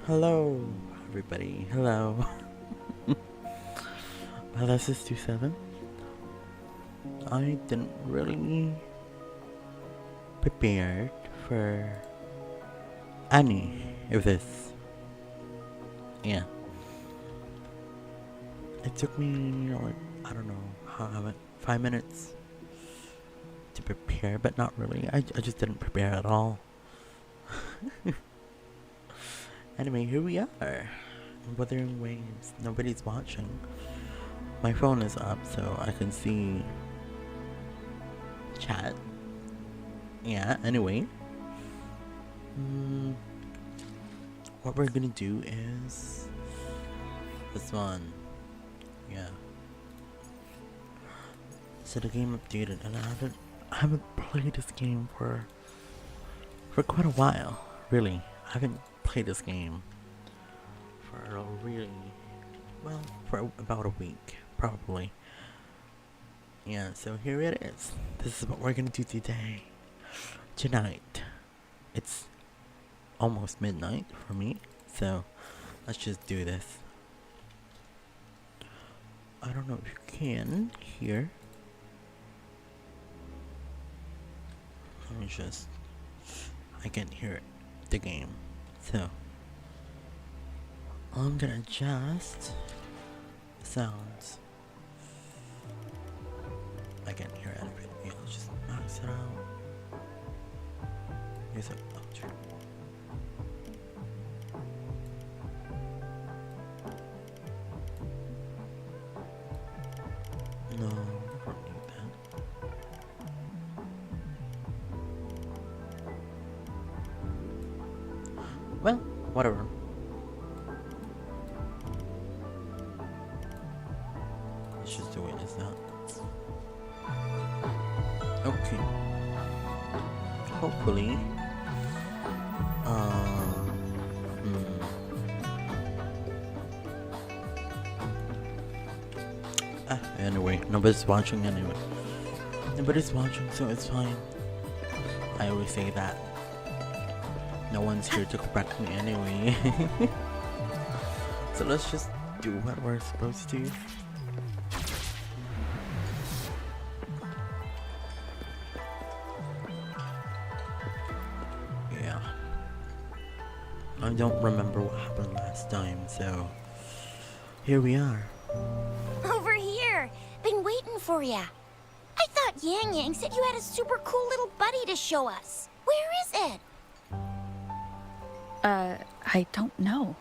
Hello, everybody. Hello. Well, this is 27. I didn't really prepare for any of this. Yeah. It took me, like, I don't know, how 5 minutes to prepare, but not really. I just didn't prepare at all. Anyway, here we are. Wuthering Waves. Nobody's watching. My phone is up so I can see chat. Yeah, anyway. What we're gonna do is this one. Yeah. So the game updated and I haven't played this game for quite a while. Really. I haven't played this game for a really for about a week, probably. Yeah, so here it is. This is what we're gonna do tonight. It's almost midnight for me, so let's just do this. I don't know if you can hear. Let me just. I can't hear it, the game, so I'm gonna adjust the sounds. I can't hear any of it. Yeah, let's just max it out. Yes, true. No, I don't need that. Well, whatever. Let's just do it as that. Okay. Hopefully. Anyway, nobody's watching anyway. Nobody's watching, so it's fine. I always say that. No one's here to correct me anyway. So let's just do what we're supposed to. Yeah. I don't remember what happened last time, so here we are. Over here! Been waiting for ya. I thought Yang Yang said you had a super cool little buddy to show us. Where is it? I don't know.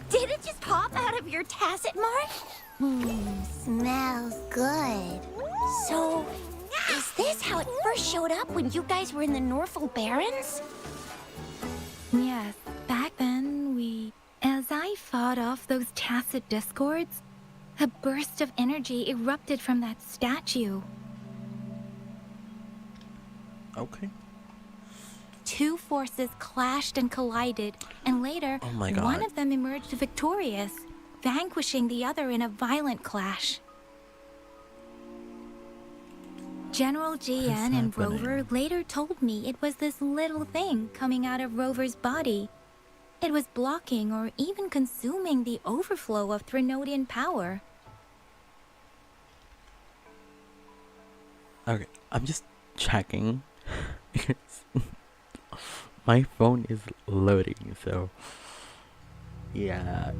Did it just pop out of your tacit mark? Smells good. So, is this how it first showed up when you guys were in the Norfolk Barrens? Yes, back then as I fought off those tacit discords, a burst of energy erupted from that statue. Okay. Two forces clashed and collided, and later, Oh my God. one of them emerged victorious, vanquishing the other in a violent clash. General GN and Rover later told me it was this little thing coming out of Rover's body. It was blocking or even consuming the overflow of Threnodian power. Okay, I'm just checking because my phone is loading, so yeah,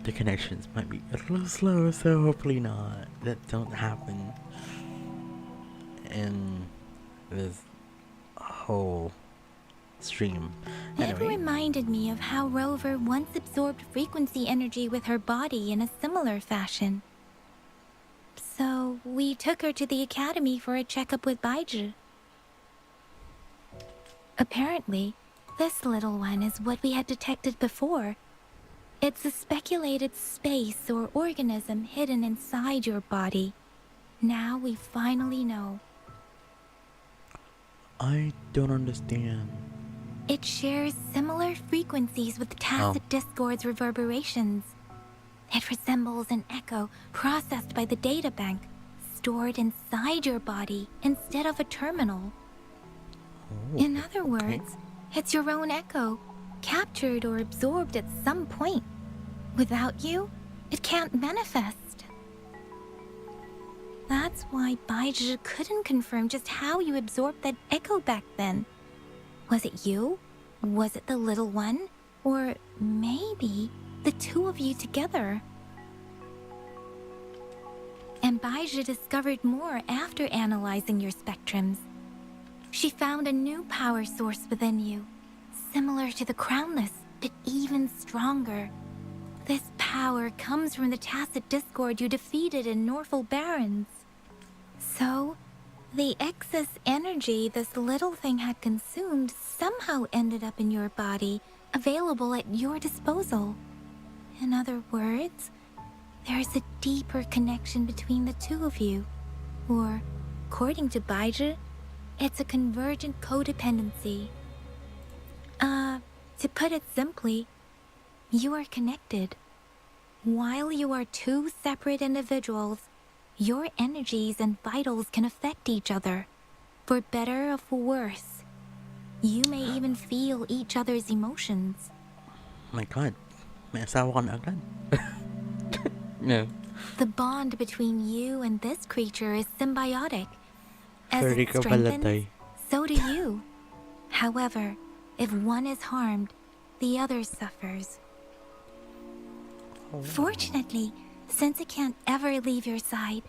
the connections might be a little slow, so hopefully not. That don't happen in this whole stream. It Anyway, reminded me of how Rover once absorbed frequency energy with her body in a similar fashion. So we took her to the academy for a checkup with Baiju. Apparently, this little one is what we had detected before. It's a speculated space or organism hidden inside your body. Now we finally know. I don't understand. It shares similar frequencies with tacit discord's reverberations. It resembles an echo processed by the data bank, stored inside your body instead of a terminal. In other words, it's your own echo, captured or absorbed at some point. Without you, it can't manifest. That's why Baizhi couldn't confirm just how you absorbed that echo back then. Was it you? Was it the little one? Or maybe the two of you together? And Baizhi discovered more after analyzing your spectrums. She found a new power source within you, similar to the Crownless, but even stronger. This power comes from the tacit discord you defeated in Norful Barrens. So, the excess energy this little thing had consumed somehow ended up in your body, available at your disposal. In other words, there's a deeper connection between the two of you. Or, according to Baizhi, it's a convergent codependency. To put it simply, you are connected. While you are two separate individuals, your energies and vitals can affect each other, for better or for worse. You may even feel each other's emotions. My God, may asawa ka na agad. No. The bond between you and this creature is symbiotic. As Sorry it ka pala, strengthens, Tay. so do you. However, if one is harmed, the other suffers. Fortunately, since it can't ever leave your side,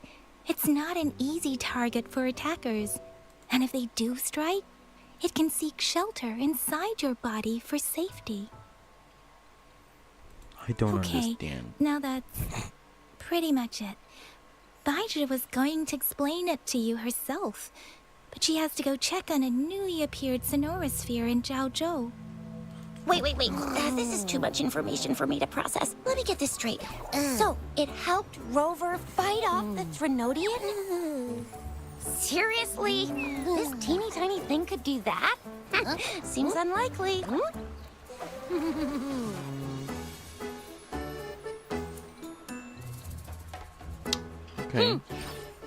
it's not an easy target for attackers. And if they do strike, it can seek shelter inside your body for safety. I don't Okay, understand. now that's pretty much it. Baizhi was going to explain it to you herself, but she has to go check on a newly appeared sonorosphere in Zhaozhou. Wait. This is too much information for me to process. Let me get this straight. So, it helped Rover fight off the Trinodian? Seriously? This teeny tiny thing could do that? Seems unlikely. Okay.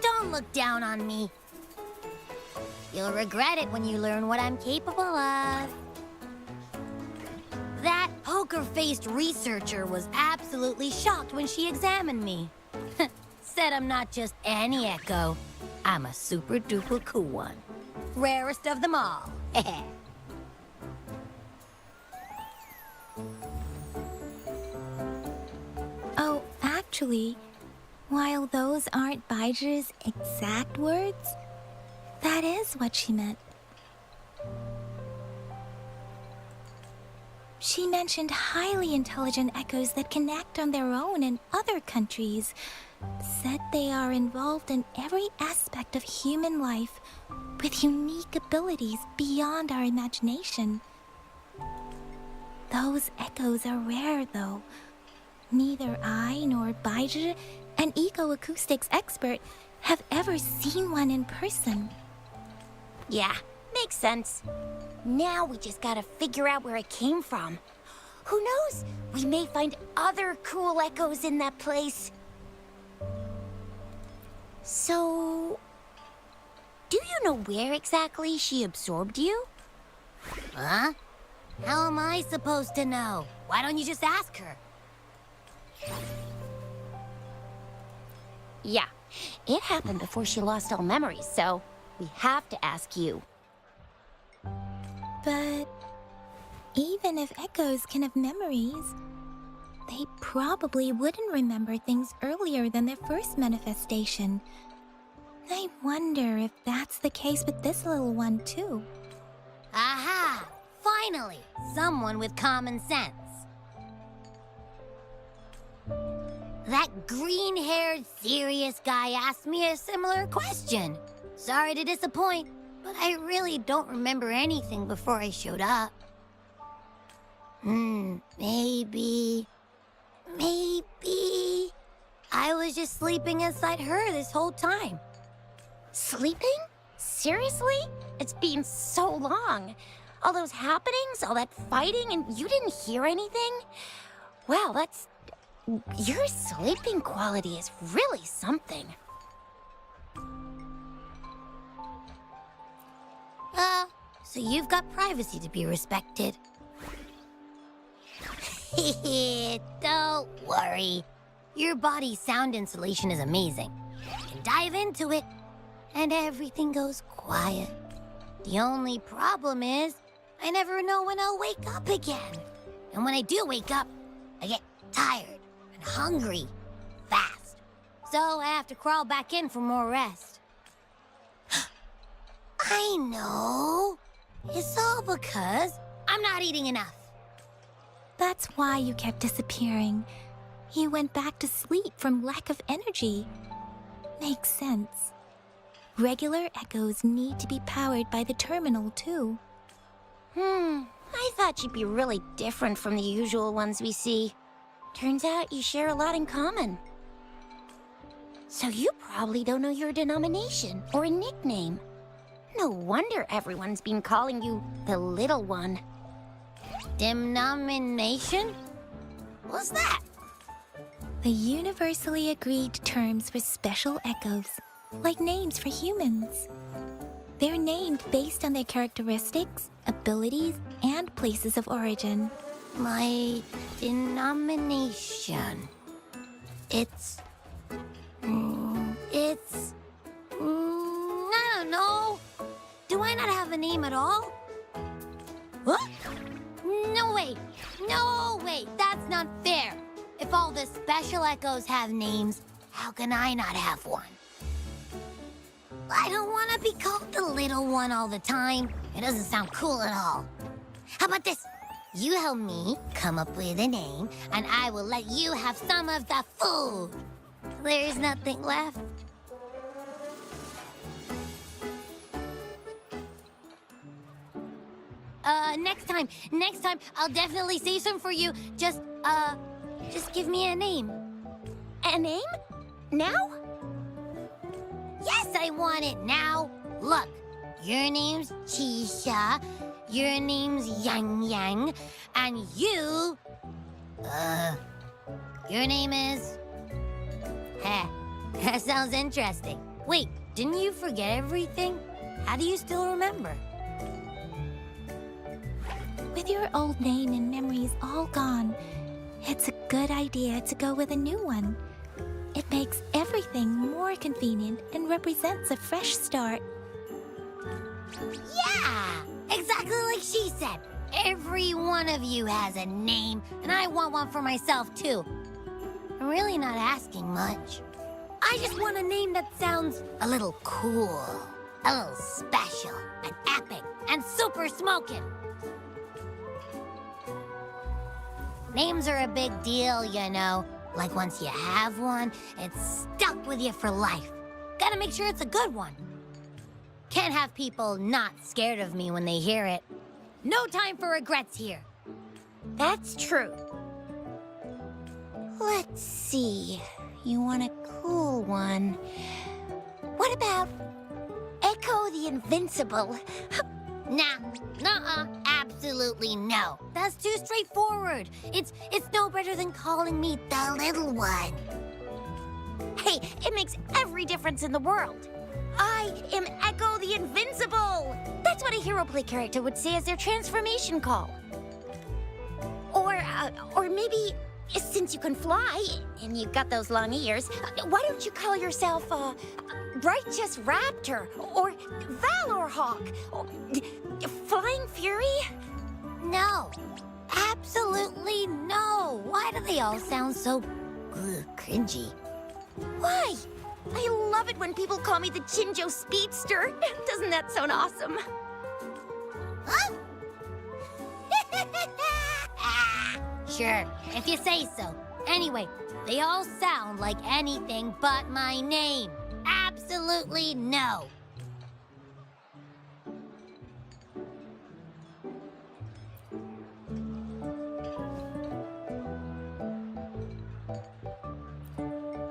Don't look down on me. You'll regret it when you learn what I'm capable of. That poker-faced researcher was absolutely shocked when she examined me. Said I'm not just any echo. I'm a super-duper cool one. Rarest of them all. Oh, actually, while those aren't Baizhi's exact words, that is what she meant. She mentioned highly intelligent echoes that can act on their own in other countries. Said they are involved in every aspect of human life with unique abilities beyond our imagination. Those echoes are rare, though. Neither I nor Baizhi, an eco-acoustics expert, have ever seen one in person. Yeah, makes sense. Now we just gotta figure out where it came from. Who knows? We may find other cool echoes in that place. So, do you know where exactly she absorbed you? Huh? How am I supposed to know? Why don't you just ask her? Yeah, it happened before she lost all memories, so we have to ask you. But even if echoes can have memories, they probably wouldn't remember things earlier than their first manifestation. I wonder if that's the case with this little one, too. Aha! Finally, someone with common sense. That green-haired, serious guy asked me a similar question. Sorry to disappoint, but I really don't remember anything before I showed up. Maybe I was just sleeping inside her this whole time. Sleeping? Seriously? It's been so long. All those happenings, all that fighting, and you didn't hear anything? Wow, your sleeping quality is really something. So you've got privacy to be respected. Don't worry. Your body's sound insulation is amazing. You can dive into it, and everything goes quiet. The only problem is, I never know when I'll wake up again. And when I do wake up, I get tired and hungry fast. So I have to crawl back in for more rest. I know. It's all because I'm not eating enough. That's why you kept disappearing. You went back to sleep from lack of energy. Makes sense. Regular echoes need to be powered by the terminal, too. I thought you'd be really different from the usual ones we see. Turns out you share a lot in common. So you probably don't know your denomination or a nickname. No wonder everyone's been calling you the little one. Denomination? What's that? The universally agreed terms for special echoes, like names for humans. They're named based on their characteristics, abilities, and places of origin. My denomination. It's... I don't know. Do I not have a name at all? What? No way. No way. That's not fair. If all the special echoes have names, how can I not have one? I don't want to be called the little one all the time. It doesn't sound cool at all. How about this? You help me come up with a name, and I will let you have some of the food. There's nothing left. Next time, I'll definitely say some for you. Just give me a name. A name? Now? Yes, I want it now. Look, your name's Chisha, your name's Yang Yang, and your name is... Heh, that sounds interesting. Wait, didn't you forget everything? How do you still remember? With your old name and memories all gone, it's a good idea to go with a new one. It makes everything more convenient and represents a fresh start. Yeah, exactly like she said. Every one of you has a name, and I want one for myself, too. I'm really not asking much. I just want a name that sounds a little cool, a little special, and epic, and super smoking. Names are a big deal, you know. Like once you have one, it's stuck with you for life. Gotta make sure it's a good one. Can't have people not scared of me when they hear it. No time for regrets here. That's true. Let's see. You want a cool one. What about Echo the Invincible? Nah, absolutely no. That's too straightforward. It's no better than calling me the little one. Hey, it makes every difference in the world. I am Echo the Invincible. That's what a hero play character would say as their transformation call. Or maybe, since you can fly and you've got those long ears, why don't you call yourself Righteous Raptor or Valor Hawk or Flying Fury? No, absolutely no. Why do they all sound so cringy? Why? I love it when people call me the Chinjo Speedster. Doesn't that sound awesome? Huh? Sure, if you say so. Anyway, they all sound like anything but my name. Absolutely no.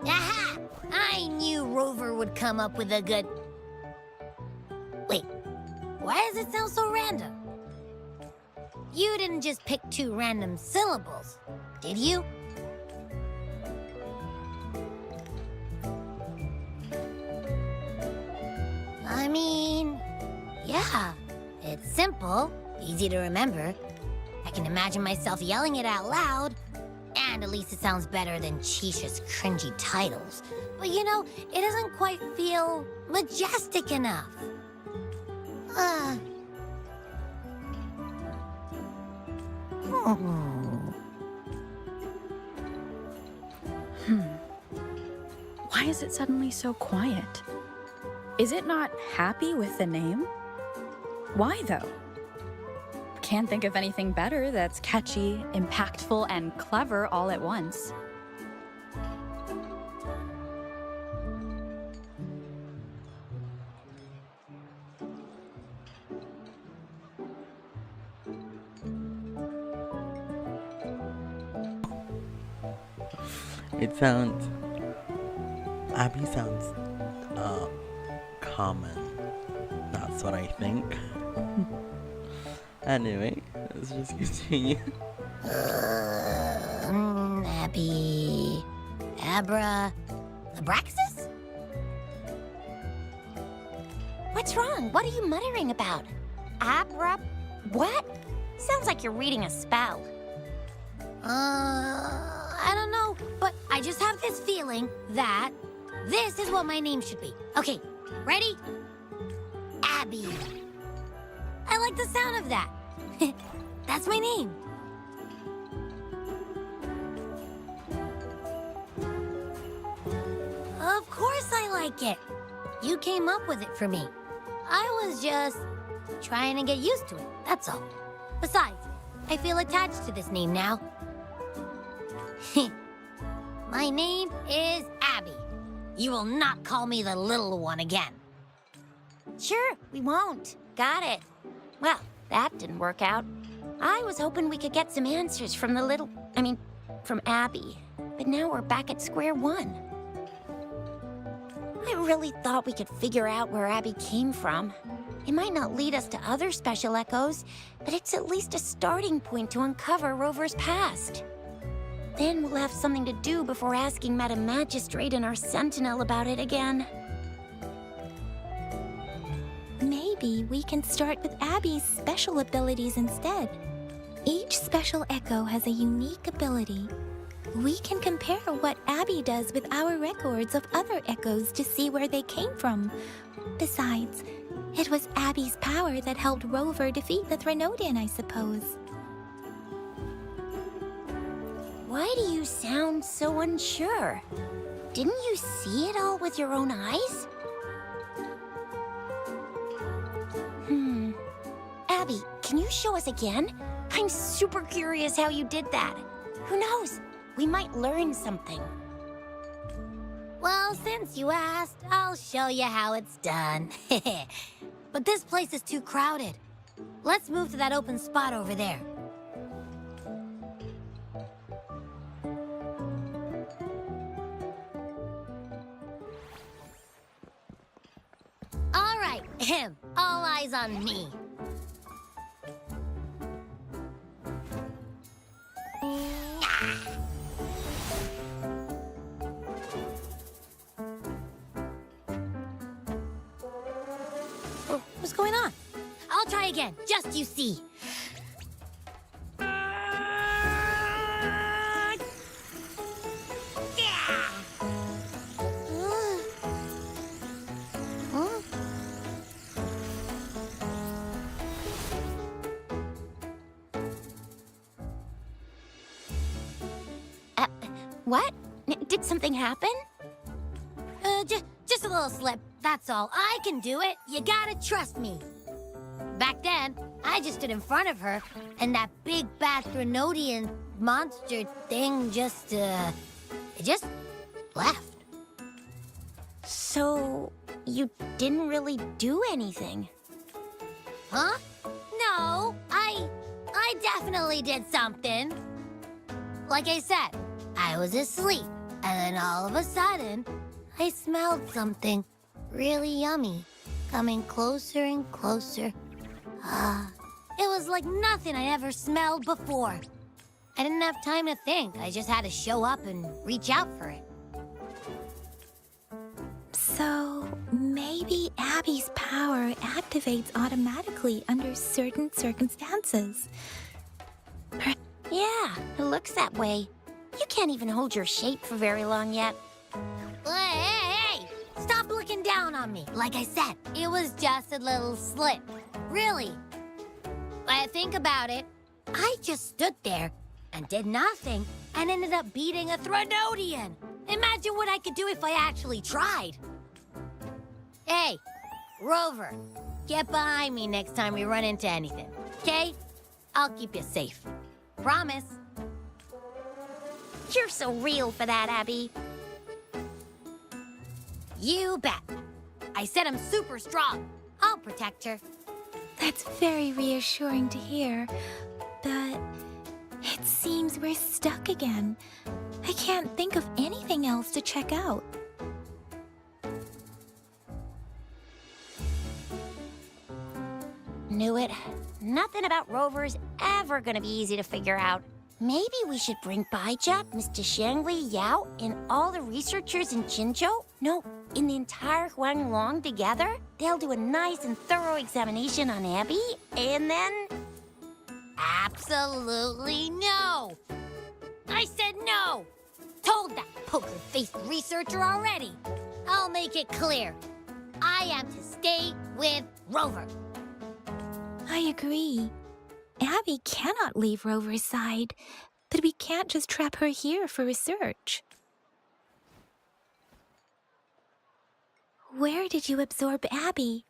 Aha! I knew Rover would come up with a good... Wait, why does it sound so random? You didn't just pick two random syllables, did you? I mean, yeah, It's simple, easy to remember. I can imagine myself yelling it out loud. And at least it sounds better than Chisha's cringy titles. But you know, it doesn't quite feel majestic enough. Why is it suddenly so quiet? Is it not happy with the name? Why though? Can't think of anything better that's catchy, impactful, and clever all at once. It sounds. Abby sounds common. That's what I think. Anyway, let's just continue. Abby. Abra. Abraxas? What's wrong? What are you muttering about? Abra. What? Sounds like you're reading a spell. I don't know, but I just have this feeling that this is what my name should be. Okay, ready? Abby. I like the sound of that. That's my name. Of course I like it. You came up with it for me. I was just trying to get used to it, that's all. Besides, I feel attached to this name now. My name is Abby. You will not call me the little one again. Sure, we won't. Got it. Well, that didn't work out. I was hoping we could get some answers from from Abby. But now we're back at square one. I really thought we could figure out where Abby came from. It might not lead us to other special echoes, but it's at least a starting point to uncover Rover's past. Then we'll have something to do before asking Madam Magistrate and our Sentinel about it again. Maybe we can start with Abby's special abilities instead. Each special echo has a unique ability. We can compare what Abby does with our records of other echoes to see where they came from. Besides, it was Abby's power that helped Rover defeat the Threnodian, I suppose. Why do you sound so unsure? Didn't you see it all with your own eyes? Abby, can you show us again? I'm super curious how you did that. Who knows? We might learn something. Well, since you asked, I'll show you how it's done. But this place is too crowded. Let's move to that open spot over there. All right, all eyes on me. What's going on? I'll try again, just you see. What? Did something happen? Just a little slip, that's all. I can do it. You gotta trust me. Back then, I just stood in front of her, and that big bad Threnodian monster thing it just left. So, you didn't really do anything? Huh? No, I definitely did something. Like I said, I was asleep, and then all of a sudden, I smelled something really yummy, coming closer and closer. It was like nothing I ever smelled before. I didn't have time to think. I just had to show up and reach out for it. So, maybe Abby's power activates automatically under certain circumstances. Yeah, it looks that way. You can't even hold your shape for very long yet. Hey! Stop looking down on me. Like I said, it was just a little slip. Really. But think about it. I just stood there and did nothing and ended up beating a Threnodian. Imagine what I could do if I actually tried. Hey, Rover, get behind me next time we run into anything, okay? I'll keep you safe. Promise. You're so real for that, Abby. You bet. I said I'm super strong. I'll protect her. That's very reassuring to hear, but it seems we're stuck again. I can't think of anything else to check out. Knew it. Nothing about Rover's ever gonna be easy to figure out. Maybe we should bring Baijia, Mr. Shangli, Yao, and all the researchers in Jinzhou? No, in the entire Huanglong together? They'll do a nice and thorough examination on Abby, and then... Absolutely no. I said no. Told that poker-faced researcher already. I'll make it clear. I am to stay with Rover. I agree. Abby cannot leave Rover's side, but we can't just trap her here for research. Where did you absorb Abby?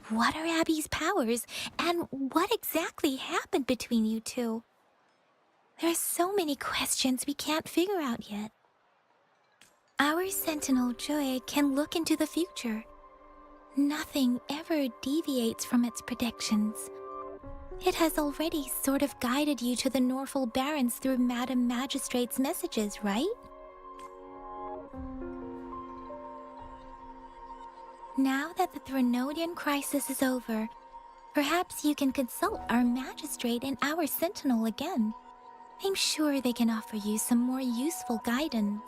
What are Abby's powers, and what exactly happened between you two? There are so many questions we can't figure out yet. Our Sentinel Joy can look into the future. Nothing ever deviates from its predictions. It has already sort of guided you to the Norfolk Barrens through Madam Magistrate's messages, right? Now that the Threnodian crisis is over, perhaps you can consult our Magistrate and our Sentinel again. I'm sure they can offer you some more useful guidance.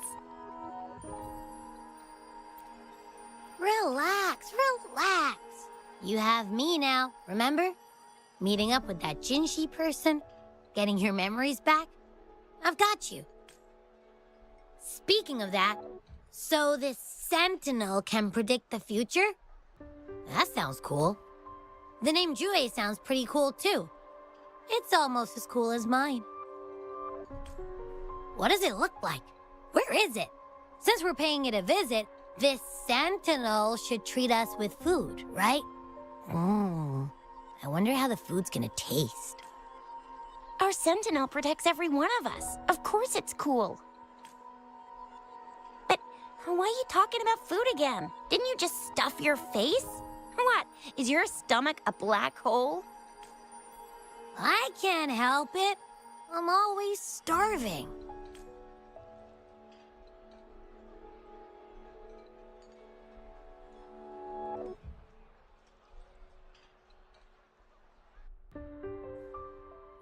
Relax, relax. You have me now, remember? Meeting up with that Jinshi person, getting your memories back. I've got you. Speaking of that, so this Sentinel can predict the future? That sounds cool. The name Jue sounds pretty cool too. It's almost as cool as mine. What does it look like? Where is it? Since we're paying it a visit, this Sentinel should treat us with food, right? I wonder how the food's gonna taste. Our Sentinel protects every one of us. Of course it's cool. But why are you talking about food again? Didn't you just stuff your face? What? Is your stomach a black hole? I can't help it. I'm always starving.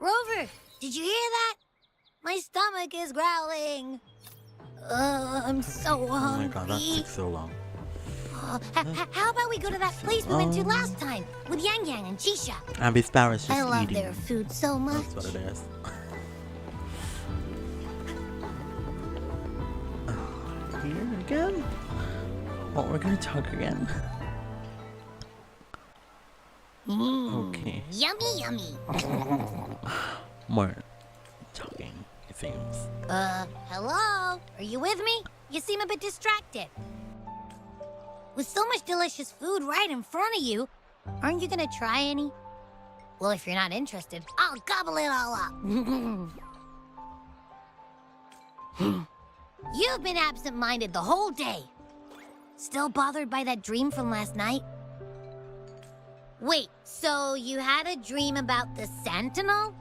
Rover, did you hear that? My stomach is growling. I'm so Oh my hungry. god, that took so long. How about we go to that place we went to last time with Yang Yang and Chisha? Abby's power is just I love eating. their food so much. That's what it is. Here again? Oh, we're gonna talk again. Okay. Yummy, yummy. More talking, it seems. Hello? Are you with me? You seem a bit distracted. With so much delicious food right in front of you, aren't you gonna try any? Well, if you're not interested, I'll gobble it all up. You've been absent-minded the whole day. Still bothered by that dream from last night? Wait, so you had a dream about the Sentinel?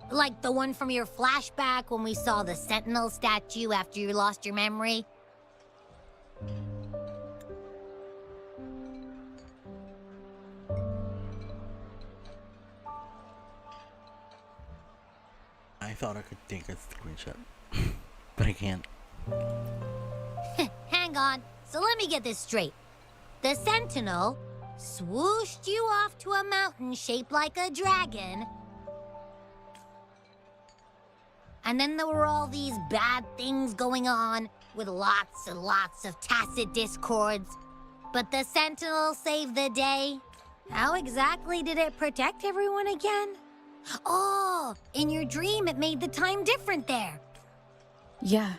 Like the one from your flashback when we saw the Sentinel statue after you lost your memory? I thought I could take a screenshot, but I can't. Hang on. So let me get this straight. The Sentinel swooshed you off to a mountain shaped like a dragon. And then there were all these bad things going on, with lots and lots of tacit discords. But the Sentinel saved the day. How exactly did it protect everyone again? Oh, in your dream it made the time different there. Yeah.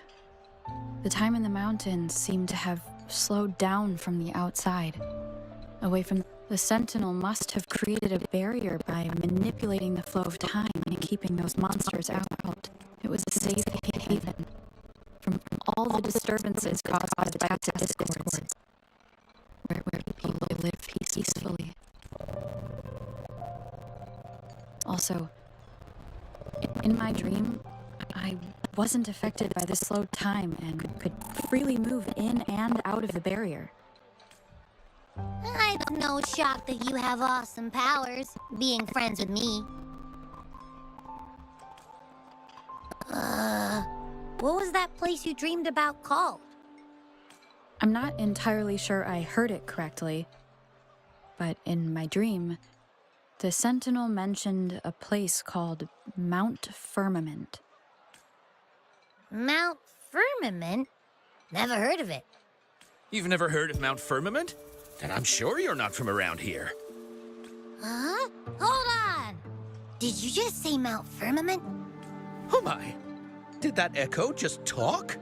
The time in the mountains seemed to have slowed down from the outside. Away from the Sentinel must have created a barrier by manipulating the flow of time and keeping those monsters out. It was a safe haven from all the disturbances caused by the tacit discords, where people live peacefully. Also, in my dream, I wasn't affected by the slowed time and could freely move in and out of the barrier. I'm no shock that you have awesome powers, being friends with me. What was that place you dreamed about called? I'm not entirely sure I heard it correctly, but in my dream, the Sentinel mentioned a place called Mount Firmament. Mount Firmament? Never heard of it. You've never heard of Mount Firmament? Then I'm sure you're not from around here. Huh? Hold on! Did you just say Mount Firmament? Oh my! Did that echo just talk?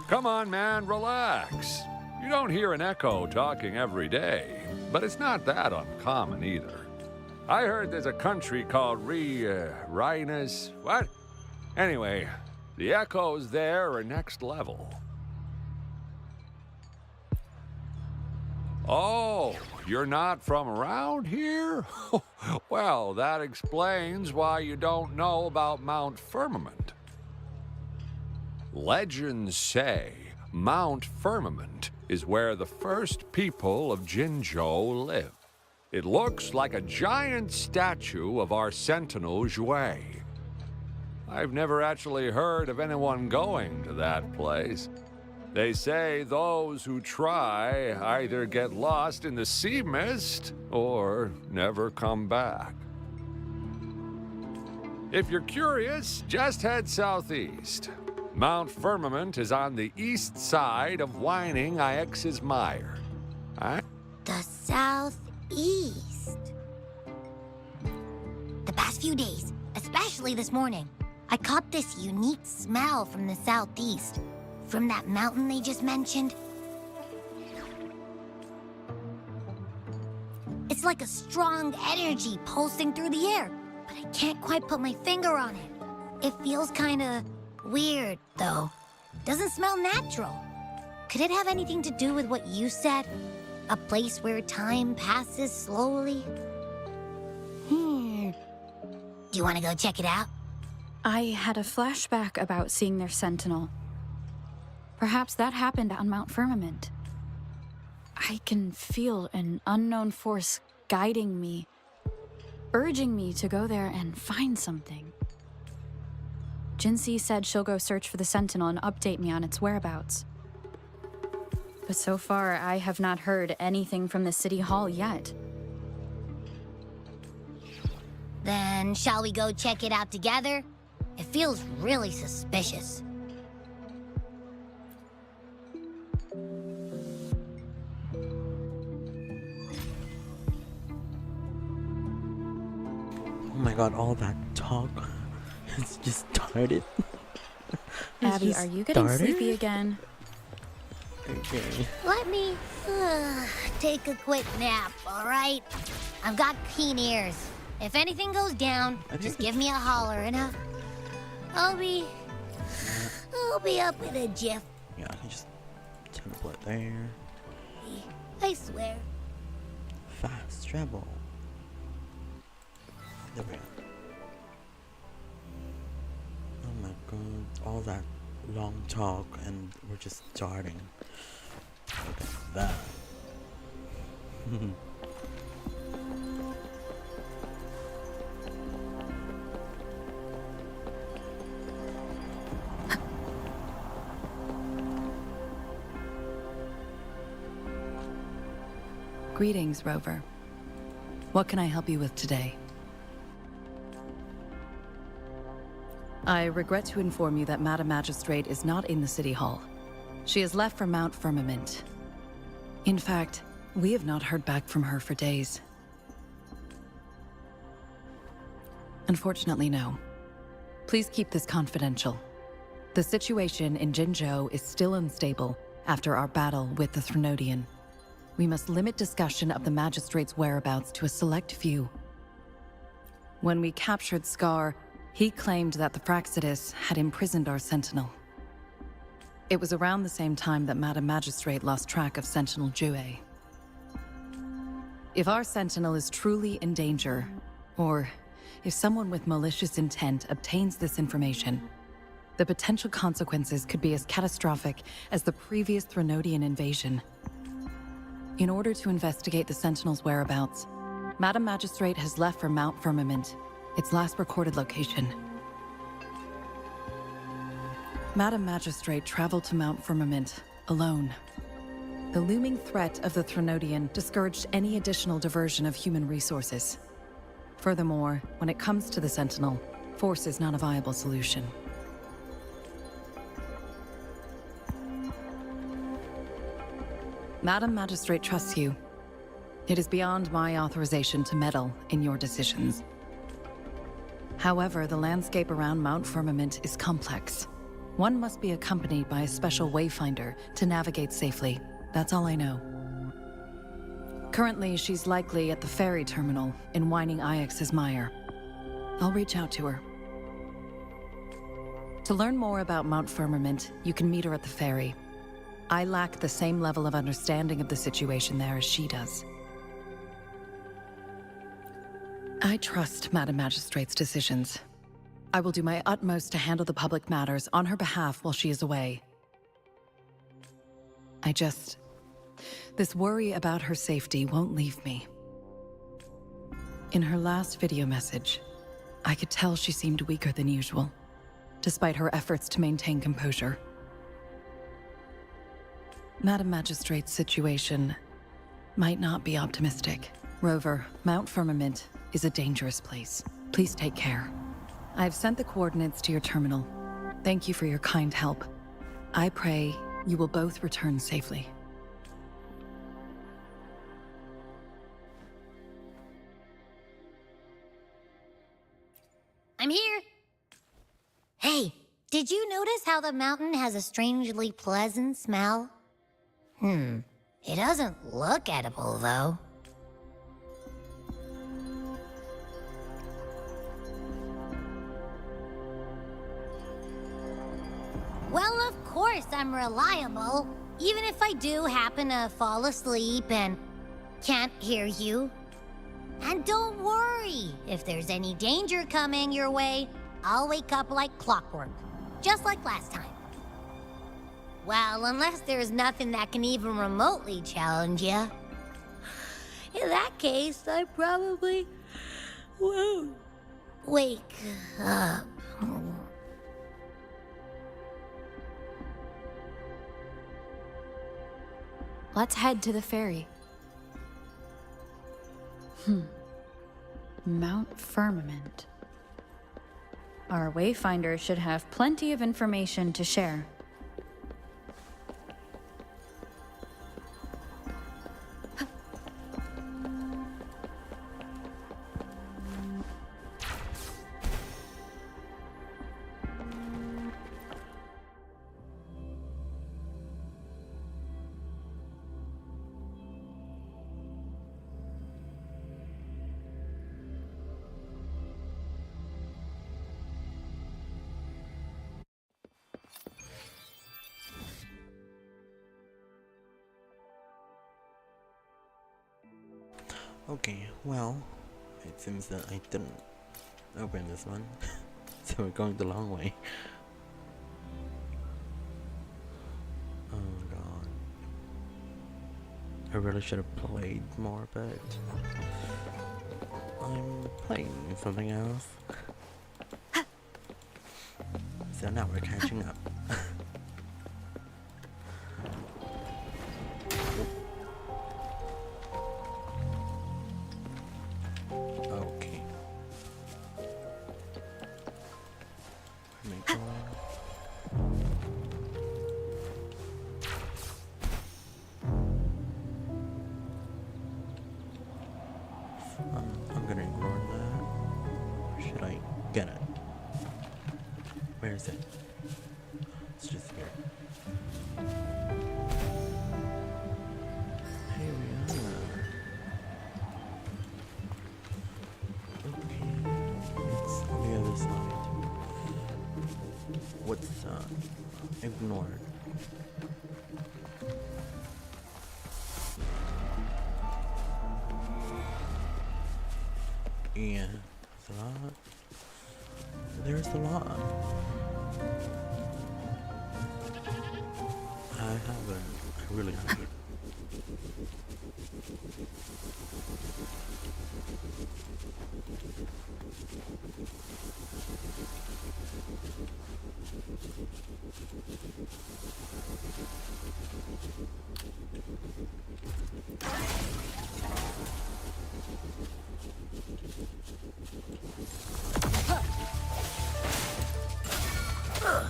Come on, man, relax. You don't hear an echo talking every day, but it's not that uncommon either. I heard there's a country called Rhinus. What? Anyway, the echoes there are next level. Oh, you're not from around here? Well, that explains why you don't know about Mount Firmament. Legends say Mount Firmament is where the first people of Jinzhou live. It looks like a giant statue of our Sentinel Jue. I've never actually heard of anyone going to that place. They say those who try either get lost in the sea mist or never come back. If you're curious, just head southeast. Mount Firmament is on the east side of whining Ix's Mire. The southeast. The past few days, especially this morning, I caught this unique smell from the southeast. From that mountain they just mentioned. It's like a strong energy pulsing through the air, but I can't quite put my finger on it. It feels kinda weird, though. Doesn't smell natural. Could it have anything to do with what you said? A place where time passes slowly? Do you want to go check it out? I had a flashback about seeing their Sentinel. Perhaps that happened on Mount Firmament. I can feel an unknown force guiding me, urging me to go there and find something. Jinxie said she'll go search for the Sentinel and update me on its whereabouts. But so far, I have not heard anything from the City Hall yet. Then shall we go check it out together? It feels really suspicious. Oh my god, all that talk has just started. It's Abby, just are you getting started? sleepy again? Okay. Let me take a quick nap, all right? I've got keen ears. If anything goes down, just give me a holler and I'll be up in a jiff. Yeah, I can just template there. I swear. Fast travel. There we go. Oh my god, all that long talk and we're just starting. Look at that. Greetings, Rover. What can I help you with today? I regret to inform you that Madam Magistrate is not in the City Hall. She has left for Mount Firmament. In fact, we have not heard back from her for days. Unfortunately, no. Please keep this confidential. The situation in Jinzhou is still unstable after our battle with the Threnodian. We must limit discussion of the Magistrate's whereabouts to a select few. When we captured Scar, he claimed that the Fraxidus had imprisoned our Sentinel. It was around the same time that Madam Magistrate lost track of Sentinel Jue. If our Sentinel is truly in danger, or if someone with malicious intent obtains this information, the potential consequences could be as catastrophic as the previous Threnodian invasion. In order to investigate the Sentinel's whereabouts, Madam Magistrate has left for Mount Firmament, its last recorded location. Madam Magistrate traveled to Mount Firmament alone. The looming threat of the Threnodian discouraged any additional diversion of human resources. Furthermore, when it comes to the Sentinel, force is not a viable solution. Madam Magistrate trusts you. It is beyond my authorization to meddle in your decisions. However, the landscape around Mount Firmament is complex. One must be accompanied by a special wayfinder to navigate safely. That's all I know. Currently, she's likely at the ferry terminal in Whining Ix's Mire. I'll reach out to her. To learn more about Mount Firmament, you can meet her at the ferry. I lack the same level of understanding of the situation there as she does. I trust Madam Magistrate's decisions. I will do my utmost to handle the public matters on her behalf while she is away. This worry about her safety won't leave me. In her last video message, I could tell she seemed weaker than usual, despite her efforts to maintain composure. Madam Magistrate's situation might not be optimistic. Rover, Mount Firmament is a dangerous place. Please take care. I've sent the coordinates to your terminal. Thank you for your kind help. I pray you will both return safely. I'm here. Hey, did you notice how the mountain has a strangely pleasant smell? It doesn't look edible, though. Well, of course I'm reliable. Even if I do happen to fall asleep and can't hear you. And don't worry, if there's any danger coming your way, I'll wake up like clockwork, just like last time. Well, unless there's nothing that can even remotely challenge you. In that case, I probably won't wake up. Let's head to the ferry. Mount Firmament. Our wayfinder should have plenty of information to share. Okay, well, it seems that I didn't open this one, so we're going the long way. Oh god. I really should have played more, but I'm playing something else. So now we're catching up. is it? It's just here. Here we are. Okay, it's on the other side. What's ignored? And there's the lot. I really haven't.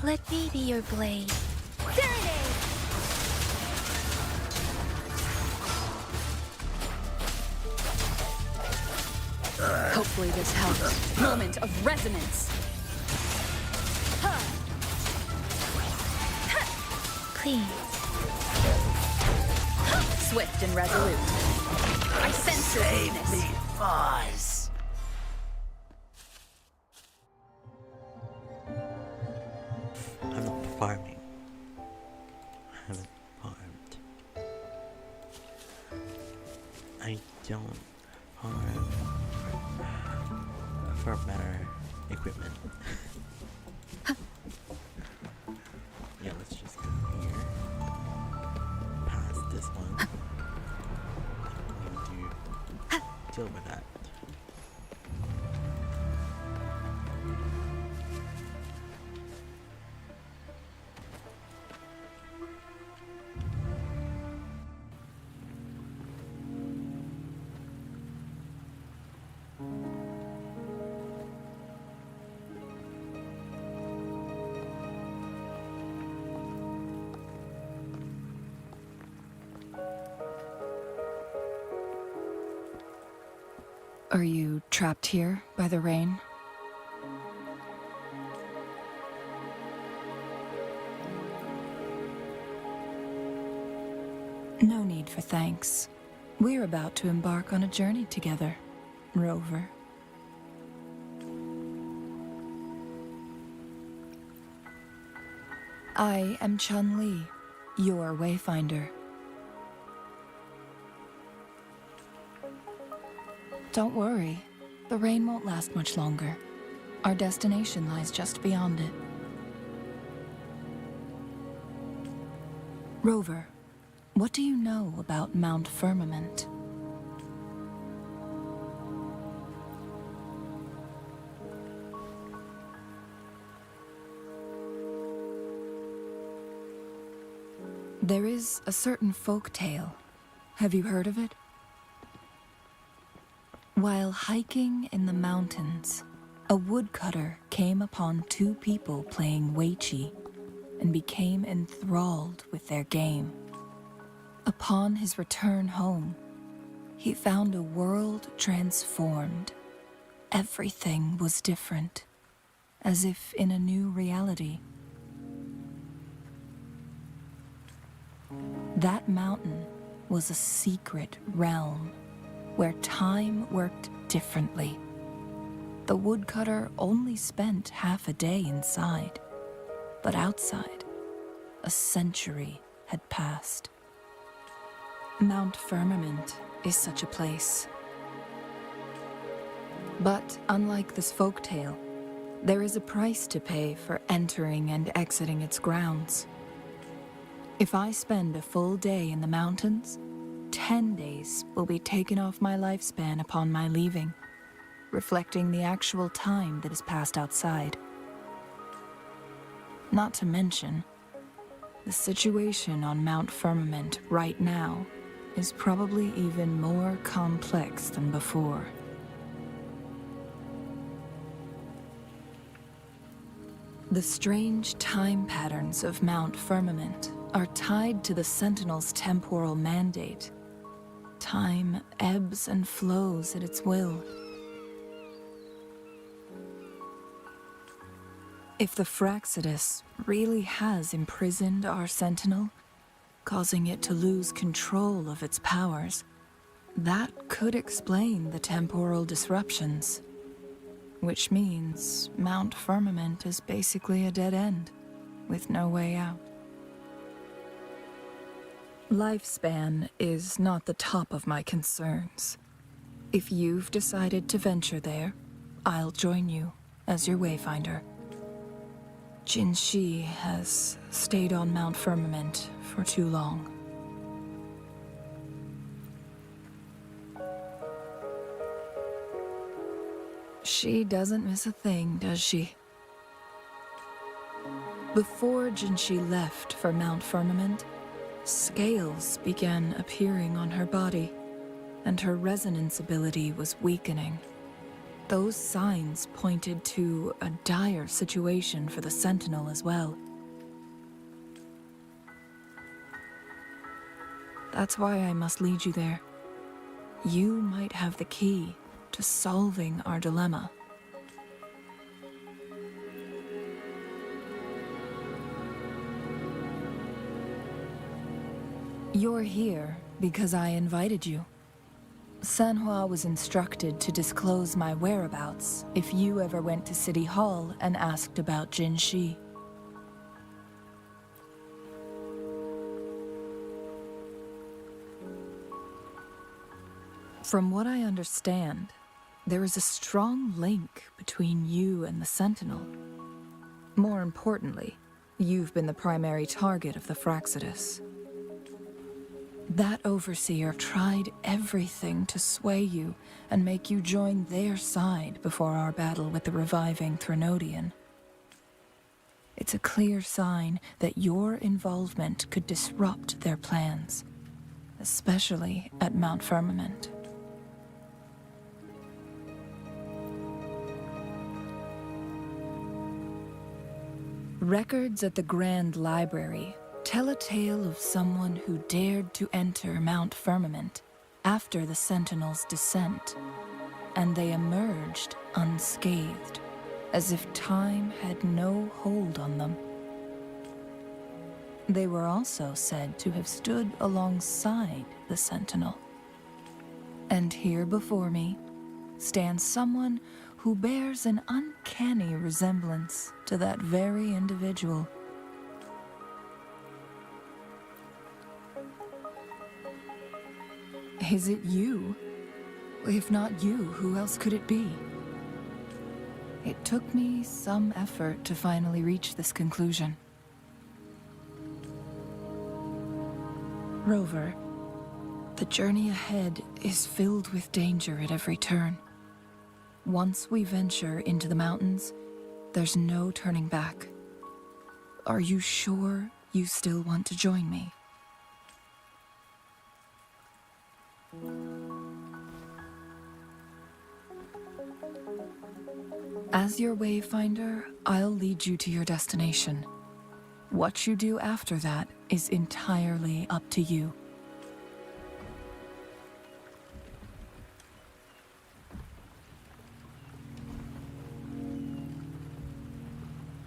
Let me be your blade. Hopefully this helps. Moment of resonance. Please. Swift and resolute. I sense your weakness. Buzz. I'm not farming. I haven't farmed. I don't farm for better equipment. Yeah, let's just go here. Past this one. I'm going to deal with that. Are you trapped here by the rain? No need for thanks. We're about to embark on a journey together, Rover. I am Chun-Li, your wayfinder. Don't worry, the rain won't last much longer. Our destination lies just beyond it. Rover, what do you know about Mount Firmament? There is a certain folk tale. Have you heard of it? While hiking in the mountains, a woodcutter came upon two people playing weiqi and became enthralled with their game. Upon his return home, he found a world transformed. Everything was different, as if in a new reality. That mountain was a secret realm where time worked differently. The woodcutter only spent half a day inside, but outside, a century had passed. Mount Firmament is such a place. But unlike this folktale, there is a price to pay for entering and exiting its grounds. If I spend a full day in the mountains, 10 days will be taken off my lifespan upon my leaving, reflecting the actual time that is passed outside. Not to mention, the situation on Mount Firmament right now is probably even more complex than before. The strange time patterns of Mount Firmament are tied to the Sentinel's temporal mandate. Time ebbs and flows at its will. If the Fraxidus really has imprisoned our sentinel, causing it to lose control of its powers, that could explain the temporal disruptions. Which means Mount Firmament is basically a dead end, with no way out. Lifespan is not the top of my concerns. If you've decided to venture there, I'll join you as your wayfinder. Jinshi has stayed on Mount Firmament for too long. She doesn't miss a thing, does she? Before Jinshi left for Mount Firmament, scales began appearing on her body, and her resonance ability was weakening. Those signs pointed to a dire situation for the Sentinel as well. That's why I must lead you there. You might have the key to solving our dilemma. You're here because I invited you. Sanhua was instructed to disclose my whereabouts if you ever went to City Hall and asked about Jinshi. From what I understand, there is a strong link between you and the Sentinel. More importantly, you've been the primary target of the Fraxidus. That overseer tried everything to sway you and make you join their side before our battle with the reviving Threnodian. It's a clear sign that your involvement could disrupt their plans, especially at Mount Firmament. Records at the Grand Library tell a tale of someone who dared to enter Mount Firmament after the Sentinel's descent, and they emerged unscathed, as if time had no hold on them. They were also said to have stood alongside the Sentinel. And here before me stands someone who bears an uncanny resemblance to that very individual. Is it you? If not you, who else could it be? It took me some effort to finally reach this conclusion. Rover, the journey ahead is filled with danger at every turn. Once we venture into the mountains, there's no turning back. Are you sure you still want to join me? As your wayfinder, I'll lead you to your destination. What you do after that is entirely up to you.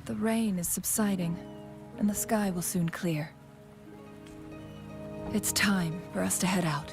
The rain is subsiding, and the sky will soon clear. It's time for us to head out.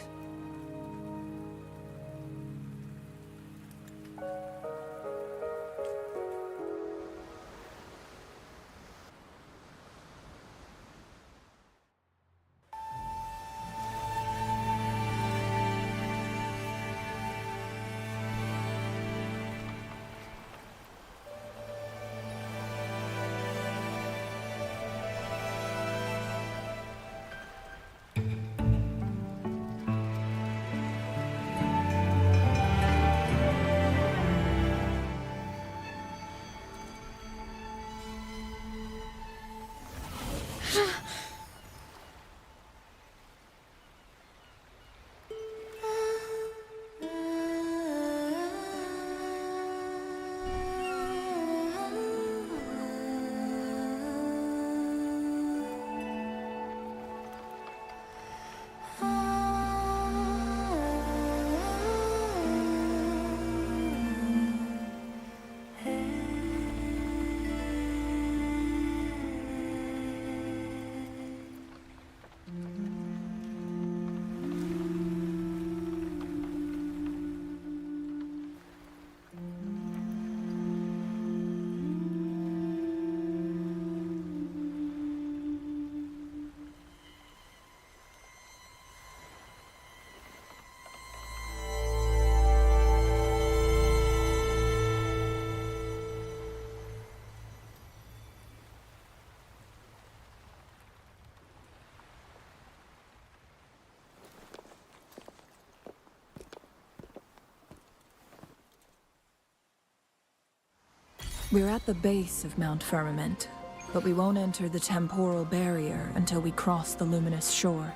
We're at the base of Mount Firmament, but we won't enter the temporal barrier until we cross the luminous shore.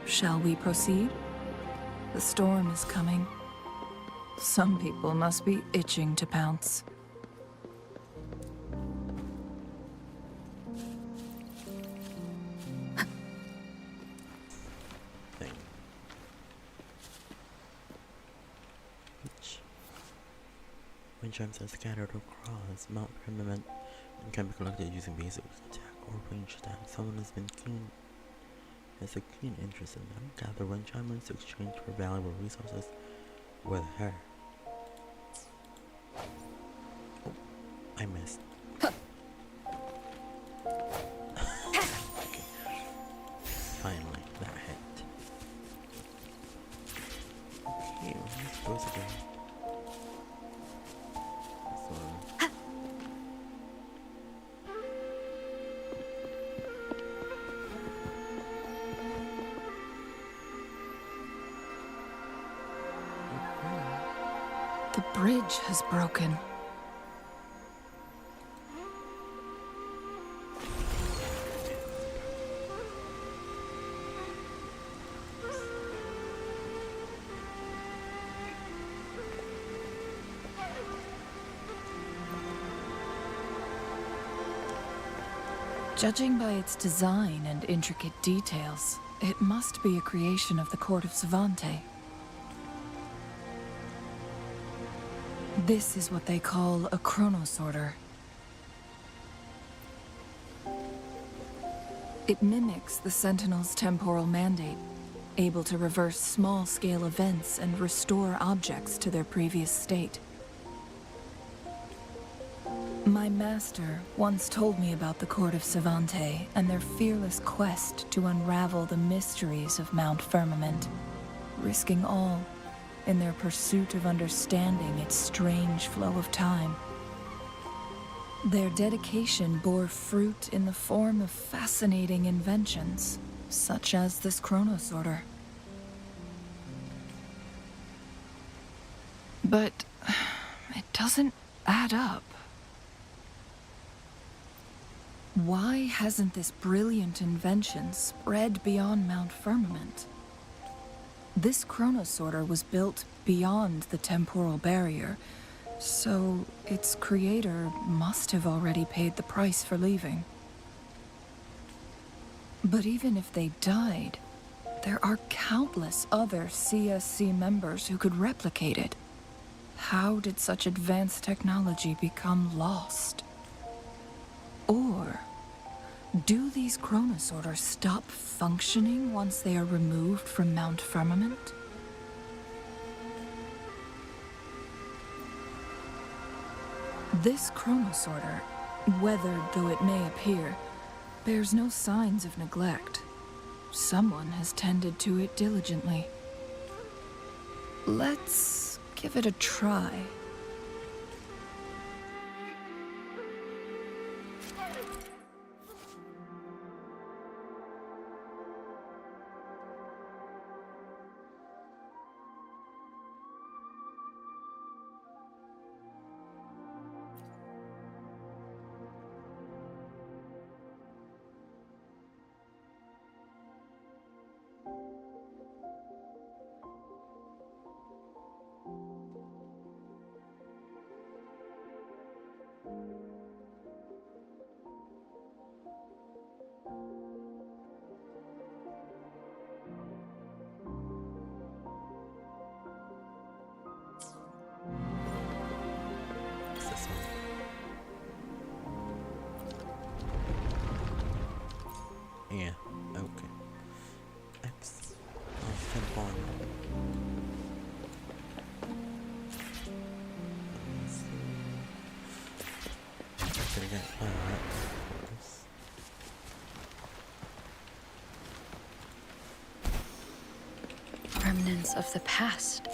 Shall we proceed? The storm is coming. Some people must be itching to pounce. Thing. Which wind chimes are scattered across Mount Firmament and can be collected using basic attack or range attack. Someone has a keen interest in them. Gather wind chimes to exchange for valuable resources with her. Oh, I missed. Okay. Finally, that hit. Okay, let's go again. This one. The bridge has broken. Judging by its design and intricate details, it must be a creation of the court of Savante. This is what they call a chronosorter. It mimics the Sentinel's temporal mandate, able to reverse small-scale events and restore objects to their previous state. My master once told me about the court of Savante and their fearless quest to unravel the mysteries of Mount Firmament, risking all in their pursuit of understanding its strange flow of time. Their dedication bore fruit in the form of fascinating inventions, such as this chronosorter. But it doesn't add up. Why hasn't this brilliant invention spread beyond Mount Firmament? This chronosorter was built beyond the temporal barrier, so its creator must have already paid the price for leaving. But even if they died, there are countless other CSC members who could replicate it. How did such advanced technology become lost? Or do these chronosorters stop functioning once they are removed from Mount Firmament? This chronosorter, weathered though it may appear, bears no signs of neglect. Someone has tended to it diligently. Let's give it a try. What's this one? Yeah, okay. X. Oh, temple. Let's see. I'm gonna get that. Remnants of the past.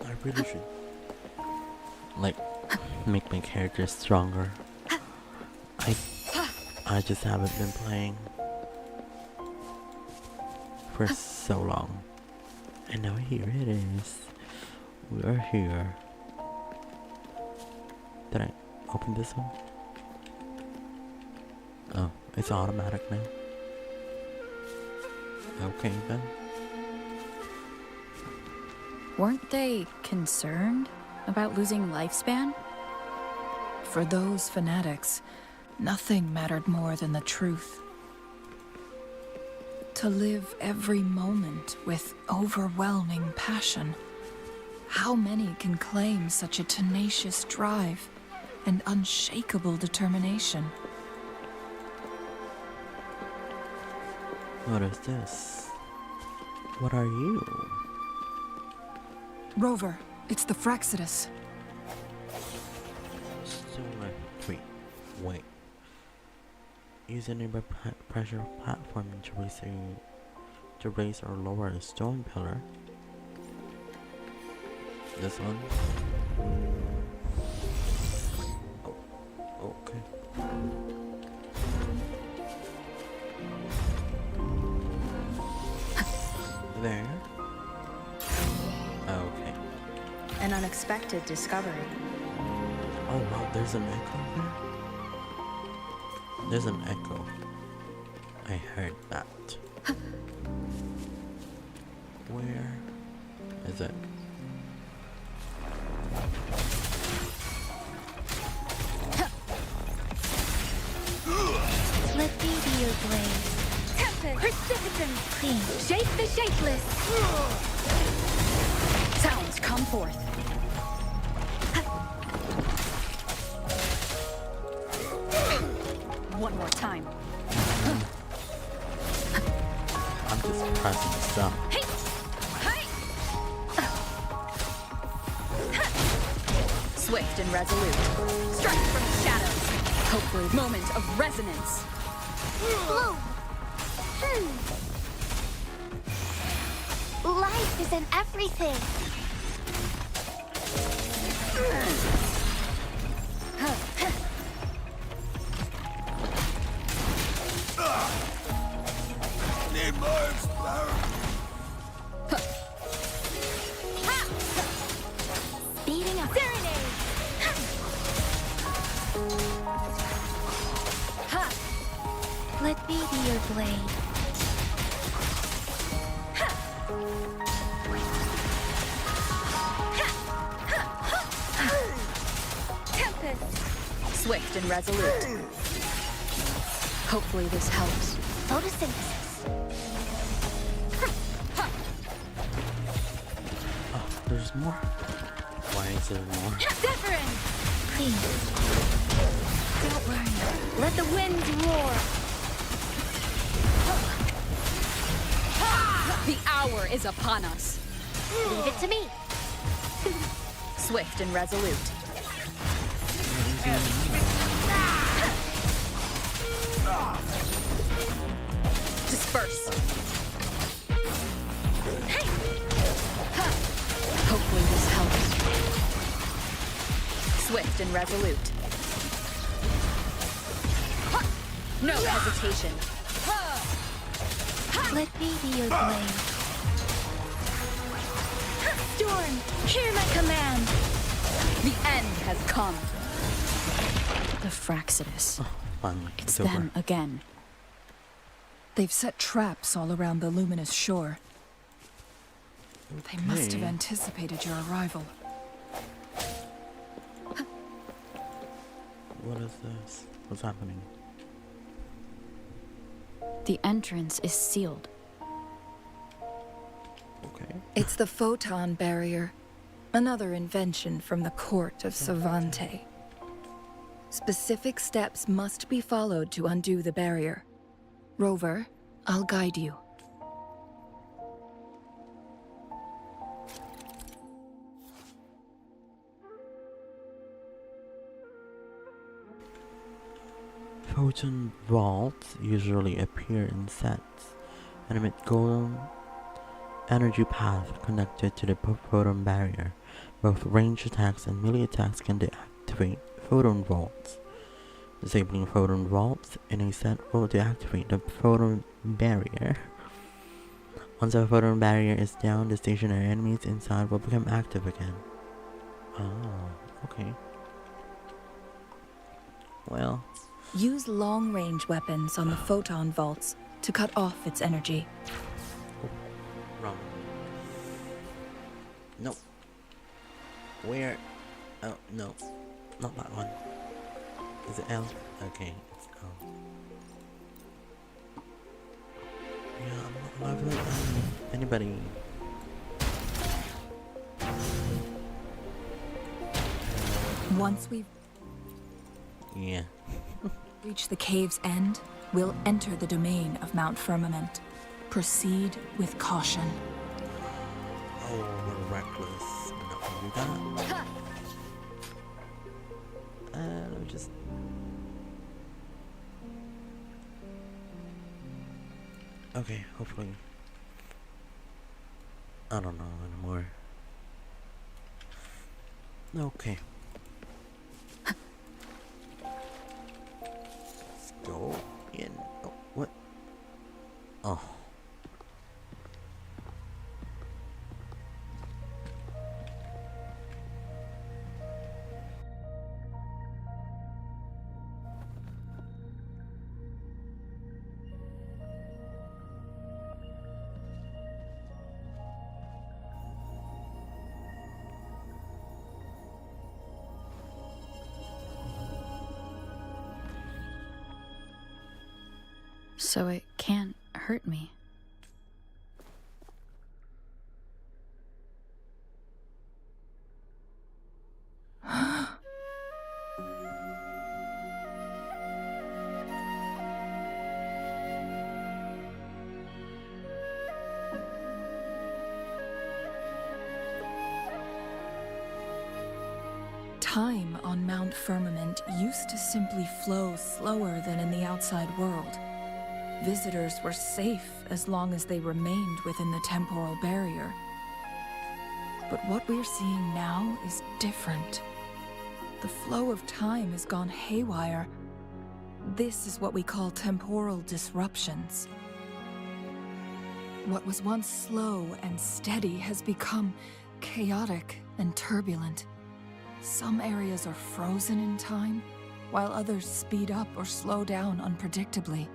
I really should, like, make my character stronger. I just haven't been playing for so long. And now here it is. We are here. Did I open this one? Oh, it's automatic now. Okay then. Weren't they concerned about losing lifespan? For those fanatics, nothing mattered more than the truth. To live every moment with overwhelming passion. How many can claim such a tenacious drive and unshakable determination? What is this? What are you? Rover, it's the Fraccidus. Wait. Use any pressure platform to raise or lower a stone pillar. This one. Oh, okay. There. Okay. An unexpected discovery. Oh wow, there's an echo there? There's an echo. I heard that. Where is it? Let me be your blade. Tempest! Precipitant! Clean. Shape the shapeless! Sounds, come forth. One more time. I'm just pressing stuff. Hey! Hey! Swift and resolute. Strike from the shadows. Hopefully, moment of resonance. Bloom! Life is in everything. Need more explode. Speeding up. Serenade! Let me be your blade. Tempest! Swift and resolute. Hopefully this helps. Photosynthesis. Oh, there's more? Why is there more? Zephyrin! Please. Don't worry. Let the winds roar. The hour is upon us. Leave it to me. Swift and resolute. Disperse. Hopefully this helps. Swift and resolute. No hesitation. Let me be your blade. Storm, hear my command. The end has come. The Fraccidus. Oh, finally, It's over. them again. They've set traps all around the luminous shore. They must have Okay. anticipated your arrival. What is this? What's happening? The entrance is sealed. Okay. It's the photon barrier, another invention from the court of Savante. Specific steps must be followed to undo the barrier. Rover, I'll guide you. Photon vaults usually appear in sets and emit golden energy paths connected to the photon barrier. Both range attacks and melee attacks can deactivate photon vaults. Disabling photon vaults in a set will deactivate the photon barrier. Once our photon barrier is down, the stationary enemies inside will become active again. Oh, okay. Well, Use long-range weapons on the photon vaults to cut off its energy. wrong. Nope. Where? Oh, no. Not that one. Is it L? Okay, it's L. Yeah, I'm not leveling anybody. Once we've Yeah. reached the cave's end, we'll enter the domain of Mount Firmament. Proceed with caution. Oh, we're reckless. We're not gonna do that. Let me just. Okay, hopefully. I don't know anymore. Okay. Let's go in. Oh, what? Oh. So it can't hurt me. Time on Mount Firmament used to simply flow slower than in the outside world. Visitors were safe as long as they remained within the temporal barrier. But what we're seeing now is different. The flow of time has gone haywire. This is what we call temporal disruptions. What was once slow and steady has become chaotic and turbulent. Some areas are frozen in time, while others speed up or slow down unpredictably.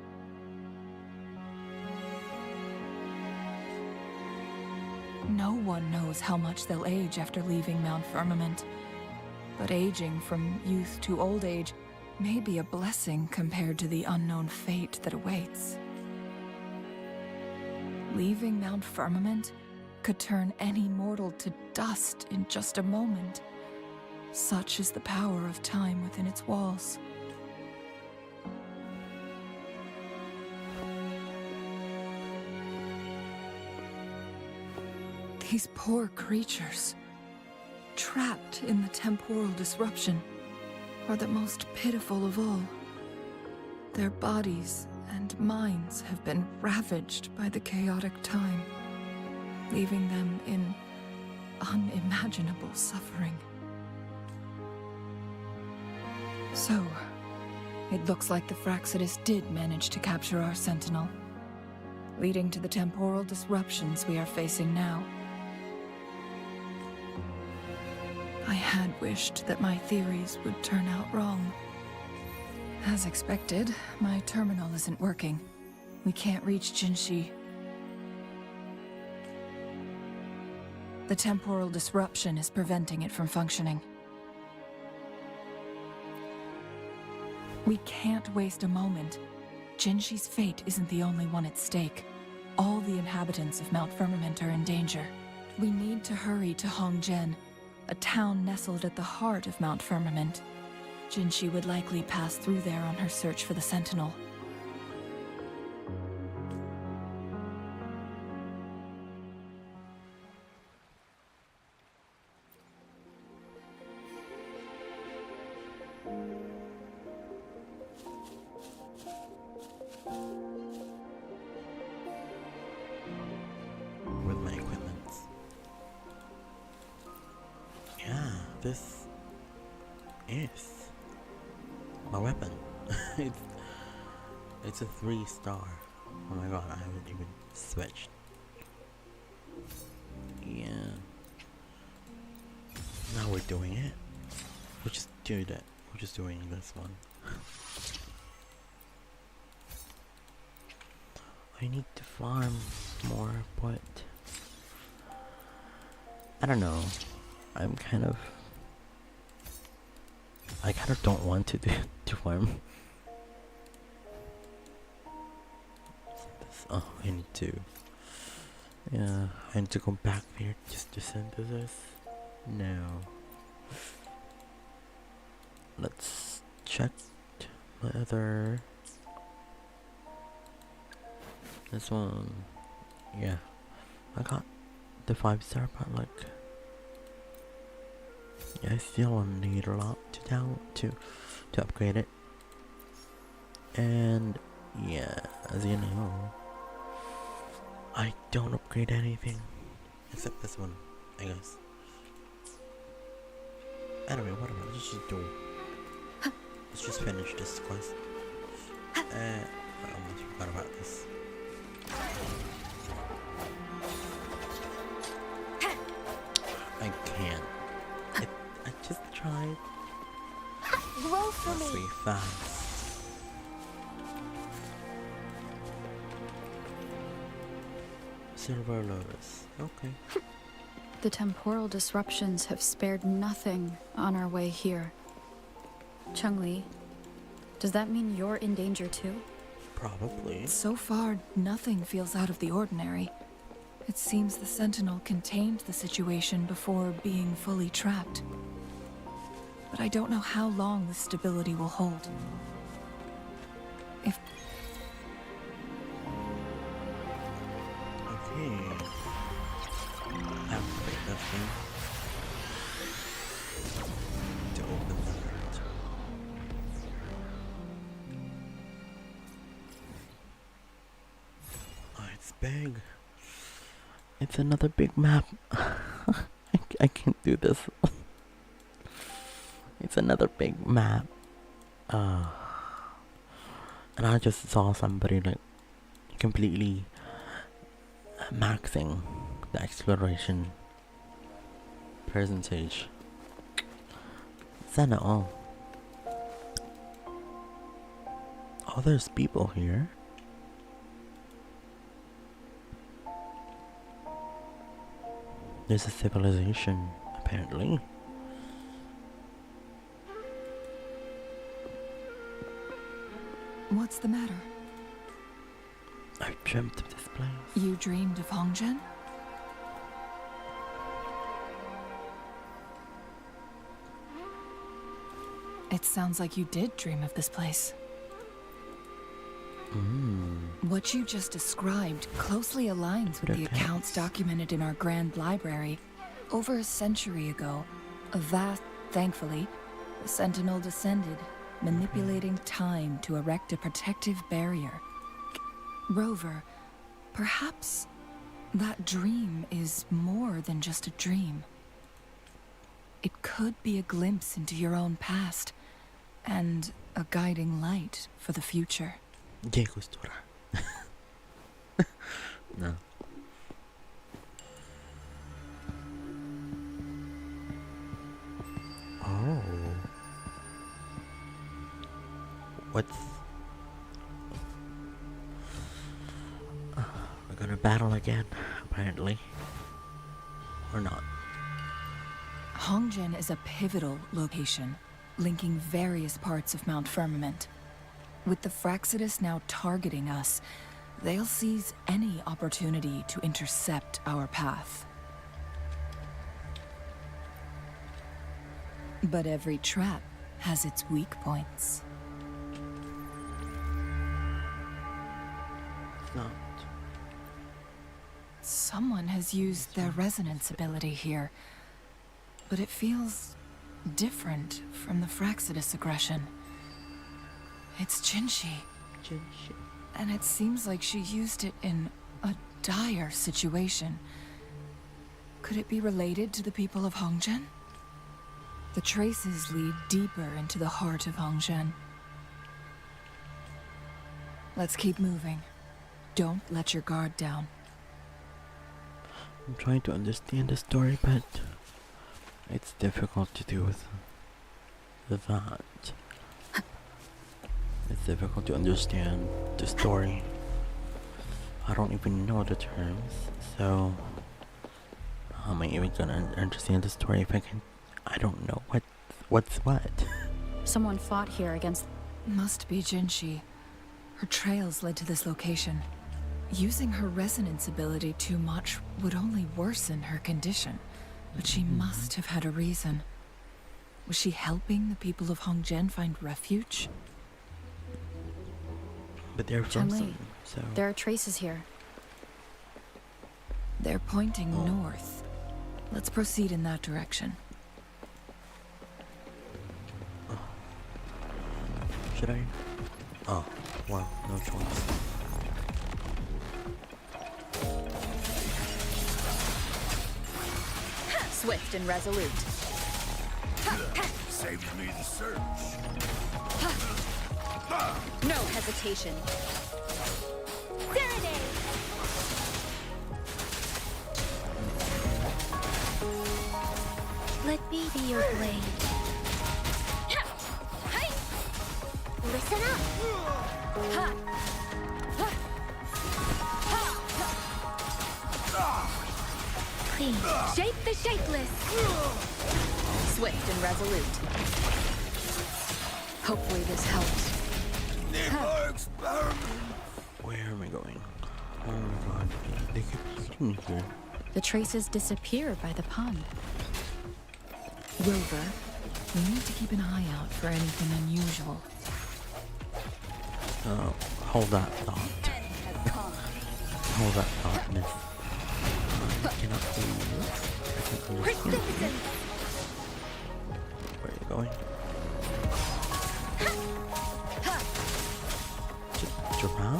No one knows how much they'll age after leaving Mount Firmament, but aging from youth to old age may be a blessing compared to the unknown fate that awaits. Leaving Mount Firmament could turn any mortal to dust in just a moment. Such is the power of time within its walls. These poor creatures, trapped in the temporal disruption, are the most pitiful of all. Their bodies and minds have been ravaged by the chaotic time, leaving them in unimaginable suffering. So, it looks like the Fraxidus did manage to capture our sentinel, leading to the temporal disruptions we are facing now. I had wished that my theories would turn out wrong. As expected, my terminal isn't working. We can't reach Jinshi. The temporal disruption is preventing it from functioning. We can't waste a moment. Jinshi's fate isn't the only one at stake. All the inhabitants of Mount Firmament are in danger. We need to hurry to Hongjian, a town nestled at the heart of Mount Firmament. Jinshi would likely pass through there on her search for the Sentinel. With my equipment. Yeah, this is my weapon. it's a 3-star. Oh my god, I haven't even switched. do that. We're just doing this one. I need to farm more, but I don't know. I kind of don't want to do to farm. Oh, I need to. Yeah, I need to go back there just to synthesis. No. Let's check my other. This one. Yeah, I got the 5-star, but like, yeah, I still need a lot to upgrade it. And yeah, as you know, I don't upgrade anything except this one, I guess. Anyway, whatever. Let's just finish this quest. I almost forgot about this. I can't. I just tried. Grow for Must me. be fast. Silver Lotus. Okay. The temporal disruptions have spared nothing on our way here. Chungli, does that mean you're in danger too? Probably. So far, nothing feels out of the ordinary. It seems the Sentinel contained the situation before being fully trapped. But I don't know how long this stability will hold. If... Okay. Activate that thing. To open that. Oh, it's big. It's another big map. I can't do this. It's another big map. And I just saw somebody like completely maxing the exploration percentage. Sana all. Oh, there's people here. There's a civilization, apparently. What's the matter? I've dreamt of this place. You dreamed of Hongzhen? It sounds like you did dream of this place. What you just described closely aligns with the accounts documented in our Grand Library. Over a century ago, thankfully, the Sentinel descended, manipulating time to erect a protective barrier. Rover, perhaps that dream is more than just a dream. It could be a glimpse into your own past, and a guiding light for the future. ¿Qué costura? No. Oh. What's... we're gonna battle again, apparently. Or not. Hongzhen is a pivotal location, linking various parts of Mount Firmament. With the Fraxidus now targeting us, they'll seize any opportunity to intercept our path. But every trap has its weak points. It's not. Someone has used their resonance ability here, but it feels different from the Fraxidus aggression. It's Jinshi, and it seems like she used it in a dire situation. Could it be related to the people of Hongzhen? The traces lead deeper into the heart of Hongzhen. Let's keep moving. Don't let your guard down. I'm trying to understand the story, but it's difficult to do with that it's difficult to understand the story. I don't even know the terms, so how am I even gonna understand the story if I don't know what's what? Someone fought here against... Must be Jinshi. Her trails led to this location. Using her resonance ability too much would only worsen her condition, but she must have had a reason. Was she helping the people of Hongzhen find refuge? But they're Chun-Li, frozen, so there are traces here. They're pointing north. Let's proceed in that direction. should I? Oh, well, no choice. Swift and resolute. Saved me the search. No hesitation. Let me be your blade. Listen up. Please, shape the shapeless. Swift and resolute. Hopefully this helps. Where am I going? Oh my god, they keep eating here. The traces disappear by the pond. Rover, we need to keep an eye out for anything unusual. Hold that thought. Hold that thought, miss. I cannot believe this. I can't understand. Where are you going? Drown.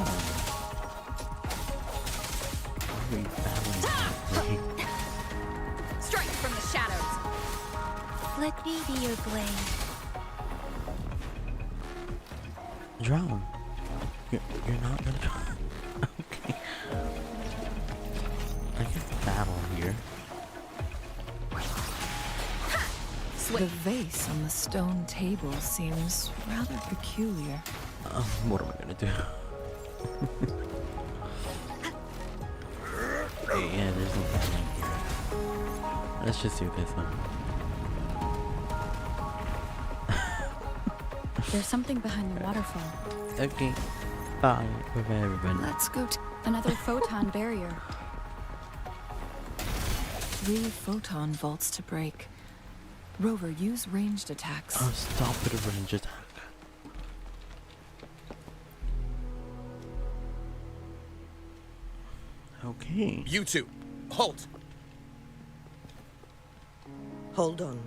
Why are you battling me? Strike from the shadows. Let me be your blade. Drown. You're not gonna drown. Okay. I can battle here. The vase on the stone table seems rather peculiar. What am I gonna do? Okay, yeah, there's no battling here. Let's just do this one. There's something behind the waterfall. Okay. Bye. Bye-bye, everybody. Let's go to Another photon barrier. 3 photon vaults to break. Rover, use ranged attacks. Oh, stop with a range attack. Okay. You two, halt. Hold on.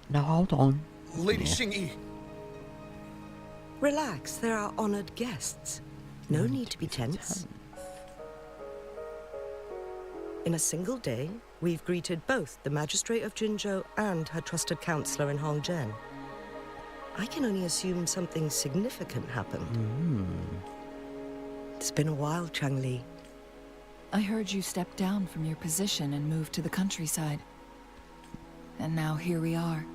Now hold on. Lady Yeah. Xingyi. Relax, they're our honored guests. No need to be tense. In a single day, we've greeted both the Magistrate of Jinzhou and her trusted counselor in Hongzhen. I can only assume something significant happened. It's been a while, Chang-Li. I heard you stepped down from your position and moved to the countryside. And now here we are,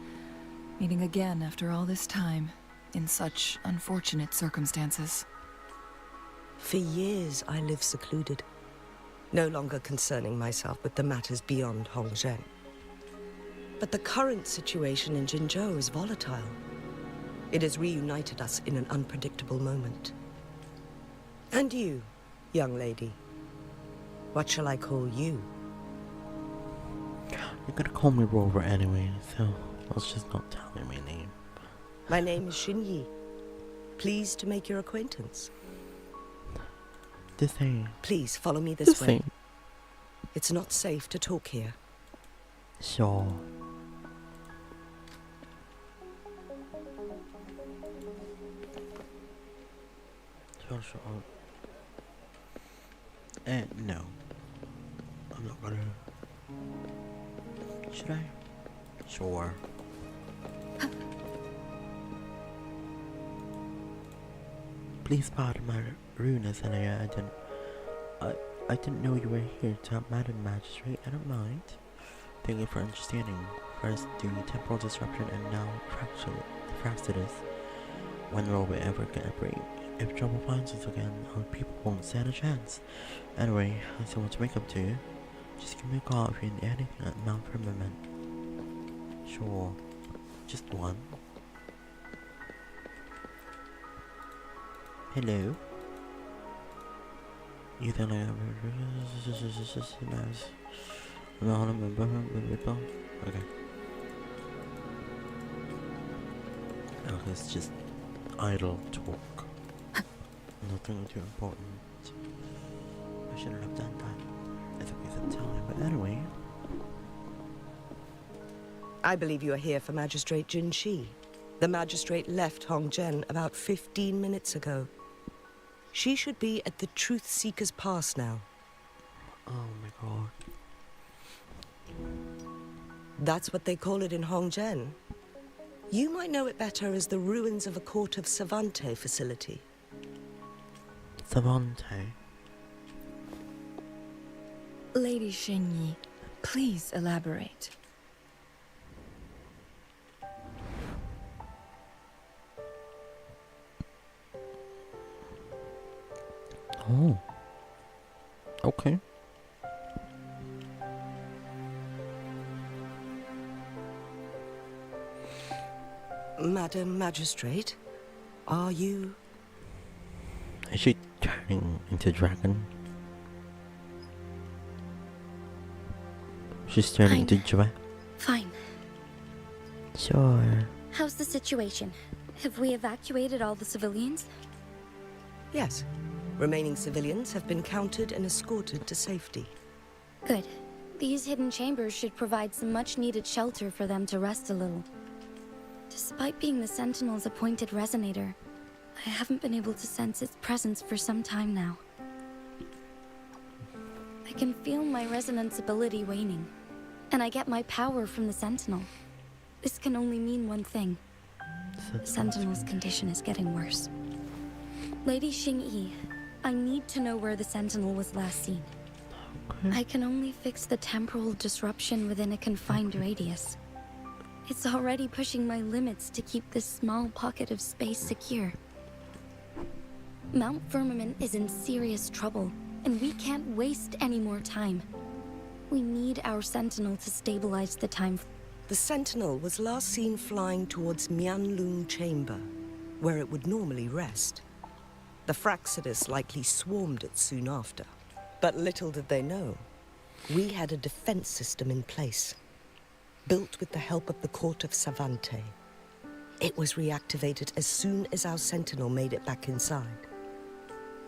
meeting again after all this time, in such unfortunate circumstances. For years, I lived secluded, no longer concerning myself with the matters beyond Hongzhen. But the current situation in Jinzhou is volatile. It has reunited us in an unpredictable moment. And you, young lady, what shall I call you? You're gonna call me Rover anyway, so let's just not tell me my name. My name is Xinyi. Pleased to make your acquaintance. The same. Please follow me The this way. same. It's not safe to talk here. Sure. Sure. No. I'm not gonna. Should I? Sure. Please pardon my rudeness, and I didn't know you were here to Madam Magistrate. I don't mind. Thank you for understanding. First, the temporal disruption and now fractures. When will we ever get a break? If trouble finds us again, our people won't stand a chance. Anyway, I still want to make up to you. Just give me a call if you need anything at Mount Firmament. Sure. Just one. Hello? You think I okay. Oh, it's just idle talk. Nothing too important. I shouldn't have done that. It's a waste of time, but anyway. I believe you are here for Magistrate Jin Shi. The magistrate left Hongzhen about 15 minutes ago. She should be at the Truth Seeker's Pass now. Oh my god. That's what they call it in Hongzhen. You might know it better as the ruins of a Court of Savante facility. Savante? Lady Xingyi, please elaborate. Oh. Okay. Madam Magistrate, are you... Is she turning into dragon? She's turning into dragon. Fine. Sure. How's the situation? Have we evacuated all the civilians? Yes. Remaining civilians have been counted and escorted to safety. Good. These hidden chambers should provide some much-needed shelter for them to rest a little. Despite being the Sentinel's appointed resonator, I haven't been able to sense its presence for some time now. I can feel my resonance ability waning, and I get my power from the Sentinel. This can only mean one thing. The Sentinel's condition is getting worse. Lady Xingyi, I need to know where the Sentinel was last seen. Okay. I can only fix the temporal disruption within a confined radius. It's already pushing my limits to keep this small pocket of space secure. Mount Firmament is in serious trouble, and we can't waste any more time. We need our Sentinel to stabilize the time. The Sentinel was last seen flying towards Mianlung Chamber, where it would normally rest. The Fraxidus likely swarmed it soon after. But little did they know, we had a defense system in place, built with the help of the Court of Savante. It was reactivated as soon as our Sentinel made it back inside.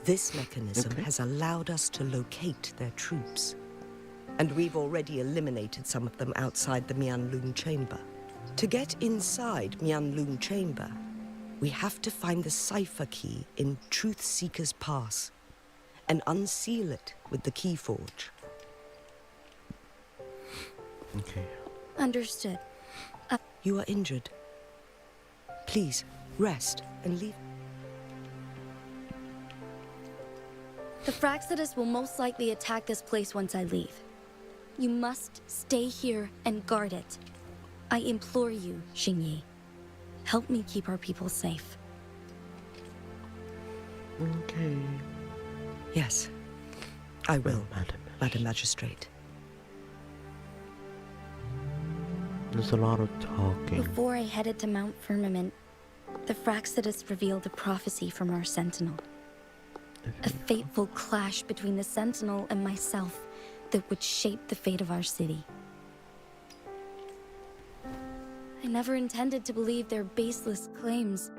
This mechanism has allowed us to locate their troops. And we've already eliminated some of them outside the Mianlung Chamber. To get inside Mianlung Chamber, we have to find the cipher key in Truth Seeker's Pass and unseal it with the Keyforge. Okay. Understood. You are injured. Please, rest and leave. The Fraxidus will most likely attack this place once I leave. You must stay here and guard it. I implore you, Xingyi. Help me keep our people safe. Okay. Yes, I will, Well, Madam Magistrate. There's a lot of talking. Before I headed to Mount Firmament, the Fraxidus revealed a prophecy from our Sentinel. A fateful clash between the Sentinel and myself that would shape the fate of our city. I never intended to believe their baseless claims,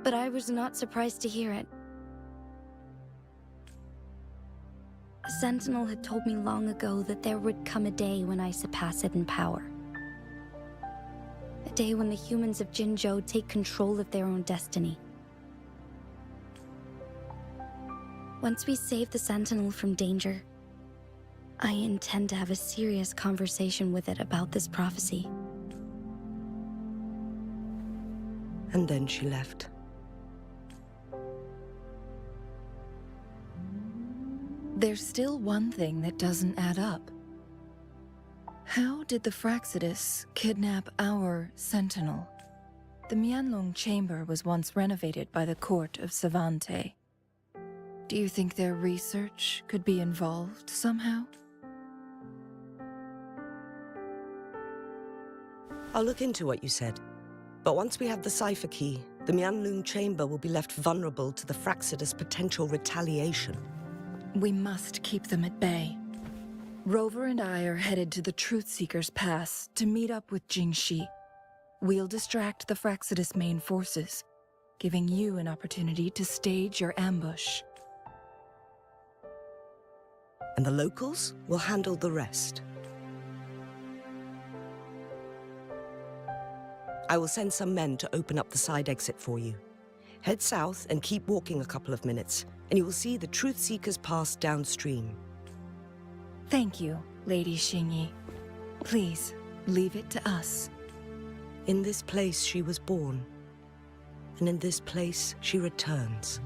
but I was not surprised to hear it. The Sentinel had told me long ago that there would come a day when I surpass it in power. A day when the humans of Jinzhou take control of their own destiny. Once we save the Sentinel from danger, I intend to have a serious conversation with it about this prophecy. And then she left. There's still one thing that doesn't add up. How did the Fraxidus kidnap our sentinel? The Mianlong chamber was once renovated by the court of Savante. Do you think their research could be involved somehow? I'll look into what you said. But once we have the cipher key, the Mianlong chamber will be left vulnerable to the Fraxidus' potential retaliation. We must keep them at bay. Rover and I are headed to the Truth Seeker's Pass to meet up with Jingxi. We'll distract the Fraxidus' main forces, giving you an opportunity to stage your ambush. And the locals will handle the rest. I will send some men to open up the side exit for you. Head south and keep walking a couple of minutes, and you will see the Truth Seeker's Pass downstream. Thank you, Lady Xingyi. Please, leave it to us. In this place she was born, and in this place she returns.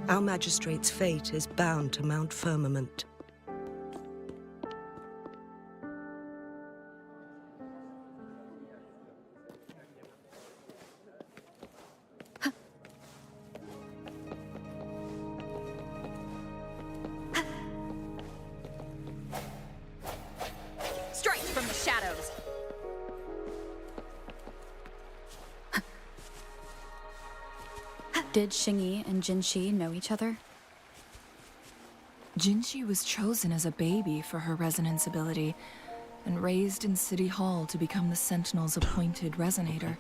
Our magistrate's fate is bound to Mount Firmament. Strike from the shadows! Did Xingyi and Jinxi know each other? Jinxi was chosen as a baby for her resonance ability and raised in City Hall to become the Sentinel's appointed resonator.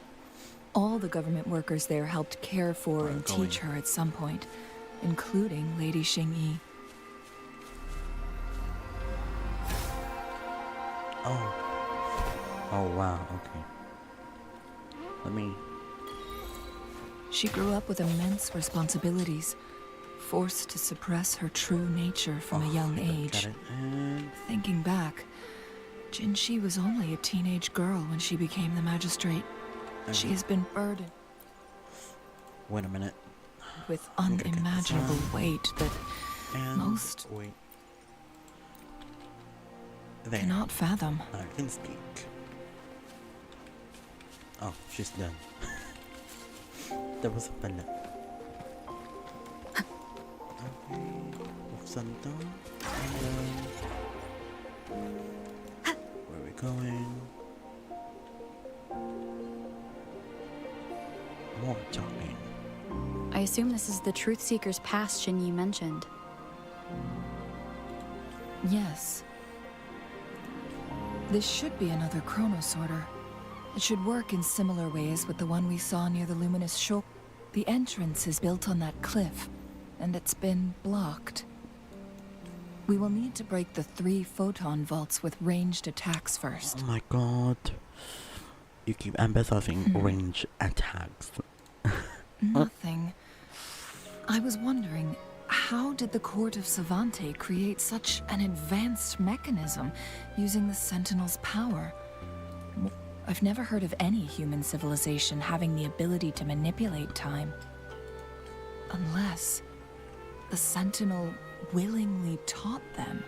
All the government workers there helped care for and teach her at some point, including Lady Xingyi. Oh, wow, okay. Let me... She grew up with immense responsibilities, forced to suppress her true nature from a young age. Thinking back, Jinxi was only a teenage girl when she became the magistrate. She has been burdened Wait a minute. with unimaginable weight that most There. cannot fathom. I can speak. Oh, she's done. There was a minute. Okay. Santa. Where are we going? More talking. I assume this is the Truth Seeker's Pass Xingyi mentioned. Yes. This should be another chronosorter. It should work in similar ways with the one we saw near the luminous shore. The entrance is built on that cliff, and it's been blocked. We will need to break the 3 photon vaults with ranged attacks first. Oh my god. You keep emphasizing range attacks. Nothing. I was wondering, how did the Court of Savante create such an advanced mechanism using the Sentinel's power? I've never heard of any human civilization having the ability to manipulate time. Unless the Sentinel willingly taught them.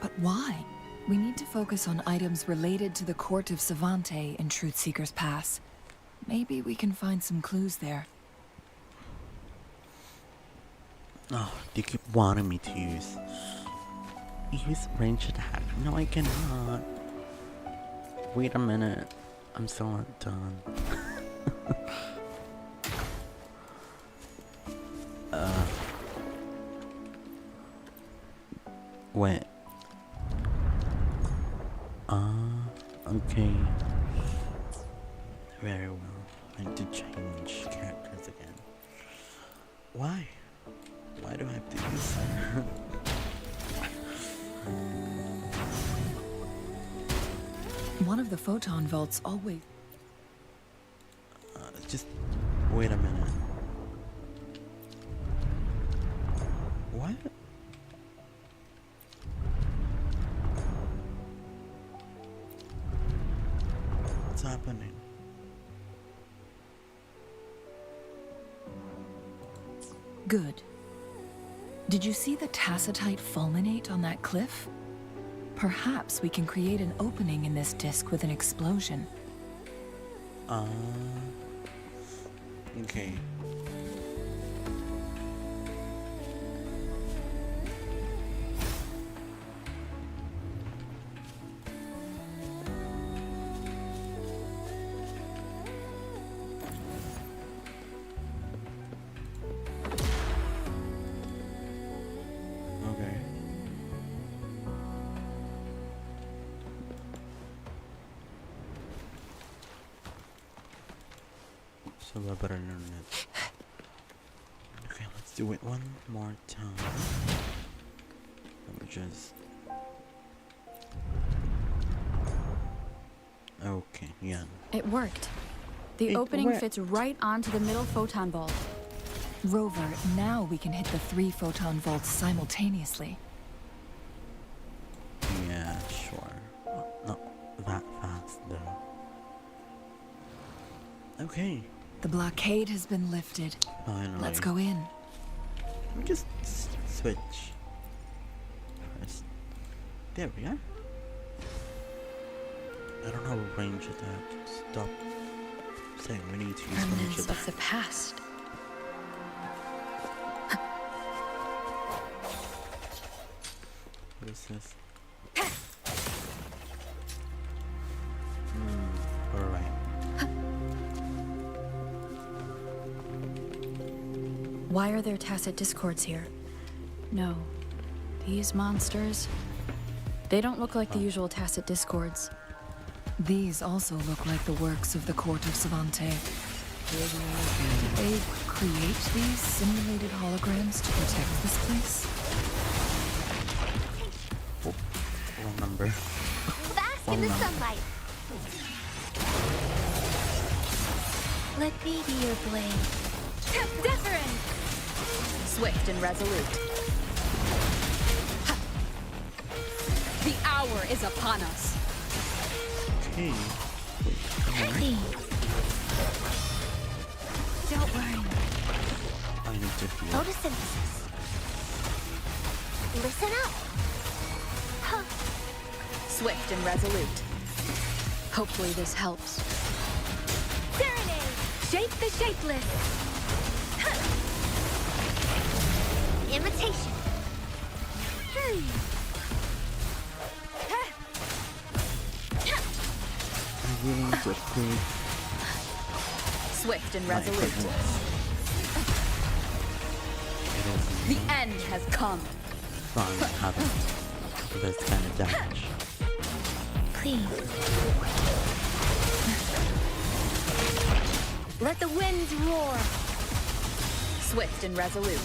But why? We need to focus on items related to the Court of Savante in Truth Seeker's Pass. Maybe we can find some clues there. Oh, you keep wanting me to use range attack. No, I cannot. Wait a minute. I'm still not done. Wait. Okay. Very well. I need to change characters again. Why? Why do I have to use that? One of the photon vaults always... Just wait a minute. What? What's happening? Good. Did you see the tacitite fulminate on that cliff? Perhaps we can create an opening in this disk with an explosion. Okay. Okay. So I better learn it. Okay, let's do it one more time. Let me just. Okay, yeah. It worked. The opening fits right onto the middle photon vault. Rover, now we can hit the 3 photon vaults simultaneously. Yeah, sure. Not that fast though. Okay, The blockade has been lifted. finally. Let's go in. Let me just switch first. There we are. I don't know what range of that. Stop saying we need to use range Remnants of of the past. What is this? Alright. Why are there tacit discords here? No. These monsters... They don't look like the usual tacit discords. These also look like the works of the court of Savante. Did they create these simulated holograms to protect this place? Wrong number. Bask in the sunlight. Let me be your blade. Deference! Swift and resolute. Ha! The hour is upon us. Okay. Clean. Don't worry. I need to heal. Photosynthesis. Listen up. Huh. Swift and resolute. Hopefully this helps. Serenade. Shape the shapeless. Imitation. I really need to upgrade. Swift and my resolute. equipment. It is The end has come. fun having this kind of damage. Clean. Let the winds roar. Swift and resolute.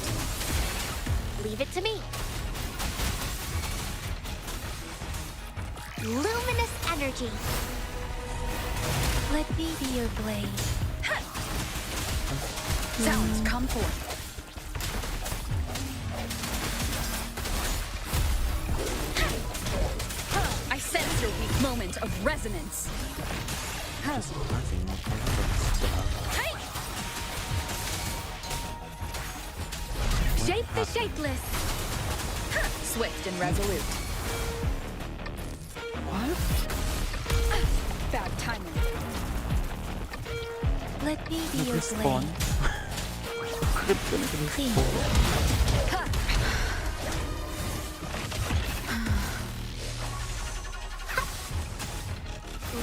Leave it to me. Luminous energy. Let me be your blade. Sounds come forth. I sense your weak moment of resonance. Just nothing more stuff. Shape the shapeless. Swift and resolute. What? Bad timing. Let me be your Respawn. blade. Kryptonite Clean. respawn.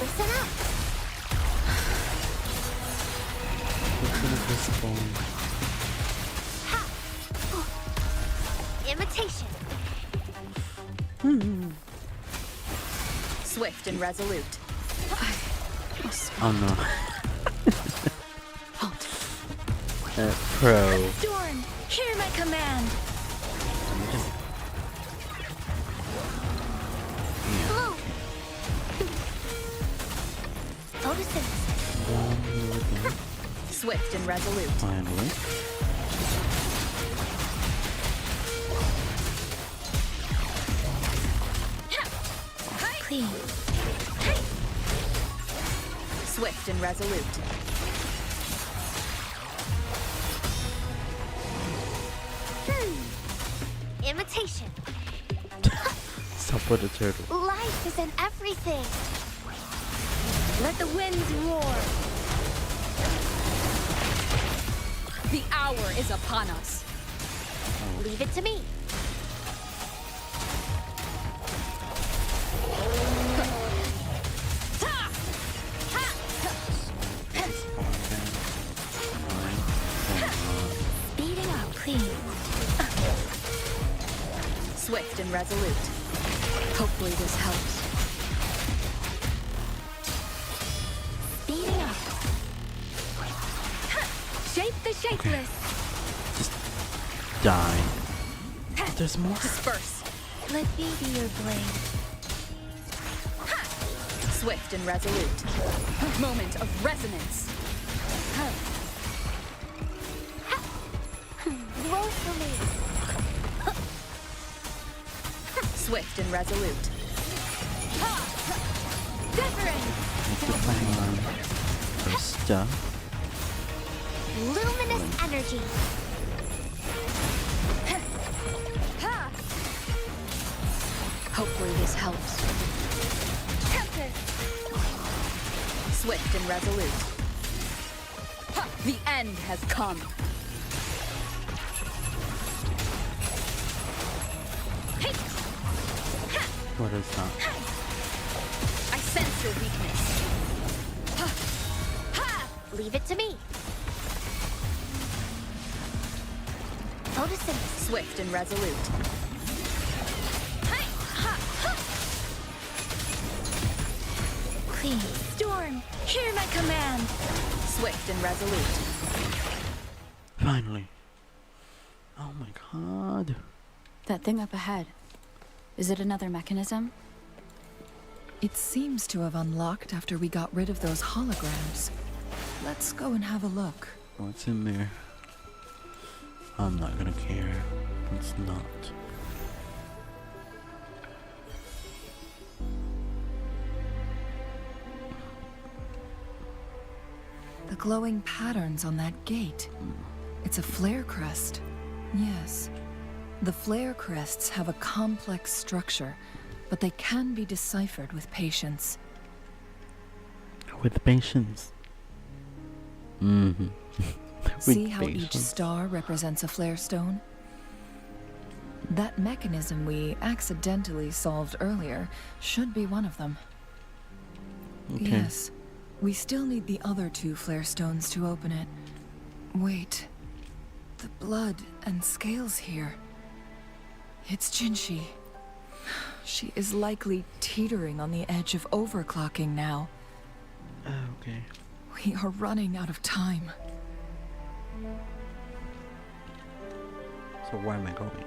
Listen up. Kryptonite respawn. Imitation. Swift and resolute. Oh no. Halt. Pro. Storm, hear my command. Blue. Photosynthesis. Swift and resolute. Finally. Clean. Swift and resolute. Imitation. Stop for the turtle. Life is in everything. Let the winds roar. The hour is upon us. Leave it to me. Speeding up, please. Swift and resolute. Hopefully this helps. Speeding up. Shape the shapeless. Die. There's more. Disperse. Let me be your blade. Swift and resolute. Moment of resonance. Woefully. Swift and resolute. Different. Let's get my first stuff. Luminous energy. Hopefully this helps. Tempest. Swift and resolute. The end has come. What is that? I sense your weakness. Leave it to me. Photosynthesis. Swift and resolute. Please. Storm. Hear my command. Swift and resolute. Finally. Oh my god. That thing up ahead. Is it another mechanism? It seems to have unlocked after we got rid of those holograms. Let's go and have a look. What's in there? I'm not gonna care. It's not. The glowing patterns on that gate. It's a flare crest. Yes. The flare crests have a complex structure, but they can be deciphered with patience. With patience. Mm-hmm. See how each star represents a flare stone? That mechanism we accidentally solved earlier should be one of them. Okay. Yes. We still need the other 2 flare stones to open it. Wait. The blood and scales here. It's Jinshi. She is likely teetering on the edge of overclocking now. Okay. We are running out of time. So where am I going?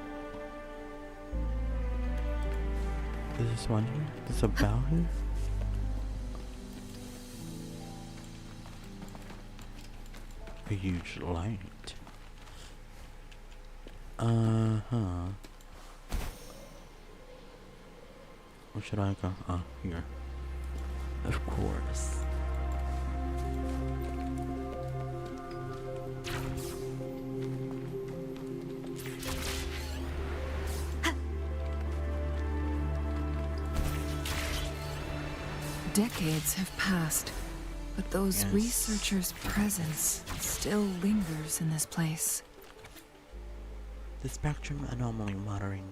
Is this one here? This a bell here? A huge light. Uh-huh. Where should I go? Ah, here. Of course. Decades have passed, but those Yes. researchers' presence still lingers in this place. The spectrum anomaly monitoring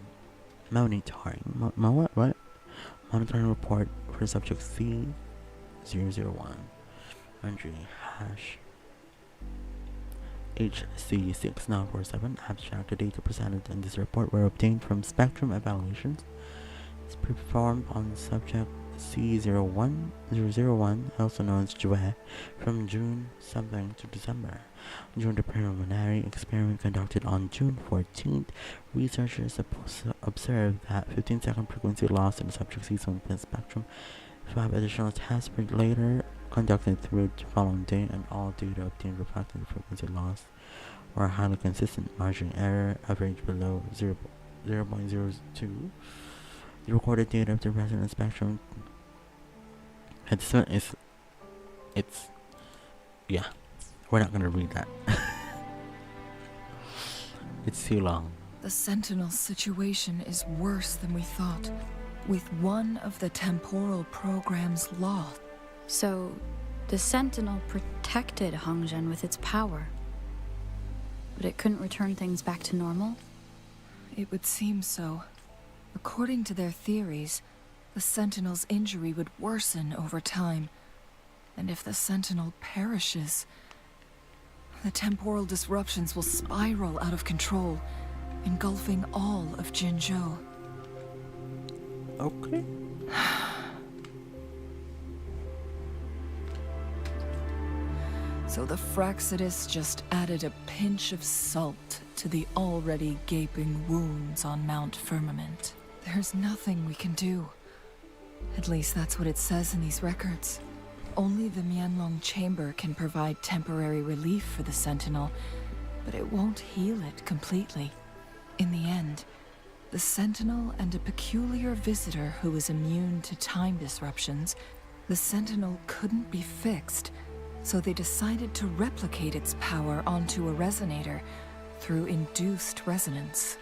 monitoring report for subject C001 entry hash HC6947 abstract. The data presented in this report were obtained from spectrum evaluations performed on subject C01001, also known as Jue, from June something to December. During the preliminary experiment conducted on June 14th, researchers observed that 15-second frequency loss in the subject C1 spectrum. 5 additional tests were later conducted through the following day, and all data obtained reflected the frequency loss were highly consistent. Margin error averaged below 0.02. The recorded data of the resonance spectrum yeah, we're not gonna read that. It's too long. The Sentinel situation is worse than we thought. with one of the temporal program's lost. So, the Sentinel protected Hongzhen with its power. But it couldn't return things back to normal? It would seem so. According to their theories, the Sentinel's injury would worsen over time. And if the Sentinel perishes, the temporal disruptions will spiral out of control, engulfing all of Jinzhou. Okay. So the Fraxidus just added a pinch of salt to the already gaping wounds on Mount Firmament. There's nothing we can do. At least that's what it says in these records. Only the Mianlong Chamber can provide temporary relief for the Sentinel, but it won't heal it completely. In the end, the Sentinel and a peculiar visitor who is immune to time disruptions, the Sentinel couldn't be fixed, so they decided to replicate its power onto a resonator through induced resonance.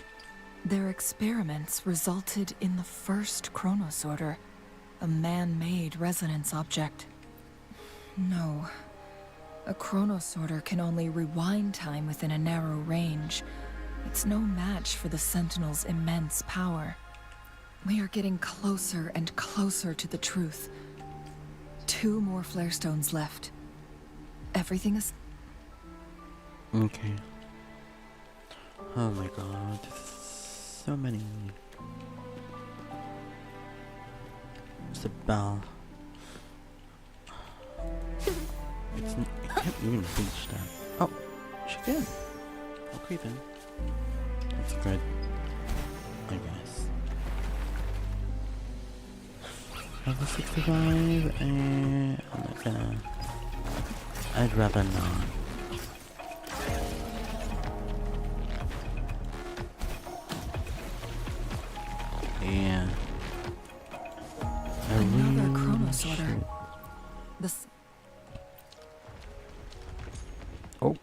Their experiments resulted in the first chronosorter, a man-made resonance object. No. A chronosorter can only rewind time within a narrow range. It's no match for the Sentinel's immense power. We are getting closer and closer to the truth. 2 more flare stones left. Everything is... Okay. Oh my god, so many. It's a bell. It can't even reach that. Oh, she can. Okay then. That's good, I guess. Level 65, and I'm not gonna... I'd rather not. Yeah. Another chronosorter. This... Oh.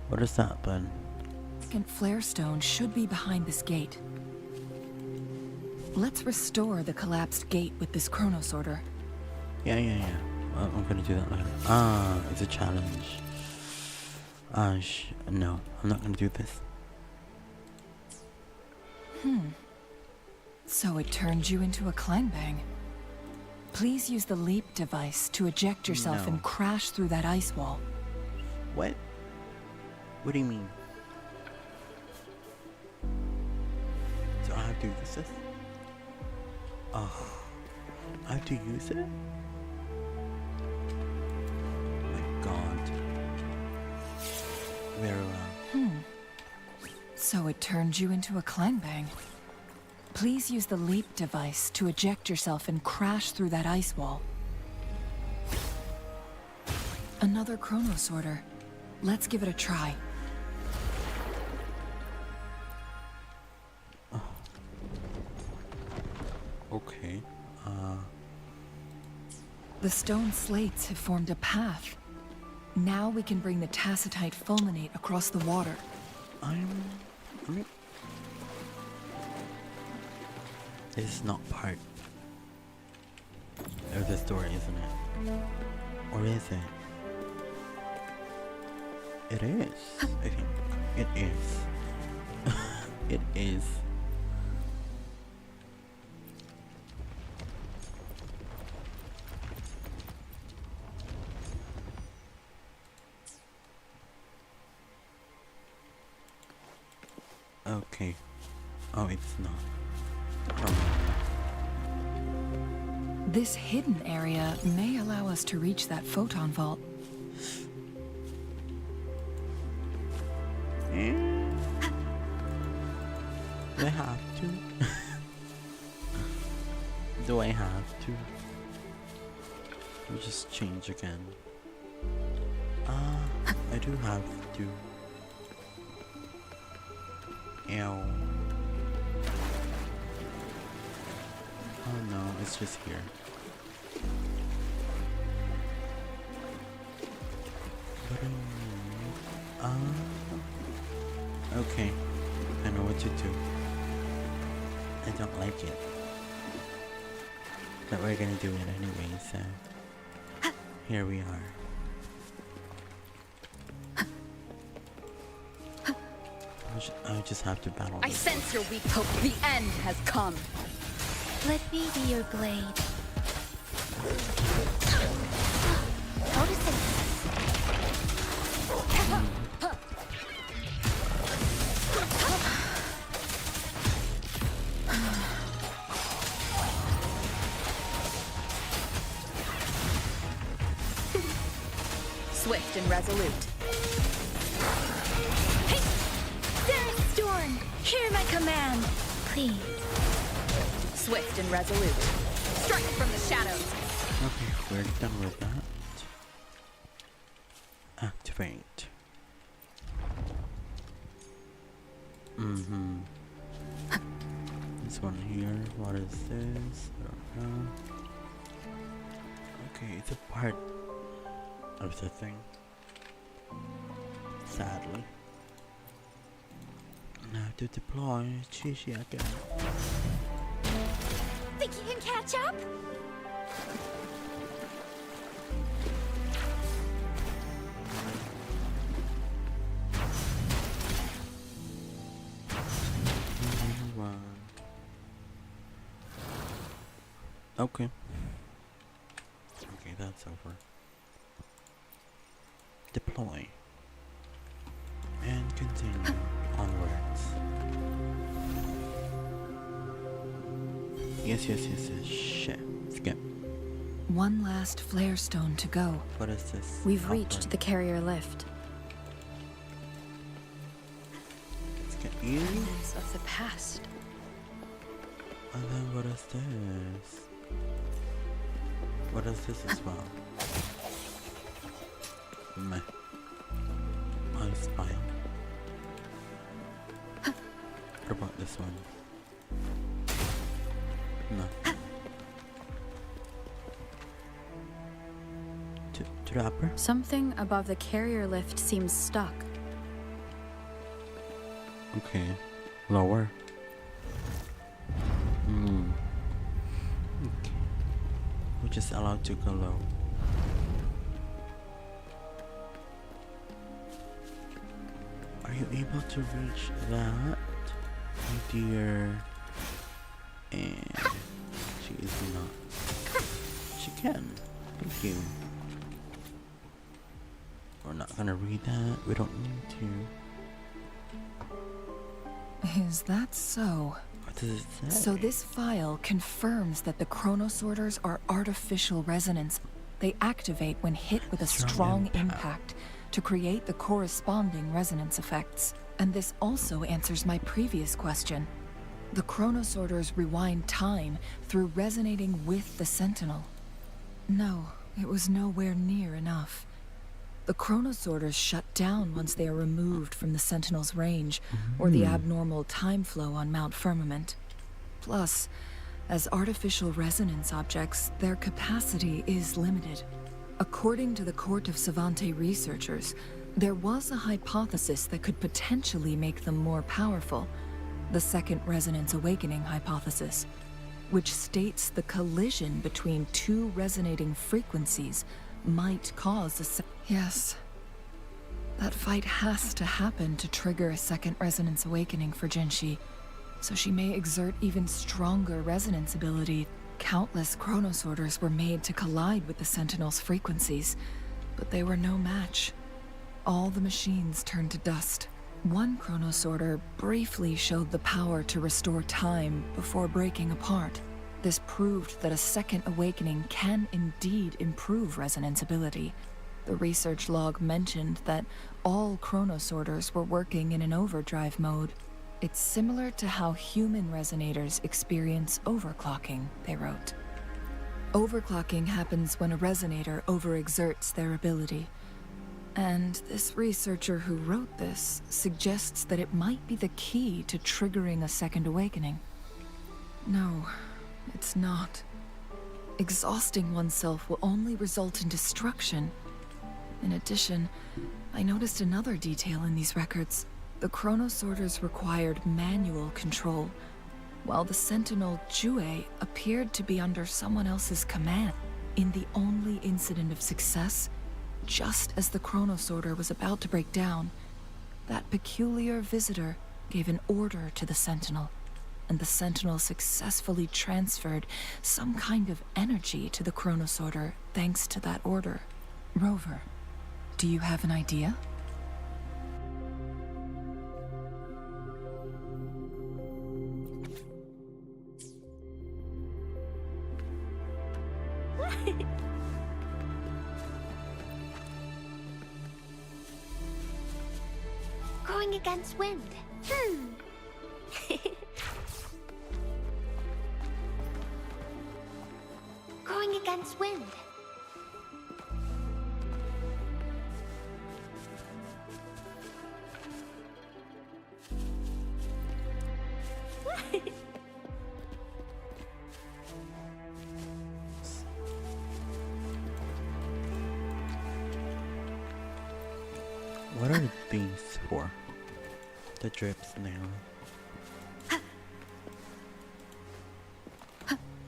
What is that then? Second flare stone should be behind this gate. Let's restore the collapsed gate with this chronosorter. Yeah. I'm gonna do that later. It's a challenge. No, I'm not gonna do this. So it turned you into a Kleinbang. Please use the leap device to eject yourself No. and crash through that ice wall. What? What do you mean? So I have to use this? Oh, I have to use it? My god. Very well. So it turned you into a Kleinbang. Please use the leap device to eject yourself and crash through that ice wall. Another chronosorter. Let's give it a try. Okay. The stone slates have formed a path. Now we can bring the tacitite fulminate across the water. This is not part of the story, isn't it? Or is it? It is, I think. It is. It is. Okay. Oh, it's not. This hidden area may allow us to reach that photon vault. Do I have to? Do I have to? Let me just change again. I do have to. Ew. Oh no, it's just here. Okay, I know what to do. I don't like it. But we're gonna do it anyway, so here we are. I just have to battle I this. sense your weak hope. The end has come. Let me be your blade. Noticing. Swift and resolute. There's Storm! Hear my command! Please. Swift and resolute. Strike from the shadows. Okay, we're done with that. Activate. This one here, what is this? I don't know. Okay, it's a part of the thing. Sadly. Now to deploy Chishi again. Think you can catch up? Okay. Okay, that's over. Deploy. And continue onwards. Yes. Shit. Skip. One last flare stone to go. What is this? We've reached the carrier lift. Let's get you. Remnants of the past. And then what is this? What is this as well? Meh. Ice file. What about this one? No. To the upper? Something above the carrier lift seems stuck. Okay. Lower. Okay. We're just allowed to go low. Are you able to reach that? My dear. And she is not. She can. Thank you. We're not gonna read that. We don't need to. Is that so? What does it say? So this file confirms that the chronosorters are artificial resonance. They activate when hit with a strong impact to create the corresponding resonance effects. And this also answers my previous question. The chronosorters rewind time through resonating with the Sentinel. No, it was nowhere near enough. The chronosorters shut down once they are removed from the Sentinel's range, or the abnormal time flow on Mount Firmament. Plus, as artificial resonance objects, their capacity is limited. According to the Court of Savante researchers, there was a hypothesis that could potentially make them more powerful, the Second Resonance Awakening hypothesis, which states the collision between two resonating frequencies might cause a Yes. That fight has to happen to trigger a Second Resonance Awakening for Jinshi, so she may exert even stronger resonance ability. Countless chronosorters were made to collide with the Sentinel's frequencies, but they were no match. All the machines turned to dust. One chronosorter briefly showed the power to restore time before breaking apart. This proved that a second awakening can indeed improve resonance ability. The research log mentioned that all chronosorters were working in an overdrive mode. It's similar to how human resonators experience overclocking, they wrote. Overclocking happens when a resonator overexerts their ability. And this researcher who wrote this suggests that it might be the key to triggering a second awakening. No, it's not. Exhausting oneself will only result in destruction. In addition, I noticed another detail in these records. The chronosorters required manual control, while the sentinel Jue appeared to be under someone else's command. In the only incident of success, just as the chronosorter was about to break down, that peculiar visitor gave an order to the sentinel, and the sentinel successfully transferred some kind of energy to the chronosorter thanks to that order. Rover, do you have an idea? Going against wind. Going against wind. What are these for? The drips now.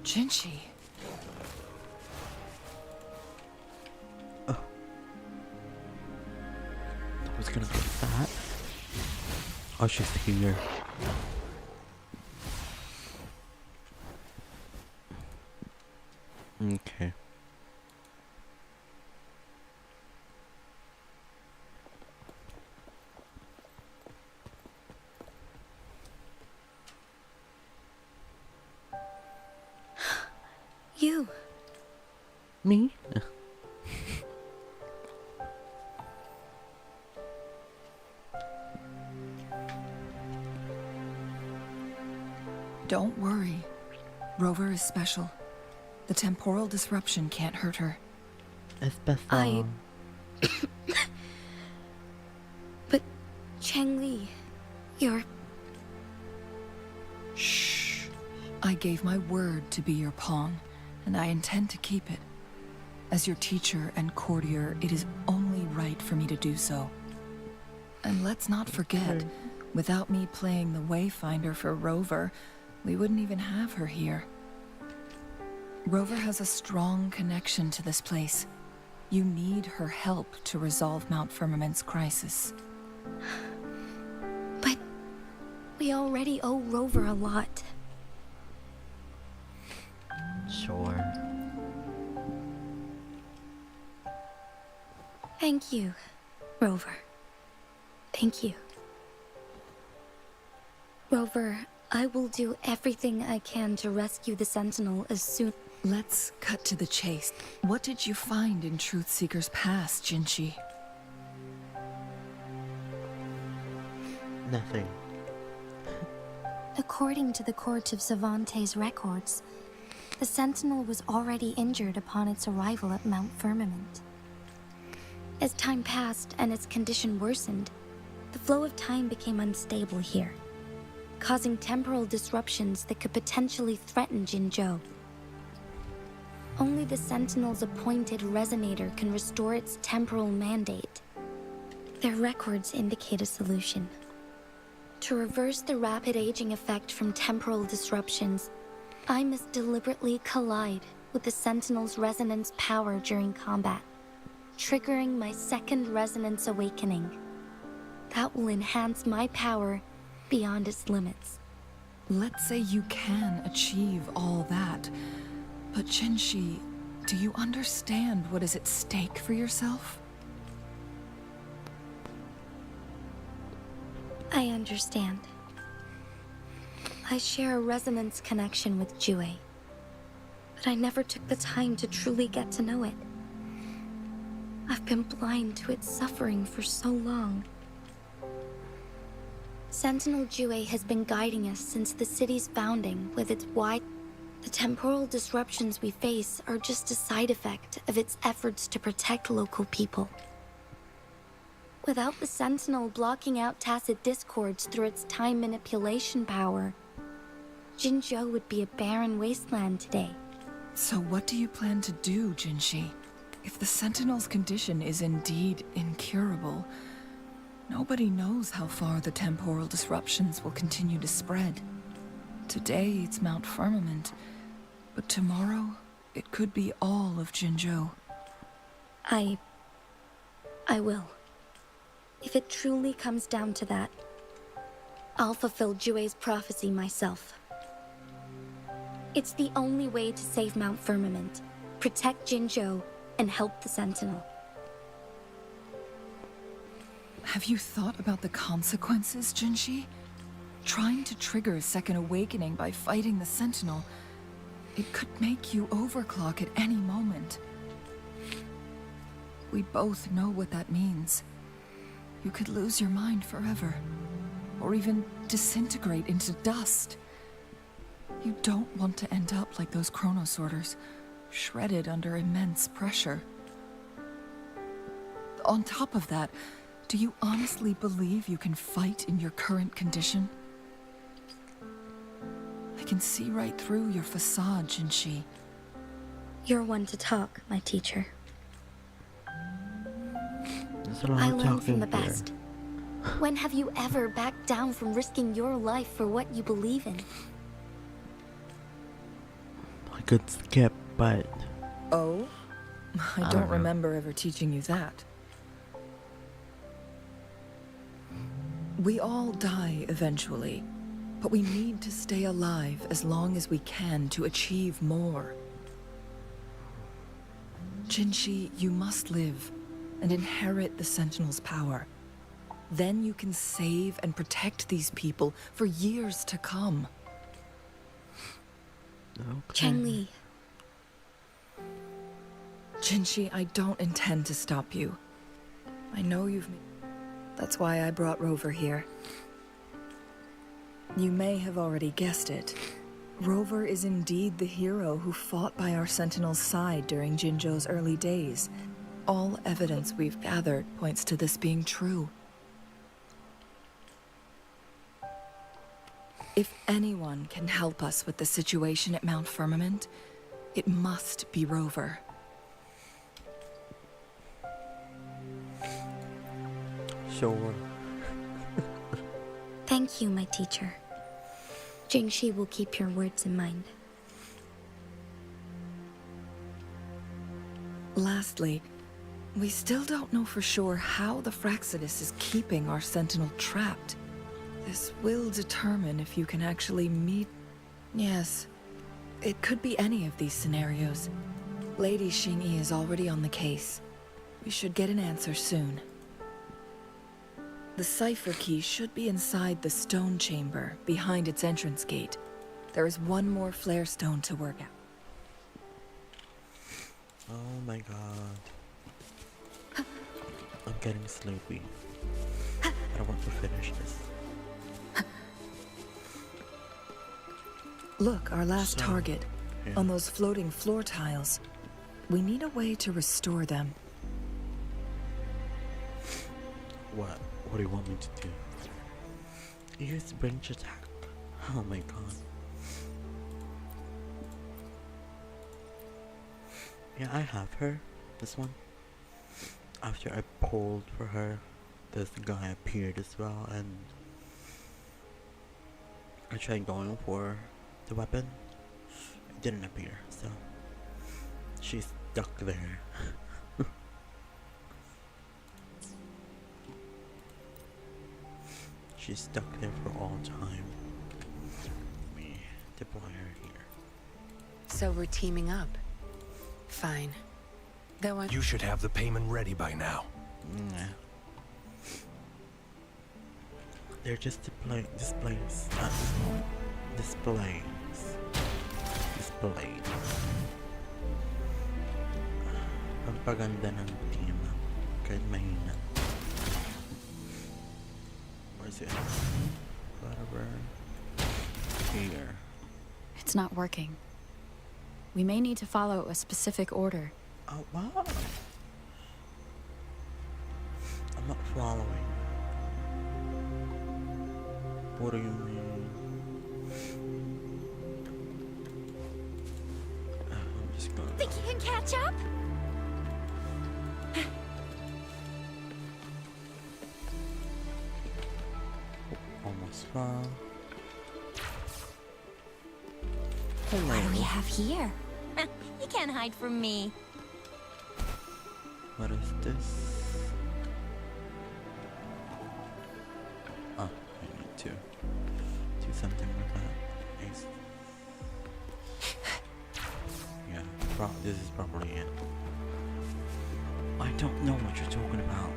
Jinchi. Oh. I was gonna get that. Oh, she's here. Okay. You. Me? Don't worry. Rover is special. The temporal disruption can't hurt her. Especial. But Changli, you're... Shh. I gave my word to be your pawn, and I intend to keep it. As your teacher and courtier, it is only right for me to do so. And let's not forget, without me playing the Wayfinder for Rover, we wouldn't even have her here. Rover has a strong connection to this place. You need her help to resolve Mount Firmament's crisis. But we already owe Rover a lot. Sure. Thank you, Rover. Thank you. Rover, I will do everything I can to rescue the Sentinel as soon... Let's cut to the chase. What did you find in Truthseeker's past, Jinchi? Nothing. According to the Court of Savante's records, the Sentinel was already injured upon its arrival at Mount Firmament. As time passed and its condition worsened, the flow of time became unstable here, causing temporal disruptions that could potentially threaten Jinzhou. Only the Sentinel's appointed resonator can restore its temporal mandate. Their records indicate a solution. To reverse the rapid aging effect from temporal disruptions, I must deliberately collide with the Sentinel's resonance power during combat, triggering my second resonance awakening. That will enhance my power beyond its limits. Let's say you can achieve all that. But Jinchi, do you understand what is at stake for yourself? I understand. I share a resonance connection with Jue, but I never took the time to truly get to know it. I've been blind to its suffering for so long. Sentinel Jue has been guiding us since the city's founding with its wide... The temporal disruptions we face are just a side effect of its efforts to protect local people. Without the Sentinel blocking out tacit discords through its time manipulation power, Jinzhou would be a barren wasteland today. So what do you plan to do, Jinchi? If the Sentinel's condition is indeed incurable, Nobody knows how far the temporal disruptions will continue to spread. Today it's Mount Firmament, but tomorrow it could be all of Jinzhou. I will. If it truly comes down to that, I'll fulfill Jue's prophecy myself. It's the only way to save Mount Firmament, protect Jinzhou, and help the Sentinel. Have you thought about the consequences, Jinshi? Trying to trigger a second awakening by fighting the Sentinel, it could make you overclock at any moment. We both know what that means. You could lose your mind forever, or even disintegrate into dust. You don't want to end up like those chronosorters, shredded under immense pressure. On top of that, do you honestly believe you can fight in your current condition? I can see right through your facade, Jinshi. You're one to talk, my teacher. There's a lot I of learn from talking the here. best. When have you ever backed down from risking your life for what you believe in? I could skip, but Oh? I don't don't know. remember ever teaching you that. We all die eventually, but we need to stay alive as long as we can to achieve more. Jinshi, you must live and inherit the Sentinel's power. Then you can save and protect these people for years to come. okay. Changli, Jinshi, I don't intend to stop you. I know you've... That's why I brought Rover here. You may have already guessed it. Rover is indeed the hero who fought by our Sentinel's side during Jinzhou's early days. All evidence we've gathered points to this being true. If anyone can help us with the situation at Mount Firmament, it must be Rover. Sure. thank you, my teacher. Jingxi will keep your words in mind. Lastly, we still don't know for sure how the Fraxidus is keeping our Sentinel trapped. This will determine if you can actually meet... Yes, it could be any of these scenarios. Lady Xingyi is already on the case. We should get an answer soon. The cipher key should be inside the stone chamber, behind its entrance gate. There is one more flare stone to work out. Oh my god. I'm getting sleepy. I don't want to finish this. Look, our last So, target. yeah. On those floating floor tiles. We need a way to restore them. What? What do you want me to do? Use range attack. Oh my god. Yeah, I have her. This one. After I pulled for her, this guy appeared as well, and I tried going for the weapon. It didn't appear, so she's stuck there. She's stuck there for all time. Let me deploy her here. So we're teaming up. Fine. Though I... You should have the payment ready by now. Nah. They're just displays. Displays. Ang paganda ng team. Kahit mahina. Where's it? Whatever. Here. It's not working. We may need to follow a specific order. Oh, wow. I'm not following. What do you mean? I'm just gonna... Think you can catch up? Small. What do we have here? You can't hide from me. What is this? Oh, I need to do something with that. Ace. Yeah, this is probably it. I don't know what you're talking about.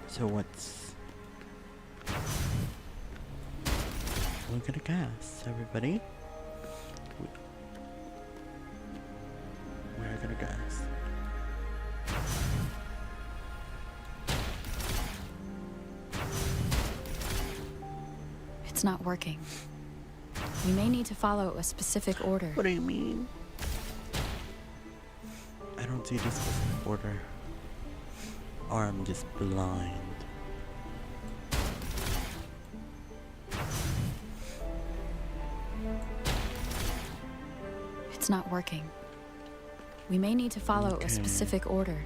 So what's... We're gonna guess, everybody. We're gonna guess. It's not working. We may need to follow a specific order. What do you mean? I don't see the specific order. Or I'm just blind. It's not working. We may need to follow Okay. a specific order.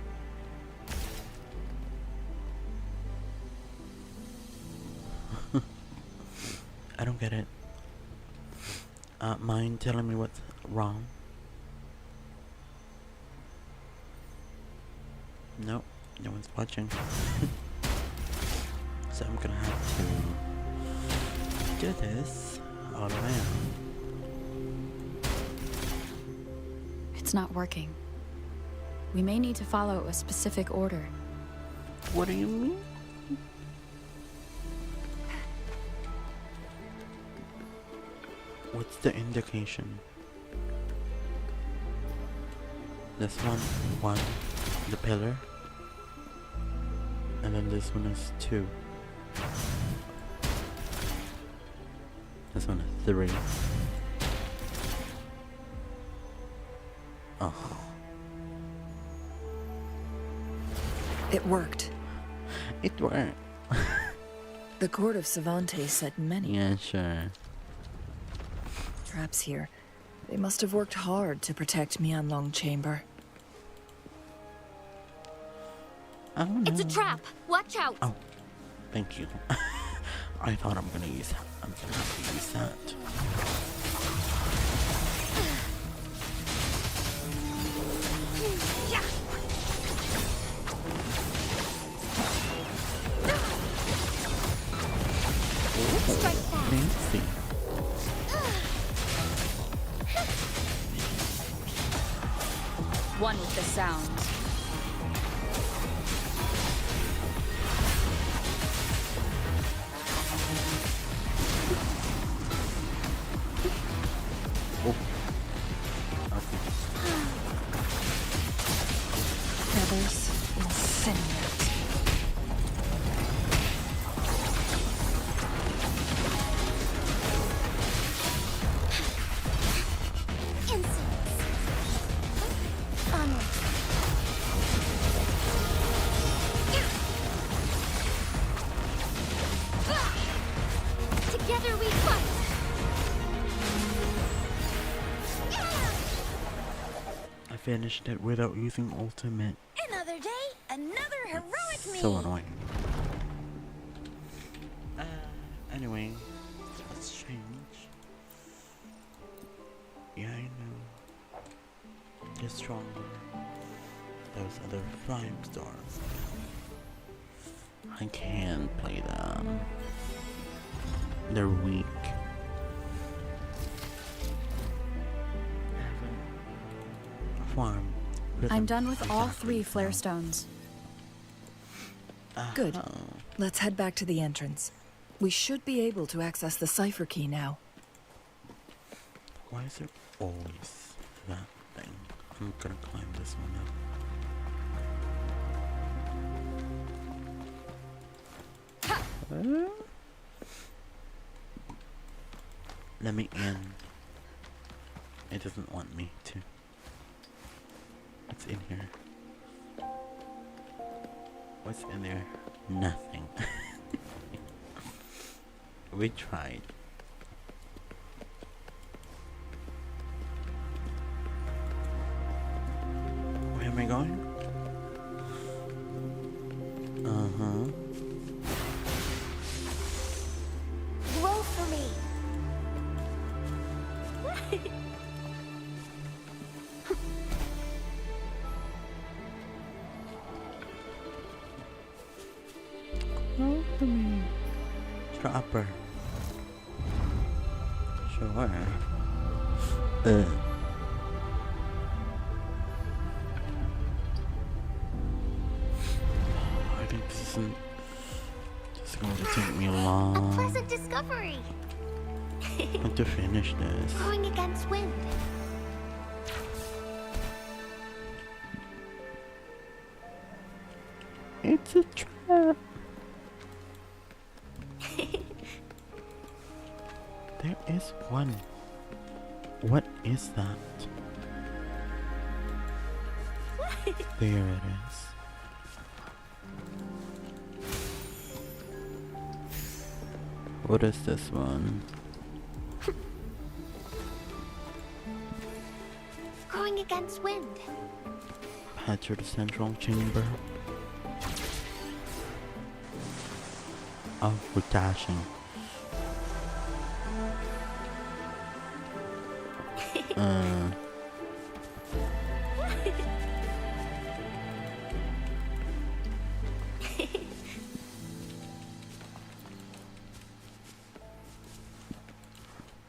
I don't get it. Mind telling me what's wrong? Nope, no one's watching. So I'm gonna have to do this all around. It's not working. We may need to follow a specific order. What do you mean? What's the indication? This one, the pillar. And then this one is 2. This one is 3. Oh. It worked. It worked. The court of Cervantes said many Yeah, sure. traps here. They must have worked hard to protect Mianlong Chamber. Oh no. It's a trap. Watch out. Oh, thank you. I thought I'm gonna have to use that. Strike back. Fancy. One with the sound. Oh. Okay. Feathers incendiate. Together we fight. I finished it without using ultimate. Another day, another heroic me. So annoying. Anyway, let's change. Yeah, I know. They're stronger. Those other flying stars. I can play them. They're weak. Farm. I'm done with all 3 flare stones. Good. Let's head back to the entrance. We should be able to access the cipher key now. Why is there always that thing? I'm gonna climb this one up. Let me in. It doesn't want me to. What's in here? What's in there? Nothing. We tried. Where am I going? upper. Sure. I think this isn't just going to take me A long pleasant discovery. to finish this. Going against wind. It's a trap. There is one. What is that? There it is. What is this one? Going against wind. Head to the central chamber. Oh, we're dashing.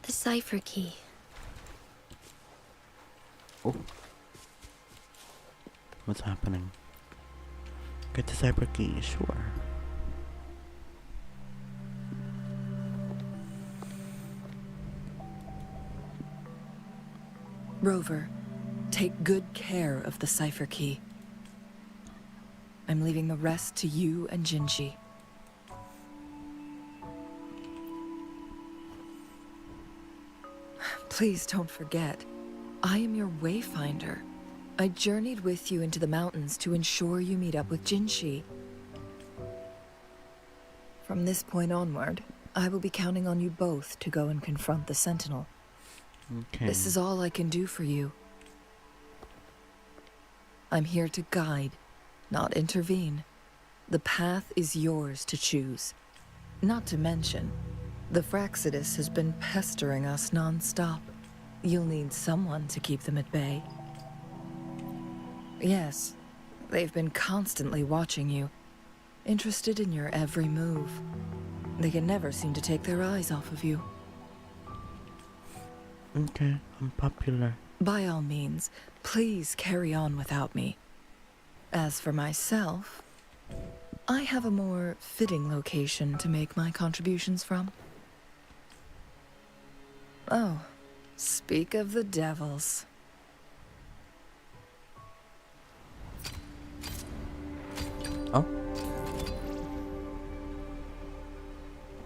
The cipher key. Oh. What's happening? Get the cipher key, sure. Rover, take good care of the cipher key. I'm leaving the rest to you and Jinji. Please don't forget, I am your wayfinder. I journeyed with you into the mountains to ensure you meet up with Jinshi. From this point onward, I will be counting on you both to go and confront the Sentinel. Okay. This is all I can do for you. I'm here to guide, not intervene. The path is yours to choose. Not to mention, the Fraxidus has been pestering us non-stop. You'll need someone to keep them at bay. Yes, they've been constantly watching you, interested in your every move. They can never seem to take their eyes off of you. Okay, I'm popular. By all means, please carry on without me. As for myself, I have a more fitting location to make my contributions from. Oh, speak of the devils. Oh.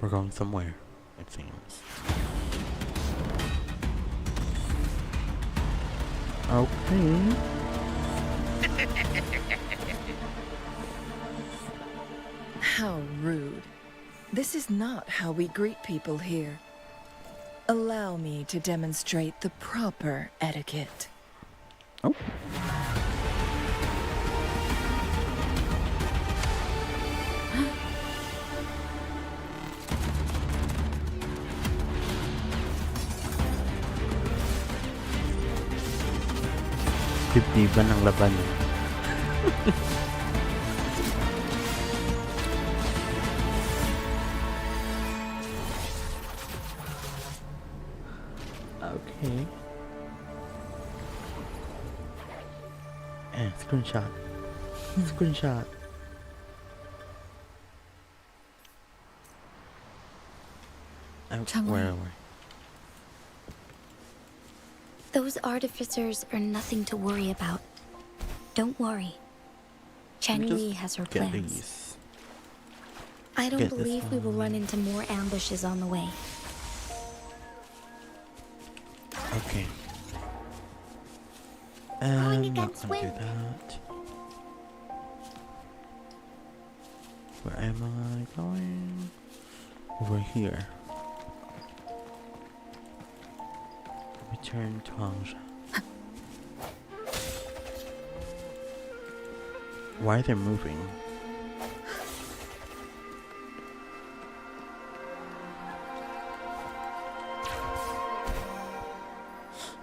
We're going somewhere, it seems. Okay. How rude. This is not how we greet people here. Allow me to demonstrate the proper etiquette. Oh. Dibdiban ng laban. Okay. Screenshot. Screenshot. Where are we? Those artificers are nothing to worry about. Don't worry. Chen Li has her plans. These. I don't Get this believe we will run into more ambushes on the way. Okay. Going Not against gonna do wind. that. Where am I going? Over here. Return to Hangzhou. Why are they moving?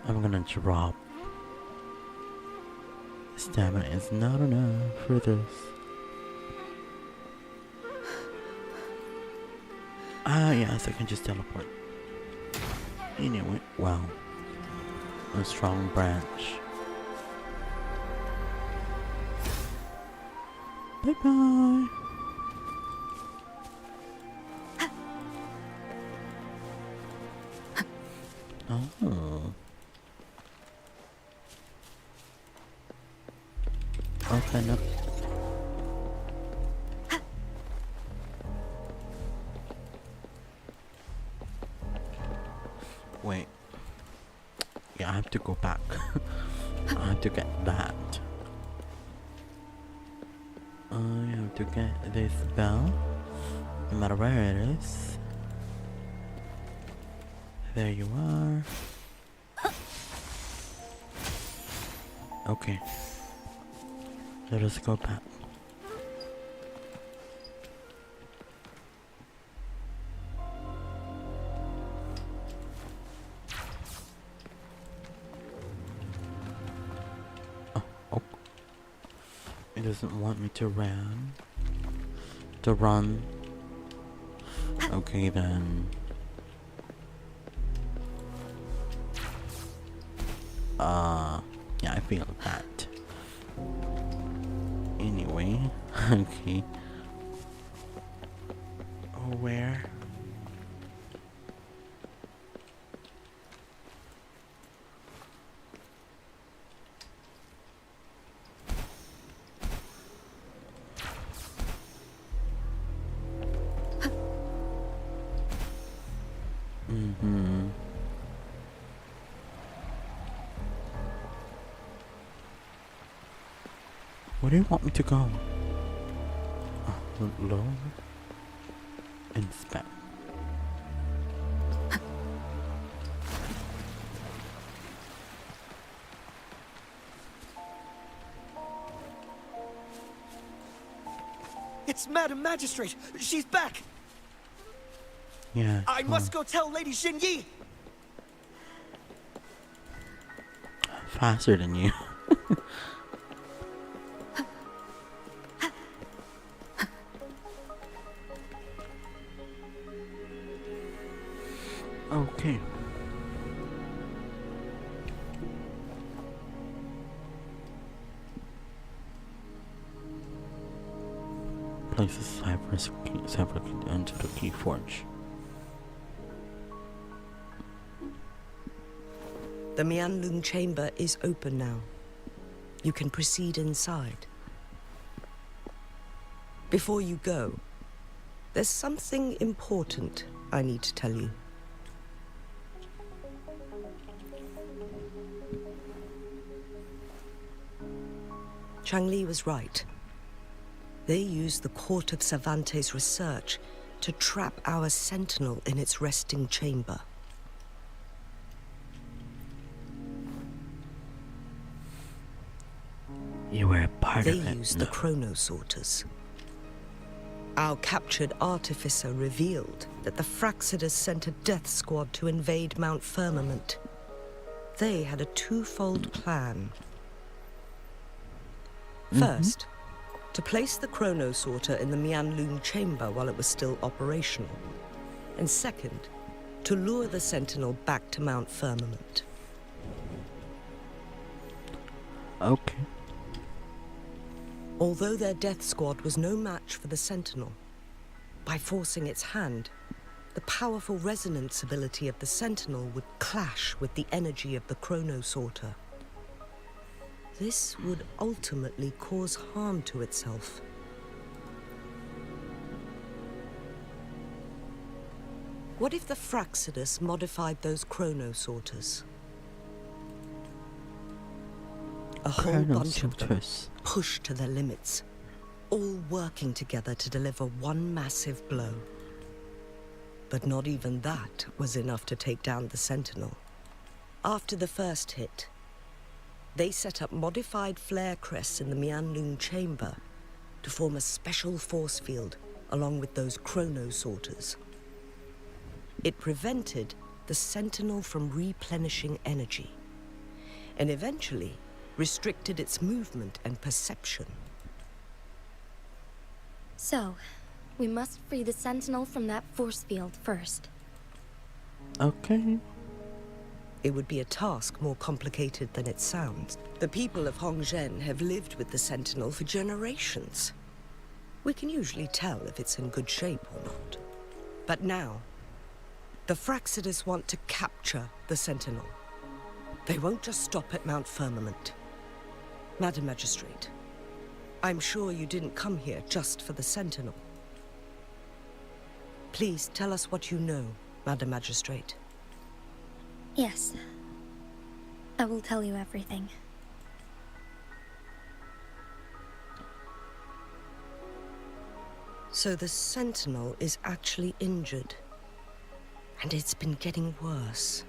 I'm gonna drop. Stamina is not enough for this. Ah, yes, I can just teleport. Anyway, wow. A strong branch. Bye-bye. Oh. Open up. Wait. Yeah, I have to go back. I have to get that. I have to get this bell. No matter where it is. There you are. Okay. Let us go back. Oh. It doesn't want me to run. Okay then. Yeah, I feel that. Anyway, okay. Oh, where? Where do you want me to go? Low. Inspect. It's Madam Magistrate! She's back! Yeah. I must go tell Lady Xinyi! Faster than you. Okay. Place the cipher key into the key forge. The Mianlun chamber is open now. You can proceed inside. Before you go, there's something important I need to tell you. Changli was right. They used the Court of Cervantes' research to trap our sentinel in its resting chamber. You were a part of it. They used the chronosorters. Our captured artificer revealed that the Fraxidus sent a death squad to invade Mount Firmament. They had a twofold plan. First, to place the chronosorter in the Mianlun chamber while it was still operational. And second, to lure the Sentinel back to Mount Firmament. Okay. Although their death squad was no match for the Sentinel, by forcing its hand, the powerful resonance ability of the Sentinel would clash with the energy of the chronosorter. This would ultimately cause harm to itself. What if the Fraxidus modified those chronosorters? A whole bunch of them, pushed to their limits, all working together to deliver one massive blow. But not even that was enough to take down the Sentinel. After the first hit, they set up modified flare crests in the Mianlun chamber to form a special force field along with those chronosorters. It prevented the Sentinel from replenishing energy, and eventually restricted its movement and perception. So, We must free the Sentinel from that force field first. Okay. It would be a task more complicated than it sounds. The people of Hongzhen have lived with the Sentinel for generations. We can usually tell if it's in good shape or not. But now, the Fraxidus want to capture the Sentinel. They won't just stop at Mount Firmament. Madam Magistrate, I'm sure you didn't come here just for the Sentinel. Please tell us what you know, Madam Magistrate. Yes. I will tell you everything. So the Sentinel is actually injured. And it's been getting worse.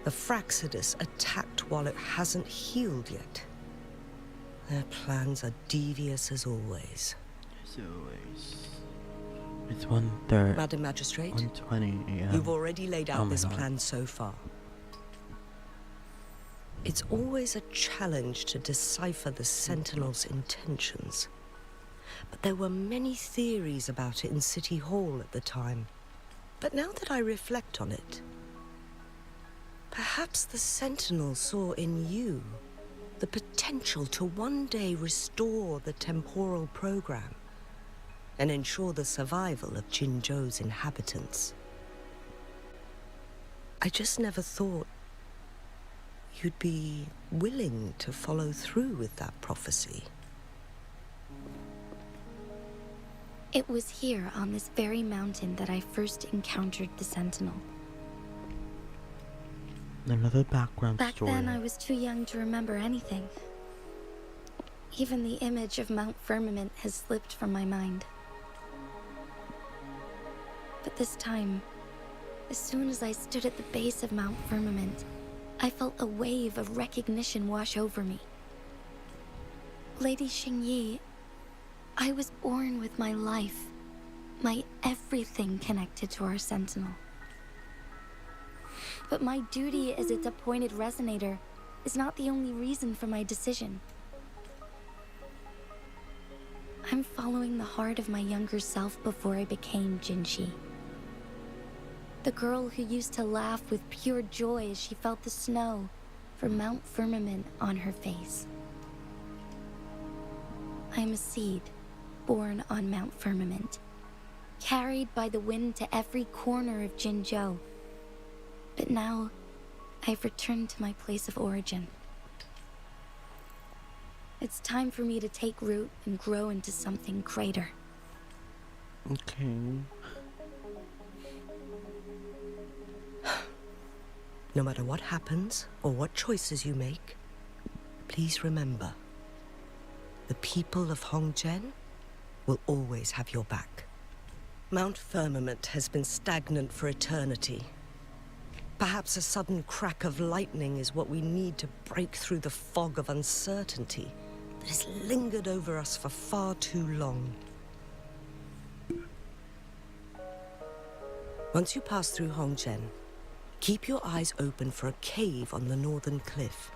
The Fraxidus attacked while it hasn't healed yet. Their plans are devious as always. As always. It's 1:30. Madam Magistrate, 1:20 a.m. You've already laid out Oh my this God. plan so far. It's always a challenge to decipher the Sentinel's intentions. But there were many theories about it in City Hall at the time. But now that I reflect on it, perhaps the Sentinel saw in you the potential to one day restore the temporal program and ensure the survival of Jinzhou's inhabitants. I just never thought you'd be willing to follow through with that prophecy. It was here on this very mountain that I first encountered the Sentinel. Another background Back story. then, I was too young to remember anything. Even the image of Mount Firmament has slipped from my mind. But this time, as soon as I stood at the base of Mount Firmament, I felt a wave of recognition wash over me. Lady Xingyi, I was born with my life, my everything connected to our Sentinel. But my duty as its appointed resonator is not the only reason for my decision. I'm following the heart of my younger self before I became Jinshi. The girl who used to laugh with pure joy as she felt the snow from Mount Firmament on her face. I'm a seed born on Mount Firmament, carried by the wind to every corner of Jinzhou. But now, I've returned to my place of origin. It's time for me to take root and grow into something greater. Okay. No matter what happens or what choices you make, please remember, the people of Hongzhen will always have your back. Mount Firmament has been stagnant for eternity. Perhaps a sudden crack of lightning is what we need to break through the fog of uncertainty that has lingered over us for far too long. Once you pass through Hongzhen, keep your eyes open for a cave on the northern cliff.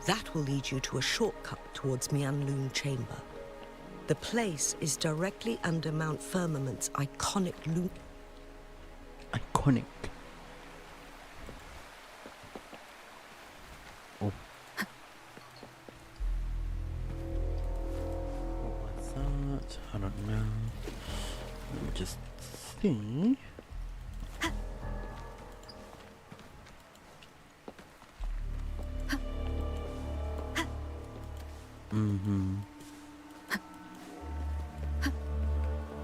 That will lead you to a shortcut towards Mianlun Chamber. The place is directly under Mount Firmament's iconic Iconic. Oh. What's that? I don't know. Let me just see. Mm-hmm.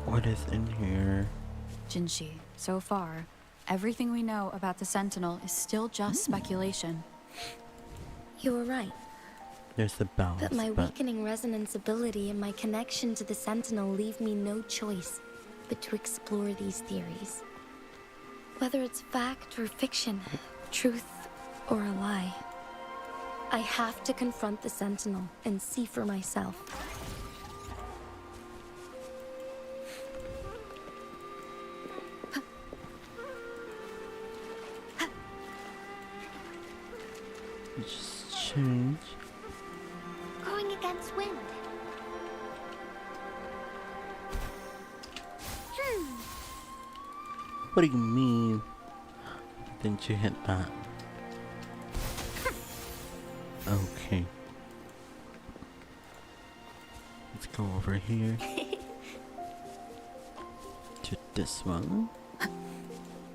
What is in here? Jinshi, so far, everything we know about the Sentinel is still just speculation. You were right, There's the balance, but my weakening resonance ability and my connection to the Sentinel leave me no choice but to explore these theories. Whether it's fact or fiction, truth or a lie, I have to confront the Sentinel and see for myself. Just change. Going against wind. What do you mean? Didn't you hit that? Okay. Let's go over here. To this one.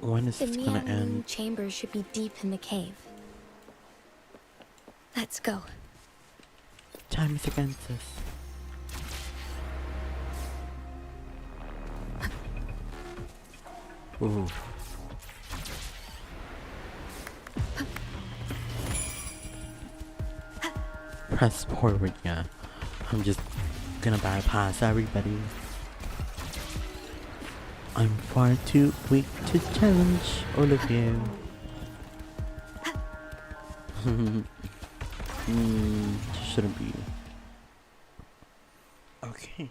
When is The this gonna Mian end? chamber should be deep in the cave. Let's go. Time is against us. Ooh. Press forward, yeah. I'm just gonna bypass everybody. I'm far too weak to challenge all of you. Shouldn't be. Okay.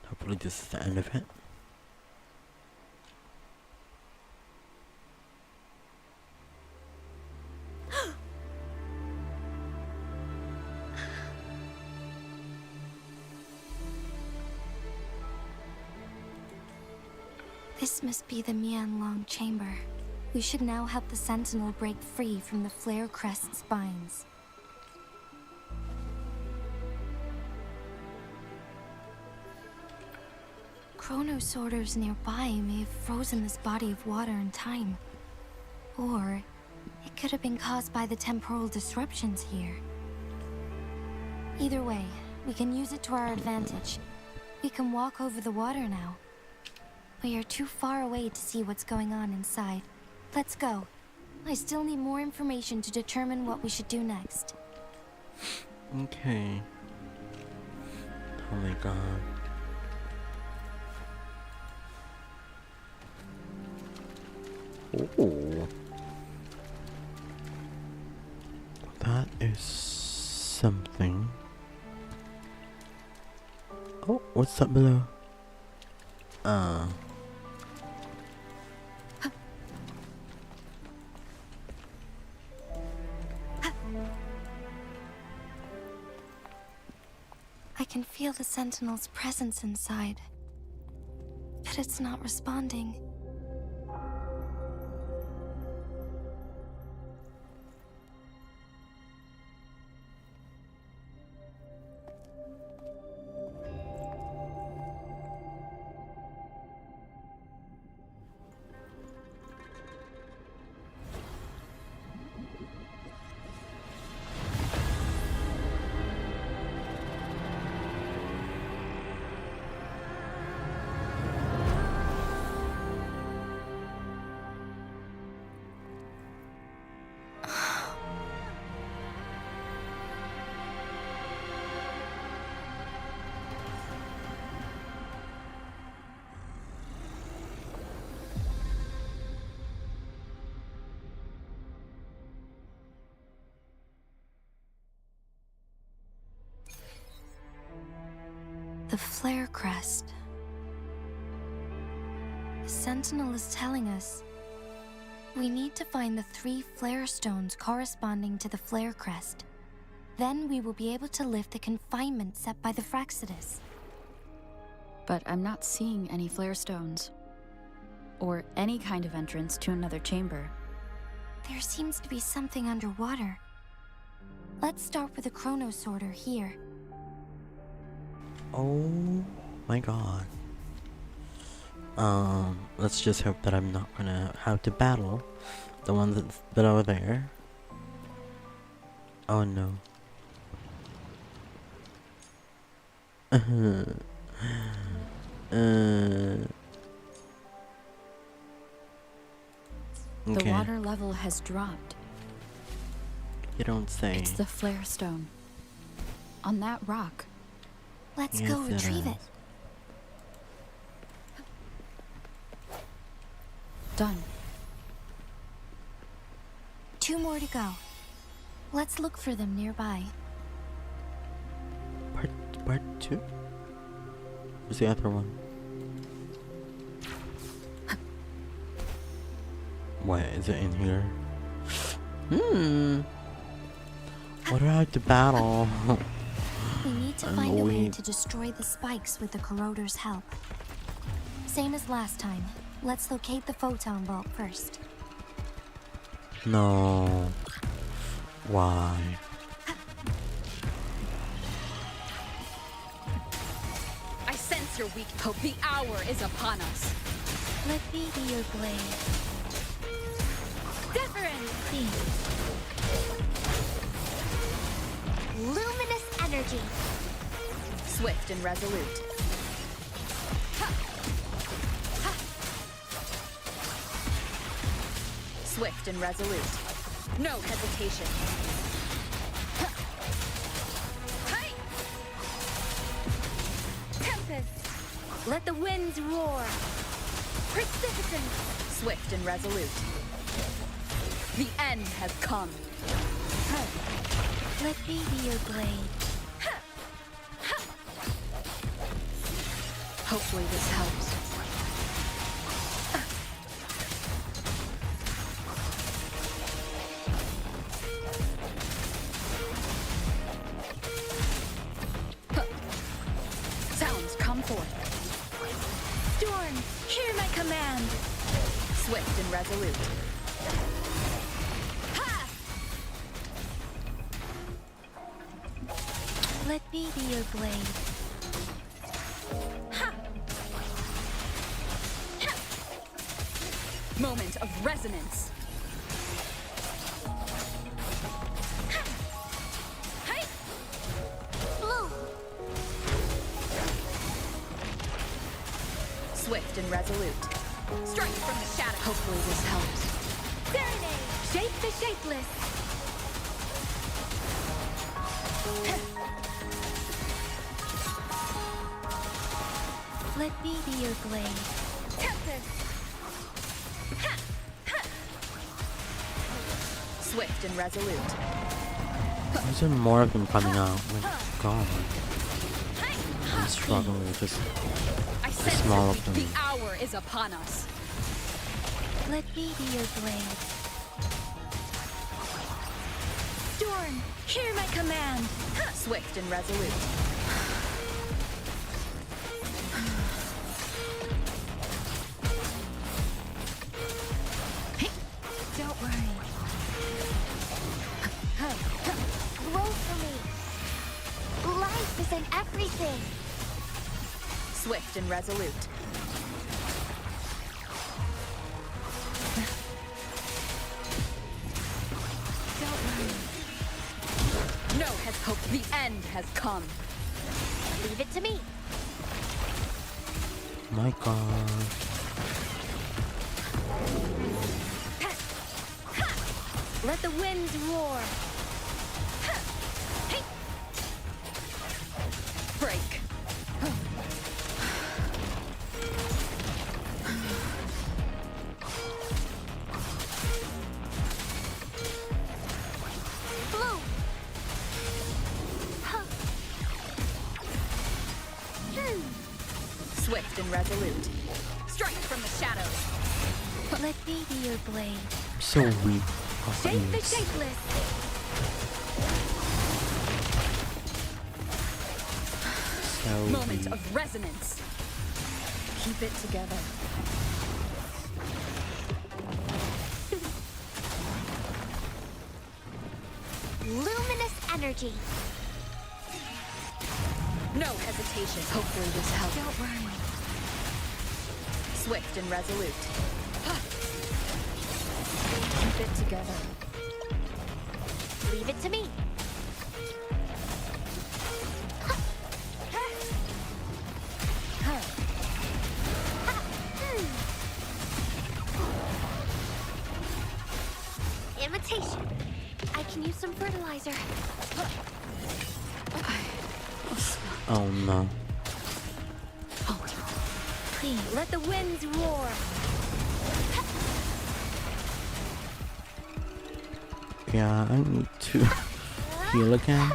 Hopefully this is the end of it. This must be the Mian Long chamber. We should now help the Sentinel break free from the flare crest spines. Chronosorters nearby may have frozen this body of water in time. Or it could have been caused by the temporal disruptions here. Either way, we can use it to our advantage. We can walk over the water now. We are too far away to see what's going on inside. Let's go. I still need more information to determine what we should do next. Okay. Oh my god. Oh. That is something. Oh, what's up below? I can feel the Sentinel's presence inside, but it's not responding. The flare crest. The Sentinel is telling us we need to find the 3 flare stones corresponding to the flare crest. Then we will be able to lift the confinement set by the Fraccidus. But I'm not seeing any flare stones. Or any kind of entrance to another chamber. There seems to be something underwater. Let's start with the Chronosorter here. Oh my god. Let's just hope that I'm not gonna have to battle the one that's below there. Oh no. The Okay. water level has dropped. You don't say. It's the flare stone. On that rock. Let's Yes, go retrieve is. it. Done. 2 more to go. Let's look for them nearby. Part 2? Where's the other one? What, is it in here? What do I have to battle? We need to find a way to destroy the spikes with the corroder's help. Same as last time. Let's locate the photon vault first. No. Why? I sense your weak hope. The hour is upon us. Let me be your blade. Different, please. Luminous energy. Swift and resolute. Swift and resolute. No hesitation. Hey! Tempest. Let the winds roar. Precipitant. Swift and resolute. The end has come. Let me be your blade. Hopefully this helps. Sounds come forth. Storm, hear my command. Swift and resolute. Let me be your blade. Moment of resonance. Hey! Blue. Swift and resolute. Strike from the shadow. Hopefully this helps. Serenade, shape the shapeless. Let me be your blade. Tempest. Swift and resolute. Why is there more of them coming out? Oh my god. I'm struggling with this. I The sense small your of them. The hour is upon us. Let me be your blade. Storm, hear my command. Swift and resolute. Don't worry. Grow for me. Life is in everything. Swift and resolute. Don't worry. No has hope. The end has come. Leave it to me. My god. Let the winds roar. Break. Blue. Swift and resolute. Strike from the shadows. Let me be your blade. I'm so weak. of Shape the ace. shapeless. So Moment weak. of resonance. Keep it together. Luminous energy. No hesitation. Hopefully this helps. Don't worry. Swift and resolute. Keep it together. Leave it to me. Imitation. I can use some fertilizer. Oh no. Please, let the winds roar. Yeah, I need to heal again.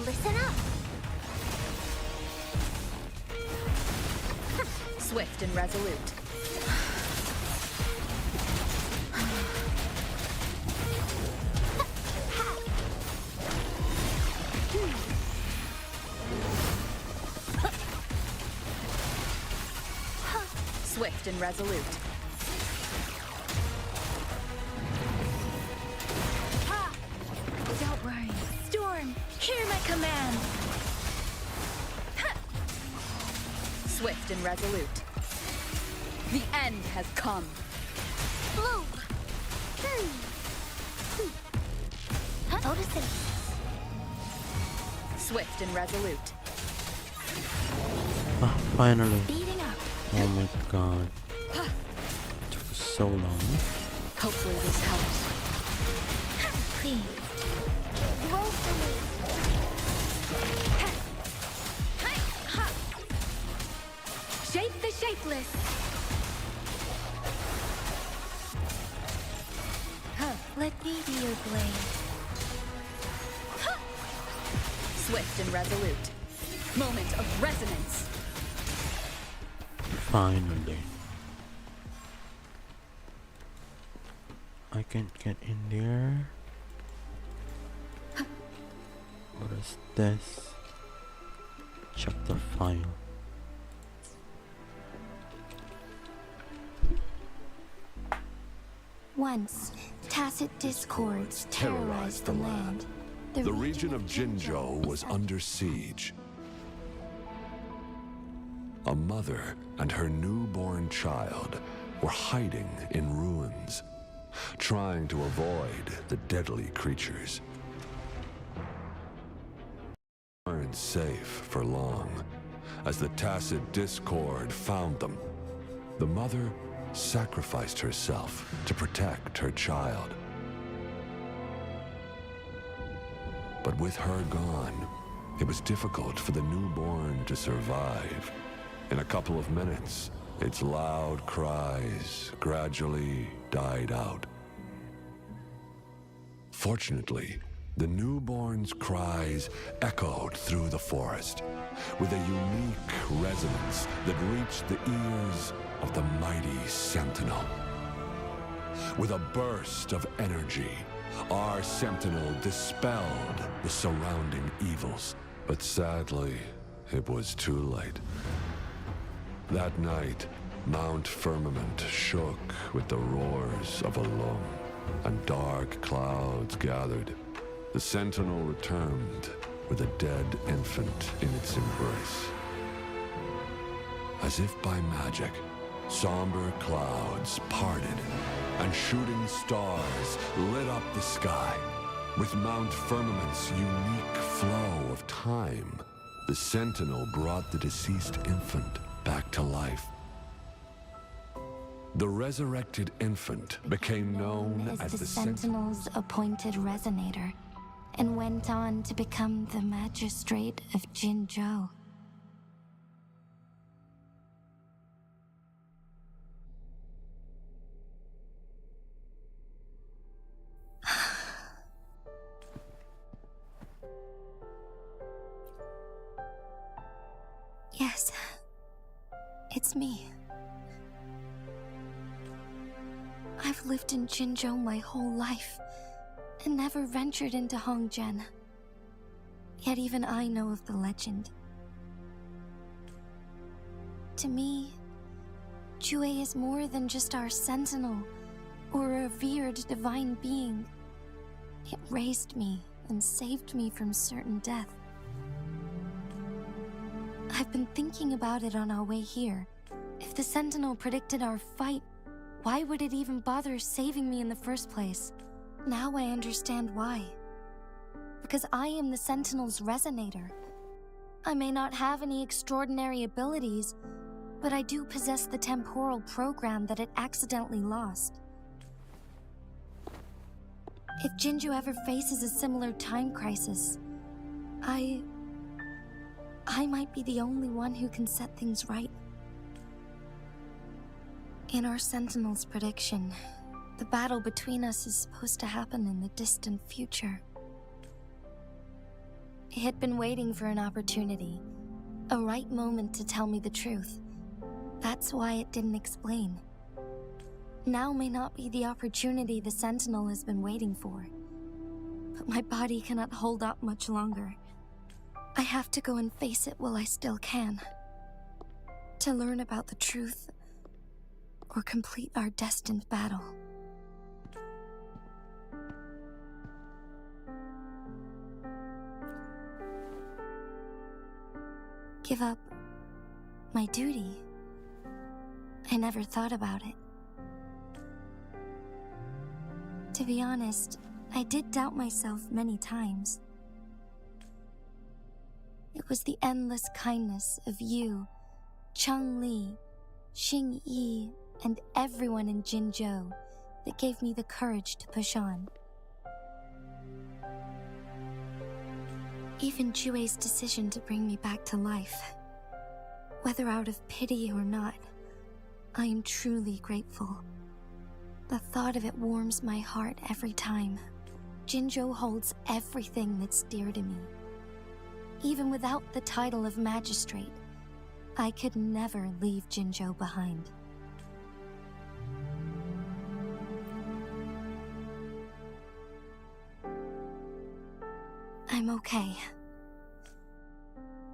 Listen up. Swift and resolute. Swift and resolute. Ha! Don't worry. Storm, hear my command. Swift and resolute. The end has come. Blue. Photosynthesis. Swift and resolute. Ah, finally. Speeding up. Oh my god. Took so long. Hopefully this helps. Please. Roll for me. Shape the shapeless. Let me be your blade. Swift and resolute. Moment of resonance. Finally. I can get in there. What is this? Chapter 5. Once, tacit discords terrorized the land. The region of Jinzhou was under siege. A mother and her newborn child were hiding in ruins, trying to avoid the deadly creatures. They weren't safe for long, as the tacit discord found them. The mother sacrificed herself to protect her child. But with her gone, it was difficult for the newborn to survive. In a couple of minutes, its loud cries gradually died out. Fortunately, the newborn's cries echoed through the forest with a unique resonance that reached the ears of the mighty Sentinel. With a burst of energy, our Sentinel dispelled the surrounding evils. But sadly, it was too late. That night, Mount Firmament shook with the roars of a loam, and dark clouds gathered. The Sentinel returned with a dead infant in its embrace. As if by magic, somber clouds parted, and shooting stars lit up the sky. With Mount Firmament's unique flow of time, the Sentinel brought the deceased infant back to life. The resurrected infant became known as the Sentinel's appointed resonator, and went on to become the magistrate of Jinzhou. Yes, it's me. I've lived in Jinzhou my whole life, and never ventured into Hongzhen. Yet even I know of the legend. To me, Jue is more than just our sentinel, or a revered divine being. It raised me and saved me from certain death. I've been thinking about it on our way here. If the Sentinel predicted our fight, why would it even bother saving me in the first place? Now I understand why. Because I am the Sentinel's resonator. I may not have any extraordinary abilities, but I do possess the temporal program that it accidentally lost. If Jinzhou ever faces a similar time crisis, I might be the only one who can set things right. In our Sentinel's prediction, the battle between us is supposed to happen in the distant future. It had been waiting for an opportunity, a right moment to tell me the truth. That's why it didn't explain. Now may not be the opportunity the Sentinel has been waiting for. But my body cannot hold up much longer. I have to go and face it while I still can. To learn about the truth or complete our destined battle. Give up my duty. I never thought about it. To be honest, I did doubt myself many times. It was the endless kindness of you, Cheng Li, Xing Yi, and everyone in Jinzhou that gave me the courage to push on. Even Jue's decision to bring me back to life. Whether out of pity or not, I am truly grateful. The thought of it warms my heart every time. Jinzhou holds everything that's dear to me. Even without the title of magistrate, I could never leave Jinzhou behind. I'm okay.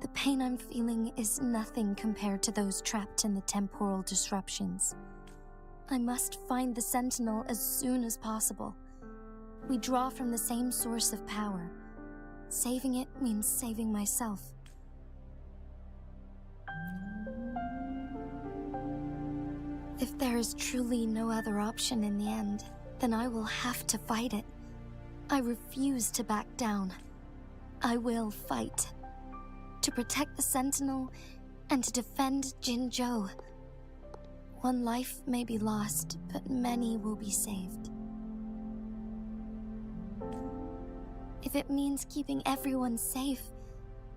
The pain I'm feeling is nothing compared to those trapped in the temporal disruptions. I must find the Sentinel as soon as possible. We draw from the same source of power. Saving it means saving myself. If there is truly no other option in the end, then I will have to fight it. I refuse to back down. I will fight. To protect the Sentinel and to defend Jinzhou. One life may be lost, but many will be saved. If it means keeping everyone safe,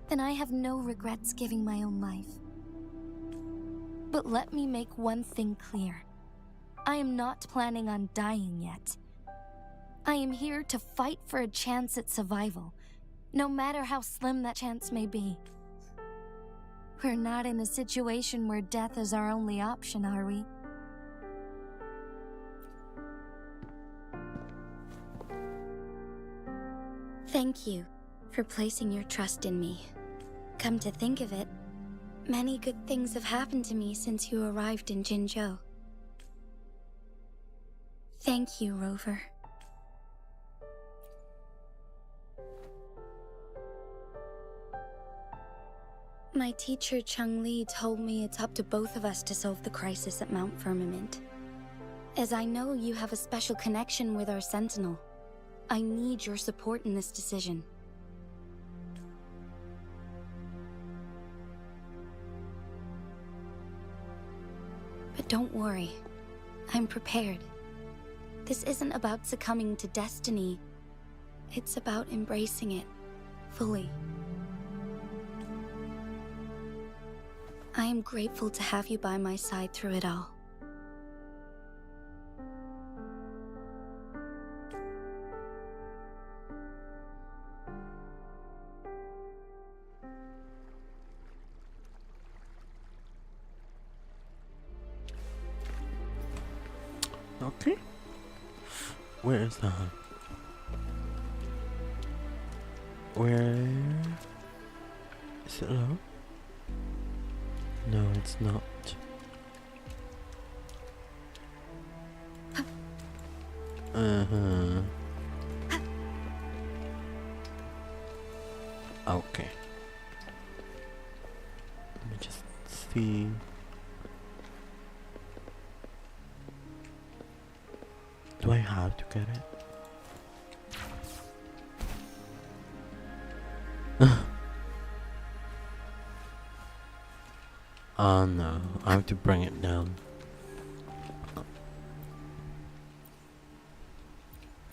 then I have no regrets giving my own life. But let me make one thing clear. I am not planning on dying yet. I am here to fight for a chance at survival, no matter how slim that chance may be. We're not in a situation where death is our only option, are we? Thank you for placing your trust in me. Come to think of it, many good things have happened to me since you arrived in Jinzhou. Thank you, Rover. My teacher Cheng Li told me it's up to both of us to solve the crisis at Mount Firmament. As I know you have a special connection with our Sentinel, I need your support in this decision. But don't worry, I'm prepared. This isn't about succumbing to destiny. It's about embracing it fully. I am grateful to have you by my side through it all. Okay. Where is that? Where is it low? No, it's not. Okay. Let me just see. Do I have to get it? Oh no, I have to bring it down.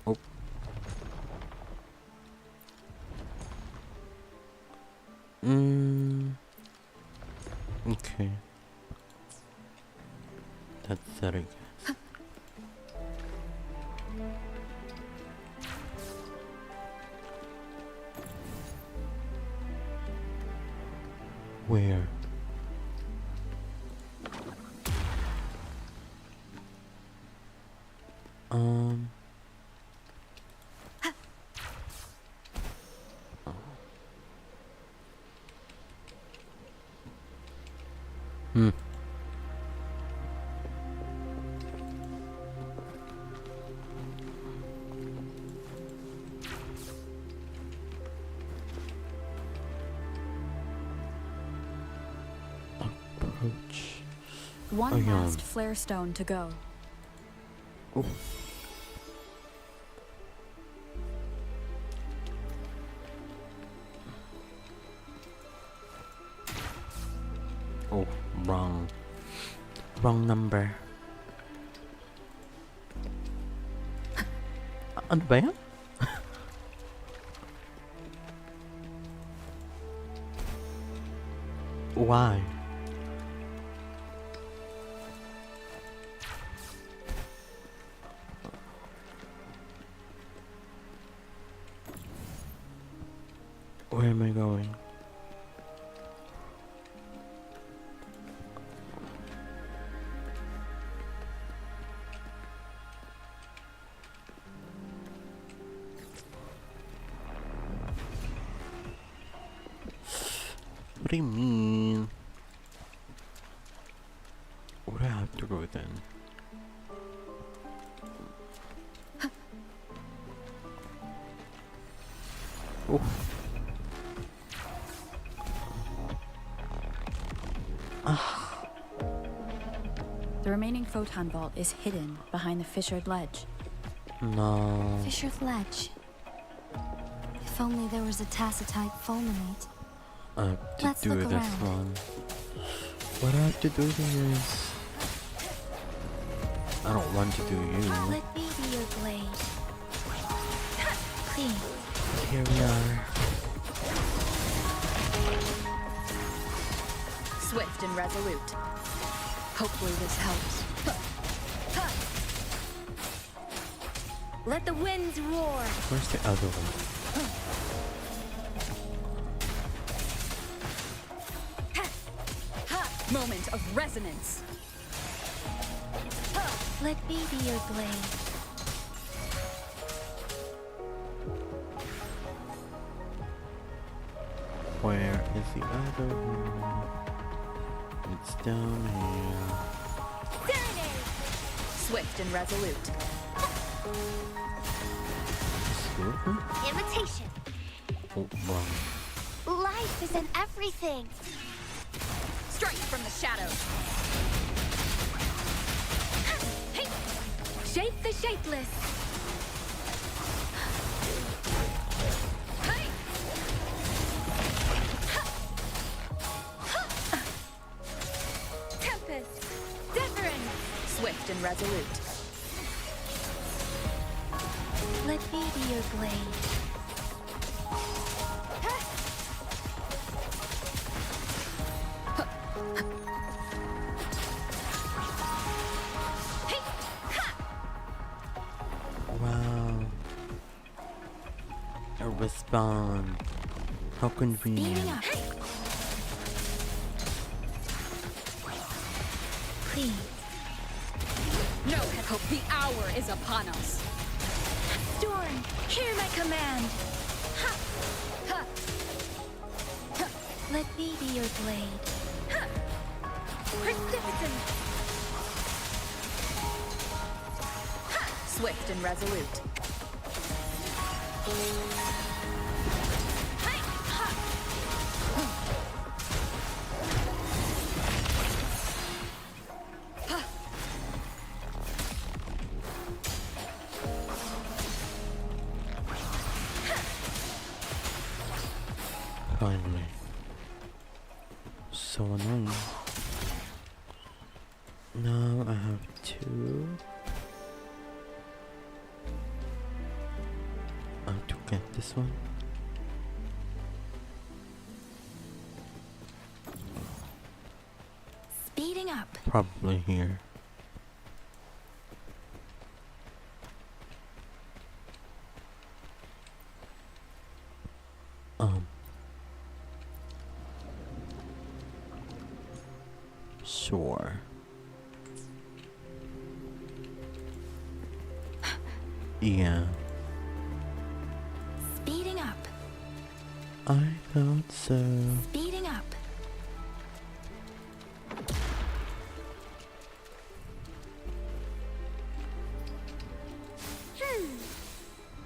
Oh. Okay. That's it, I guess. Where? One last flare stone to go. Oh. Oh, wrong number. Ano ba yan? Why? Where am I going? What do you mean? Where do I have to go then? Oh. The remaining photon vault is hidden behind the fissured ledge. No. Fissured ledge. If only there was a tacitite fulminate. I have to Let's do look this around. one. What do I have to do this? I don't want to do you. Let me be your blade. Clean. Here we are. Swift and resolute. Hopefully this helps. Let the winds roar. Where's the other one? Moment of resonance. Let me be your blade. Where is the other one? It's down here. Serenade! Swift and resolute. Silver? Imitation. Oh, wrong. Life is in everything. Strike from the shadows. Shape the shapeless. Tempest. Different. Swift and resolute. Let me be your blade. Wow. A respond. How convenient. Speeding up. Clean. No hope. The hour is upon us. Storm, hear my command. Let me be your blade. Precipitant. Swift and resolute. Finally. So annoying. Now I have to get this one. Speeding up. Probably here. Sure. Yeah. Speeding up. I thought so. Speeding up.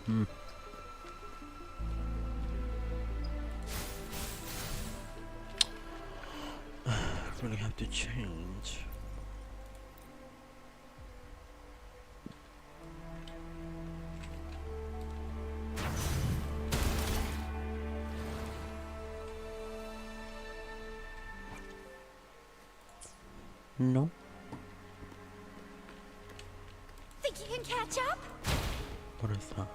Hmm. Really have to change. No. Think you can catch up? What is that?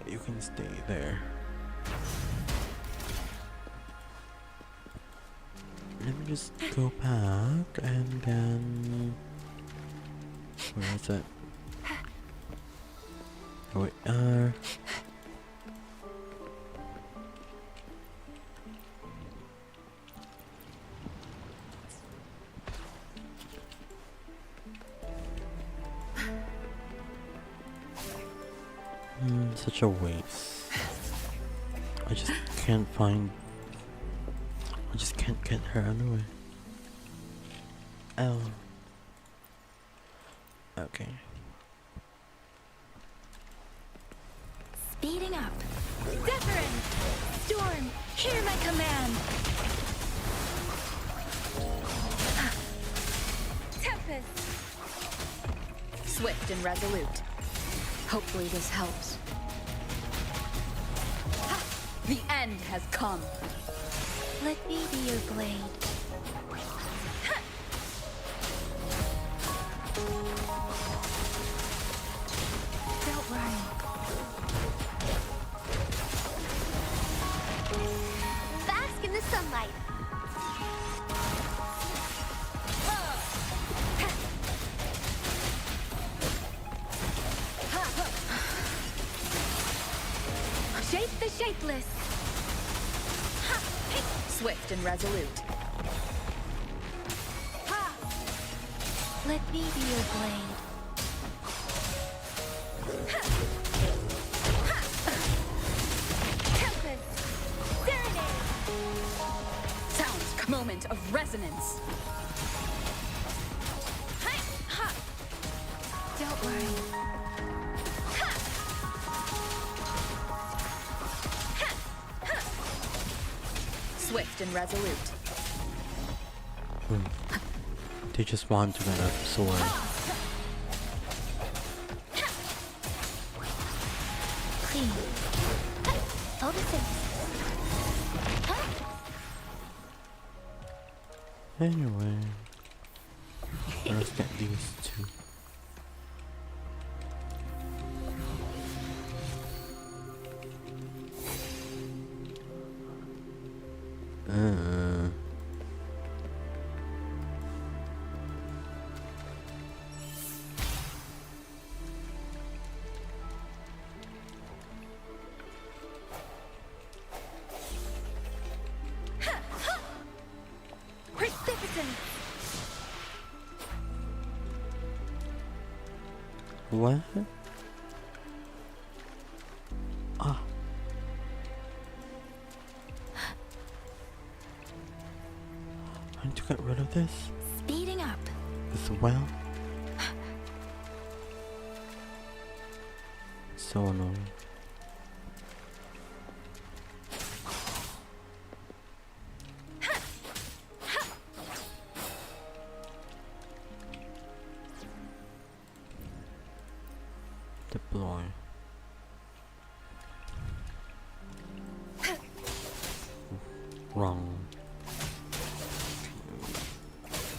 You can stay there. Let me just go back and then... Where is it? Oh, wait, such a waste. I just can't find... I just can't get her anyway. Oh. Okay. Speeding up. Zephyrin! Storm, hear my command! Tempest! Swift and resolute. Hopefully this helps. Ha! The end has come. Let me be your blade. Don't worry. Bask in the sunlight. Shape the shapeless. Swift and resolute. Let me be your blade. Tempest! Serenade! Sounds moment of resonance. Don't worry. Swift and resolute. They just want to get a sword. Clean. Anyway, let's get these two. What? Ah. I need to get rid of this. Speeding up. As well. So annoying. Deploy. Wrong.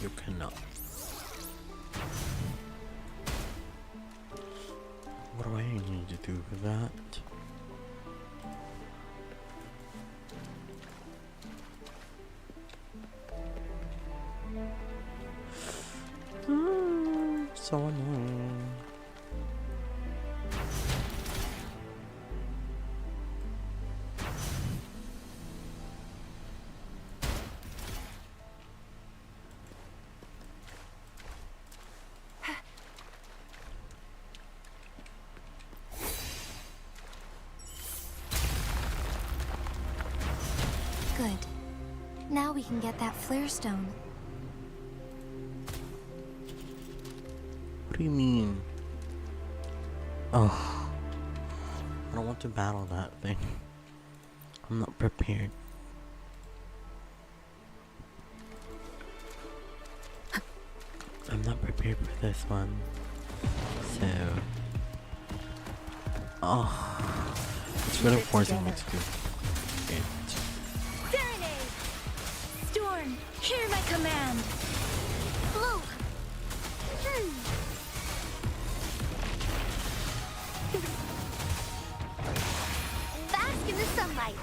You cannot. What do I need to do with that? So annoying. Good. Now we can get that flare stone. What do you mean? Oh, I don't want to battle that thing. I'm not prepared. I'm not prepared for this one. So, it's really forcing me to do it. command. Blue. Bask in the sunlight.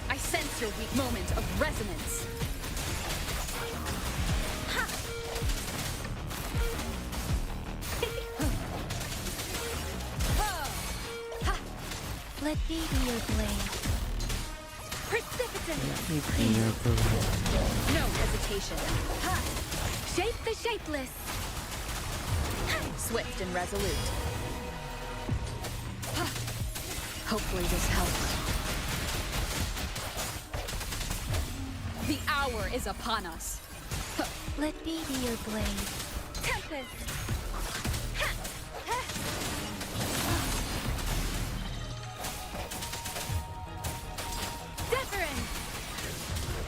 I sense your weak moment of resonance. Let me be your blade. Precipitant. Let me be your blade. No hesitation. Ha! Shape the shapeless. Swift and resolute. Hopefully this helps. The hour is upon us. Let me be your blade. Tempest.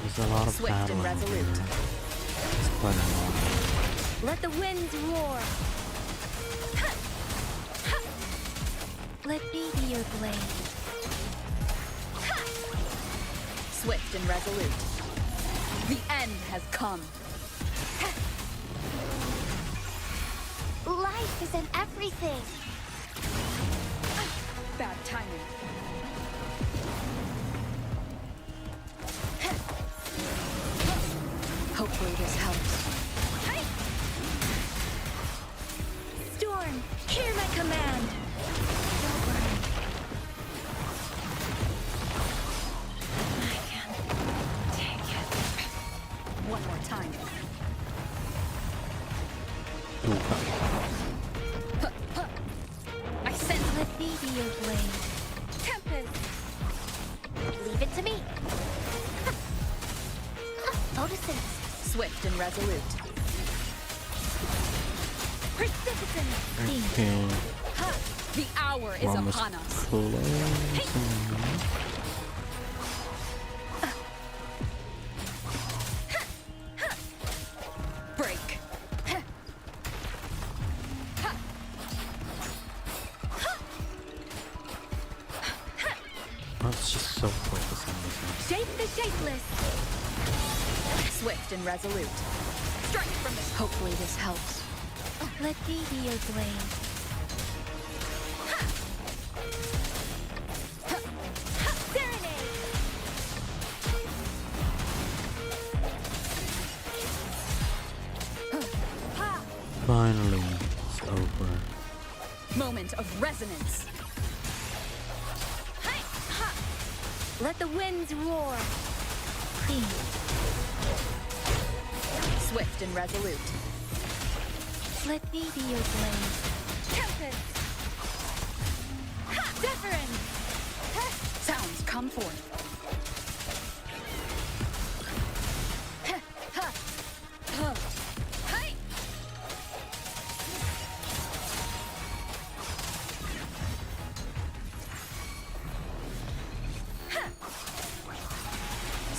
There's a lot of Swift battle and in resolute. here. It's quite annoying. Let the winds roar. Let me be your blade. Swift and resolute. The end has come. Life is in everything. Bad timing. Hopefully this helps. Storm, hear my command. Don't worry. I can take it. One more time. I sense. Let me be your blade. Tempest. Leave it to me. Photosynthesis. Swift and resolute. Precipitant. Okay. The hour is Almost upon us. Break. I was just so focused on this one. Shape the shapeless. Swift and resolute. Strike from this. Hopefully this helps. Let me be your blade. Serenade. Finally, it's over. Moment of resonance. Let the winds roar. Clean. Swift and resolute. Let me be your blade. Tempest. Zephyrin. Sounds come forth.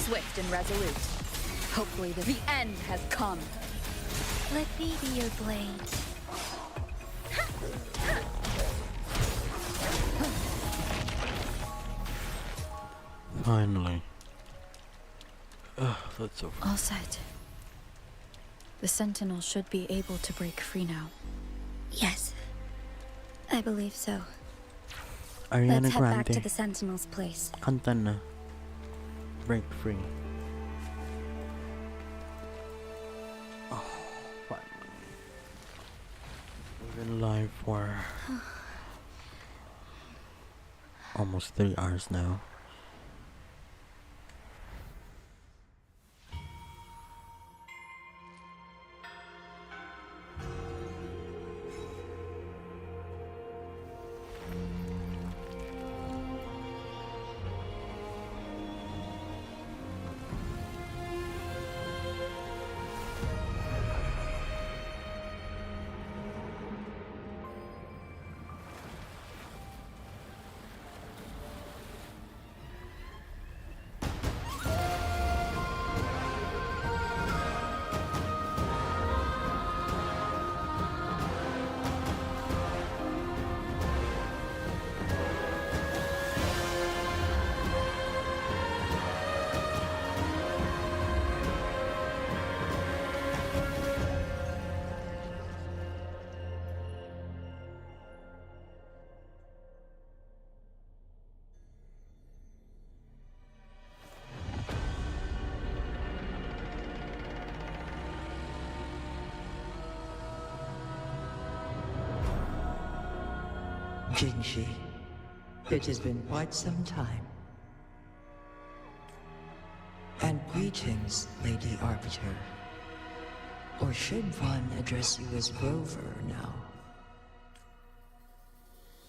Swift and resolute. Hopefully the end has come. Let me be your blade. Finally. That's over. All set. The Sentinel should be able to break free now. Yes, I believe so. Ariana Let's head back Grande. to the Sentinel's place. Kanta na. Break free. Oh, finally. We've been live for almost 3 hours now. Jinshi, it has been quite some time. And greetings, Lady Arbiter. Or should one address you as Rover now?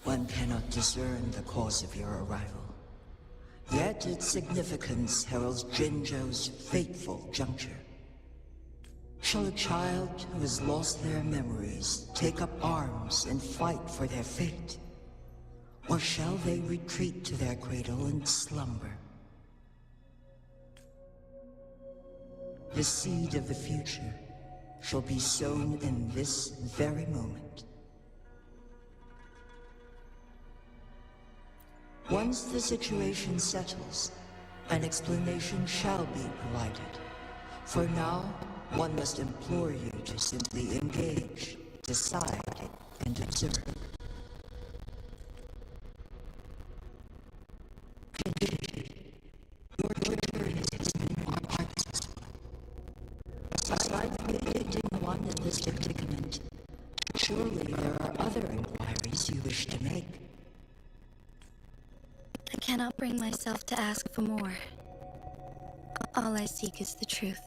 One cannot discern the cause of your arrival. Yet its significance heralds Jinzhou's fateful juncture. Shall a child who has lost their memories take up arms and fight for their fate? Or shall they retreat to their cradle and slumber? The seed of the future shall be sown in this very moment. Once the situation settles, an explanation shall be provided. For now, one must implore you to simply engage, decide, and observe. Your journey has been arduous. Aside from predicting one in this predicament, surely there are other inquiries you wish to make. I cannot bring myself to ask for more. All I seek is the truth.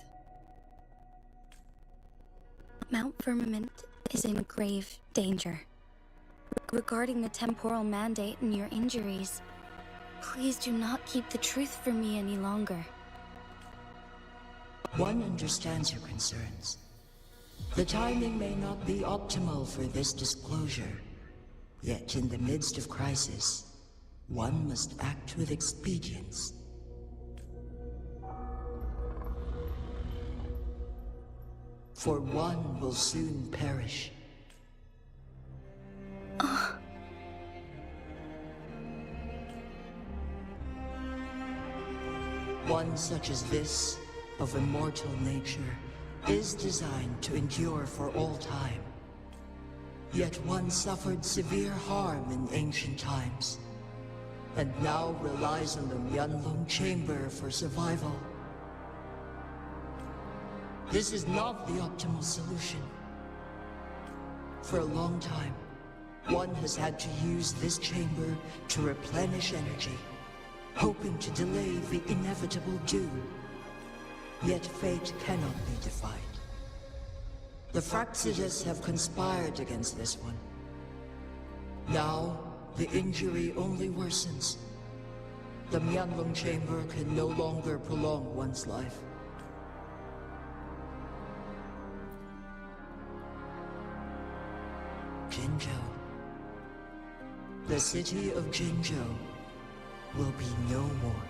Mount Firmament is in grave danger. Regarding the temporal mandate and your injuries, please do not keep the truth from me any longer. One understands your concerns. The timing may not be optimal for this disclosure. Yet in the midst of crisis, one must act with expedience. For one will soon perish. One such as this, of immortal nature, is designed to endure for all time. Yet one suffered severe harm in ancient times, and now relies on the Myanlong Chamber for survival. This is not the optimal solution. For a long time, one has had to use this chamber to replenish energy, hoping to delay the inevitable doom. Yet fate cannot be defied. The Fraxidus have conspired against this one. Now, the injury only worsens. The Myanlong Chamber can no longer prolong one's life. Jinzhou. The city of Jinzhou will be no more.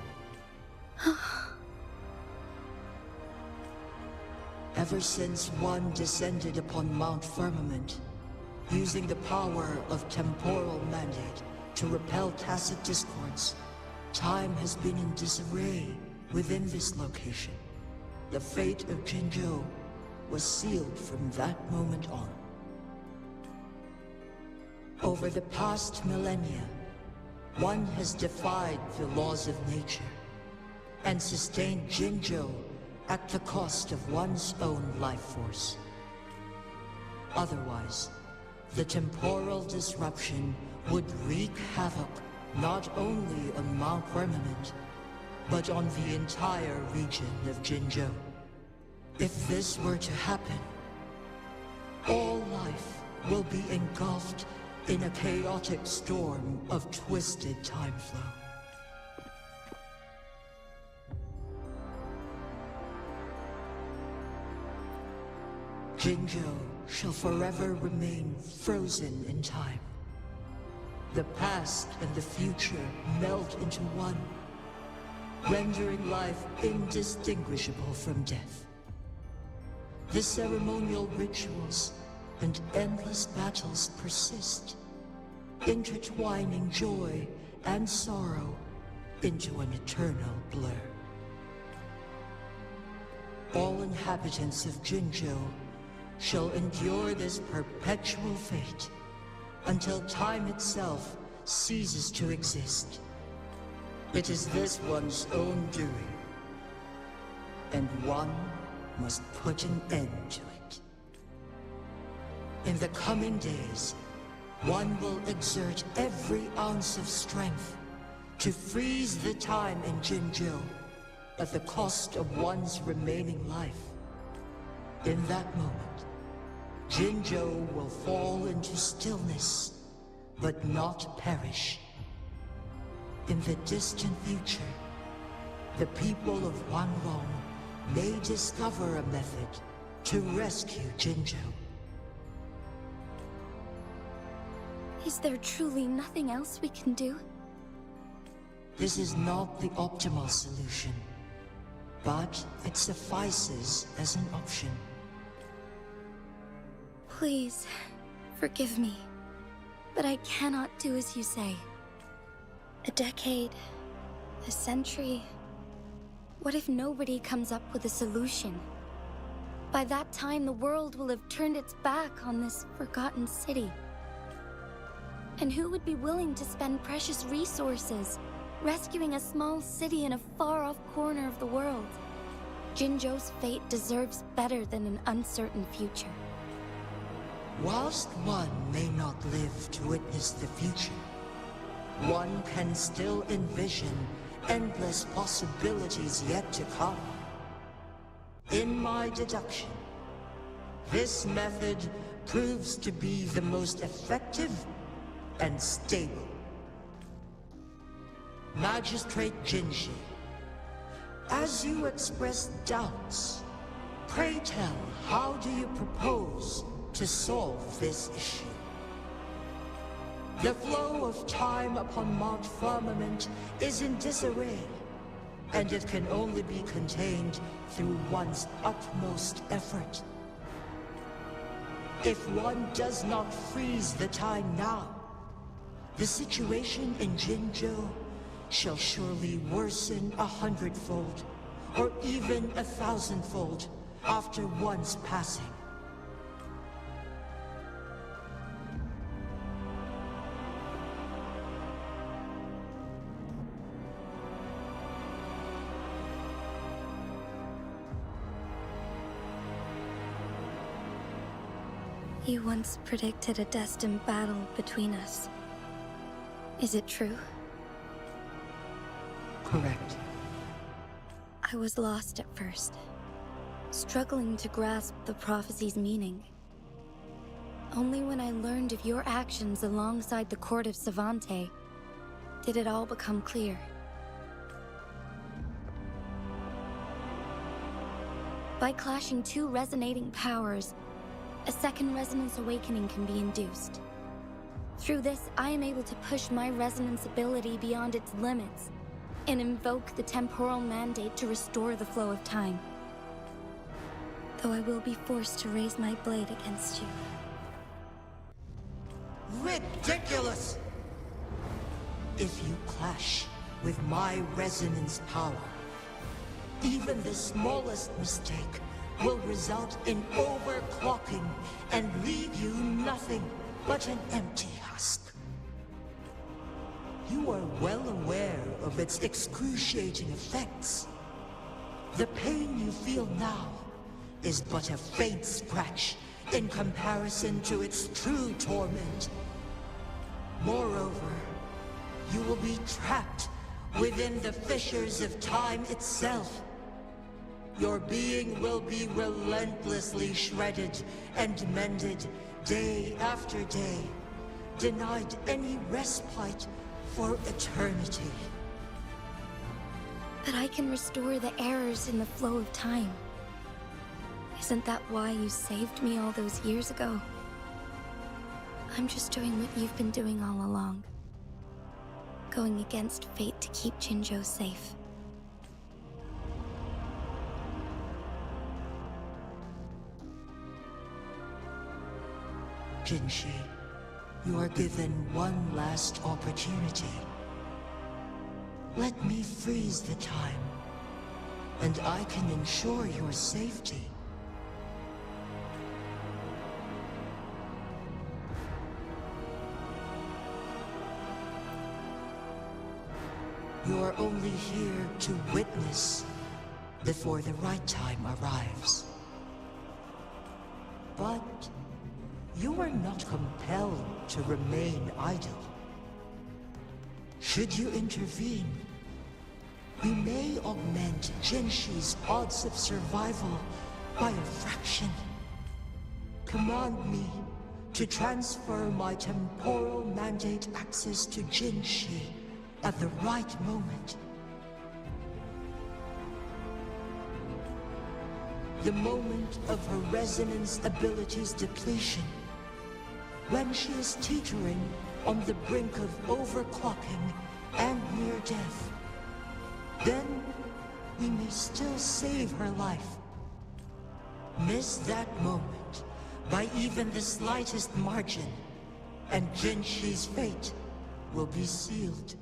Ever since one descended upon Mount Firmament, using the power of temporal mandate to repel tacit discords, time has been in disarray within this location. The fate of Jinzhou was sealed from that moment on. Over the past millennia, one has defied the laws of nature and sustained Jinzhou at the cost of one's own life force. Otherwise, the temporal disruption would wreak havoc not only on Mount Firmament, but on the entire region of Jinzhou. If this were to happen, all life will be engulfed in a chaotic storm of twisted time flow. Jinzhou shall forever remain frozen in time. The past and the future melt into one, rendering life indistinguishable from death. The ceremonial rituals and endless battles persist, intertwining joy and sorrow into an eternal blur. All inhabitants of Jinzhou shall endure this perpetual fate until time itself ceases to exist. It is this one's own doing, and one must put an end to it. In the coming days, One will exert every ounce of strength to freeze the time in Jinzhou at the cost of one's remaining life. In that moment, Jinzhou will fall into stillness, but not perish. In the distant future, the people of Wanrong may discover a method to rescue Jinzhou. Is there truly nothing else we can do? This is not the optimal solution, but it suffices as an option. Please, forgive me, but I cannot do as you say. A decade, a century. What if nobody comes up with a solution? By that time, the world will have turned its back on this forgotten city. And who would be willing to spend precious resources rescuing a small city in a far-off corner of the world? Jinzhou's fate deserves better than an uncertain future. Whilst one may not live to witness the future, one can still envision endless possibilities yet to come. In my deduction, this method proves to be the most effective and stable. Magistrate Jinji, as you express doubts, pray tell, how do you propose to solve this issue? The flow of time upon Mount Firmament is in disarray, and it can only be contained through one's utmost effort. If one does not freeze the time now, the situation in Jinzhou shall surely worsen 100-fold, or even 1,000-fold after one's passing. You once predicted a destined battle between us. Is it true? Correct. I was lost at first, struggling to grasp the prophecy's meaning. Only when I learned of your actions alongside the court of Savante did it all become clear. By clashing two resonating powers, a second resonance awakening can be induced. Through this, I am able to push my resonance ability beyond its limits and invoke the temporal mandate to restore the flow of time. Though I will be forced to raise my blade against you. Ridiculous! If you clash with my resonance power, even the smallest mistake will result in overclocking and leave you nothing but an empty husk. You are well aware of its excruciating effects. The pain you feel now is but a faint scratch in comparison to its true torment. Moreover, you will be trapped within the fissures of time itself. Your being will be relentlessly shredded and mended day after day, denied any respite for eternity. But I can restore the errors in the flow of time. Isn't that why you saved me all those years ago? I'm just doing what you've been doing all along. Going against fate to keep Jinzhou safe. Jinshi, you are given one last opportunity. Let me freeze the time, and I can ensure your safety. You are only here to witness before the right time arrives. But You are not compelled to remain idle. Should you intervene, we may augment Jinshi's odds of survival by a fraction. Command me to transfer my temporal mandate access to Jinshi at the right moment. The moment of her resonance ability's depletion, when she is teetering on the brink of overclocking and near death. Then we may still save her life. Miss that moment by even the slightest margin, and Jinshi's fate will be sealed.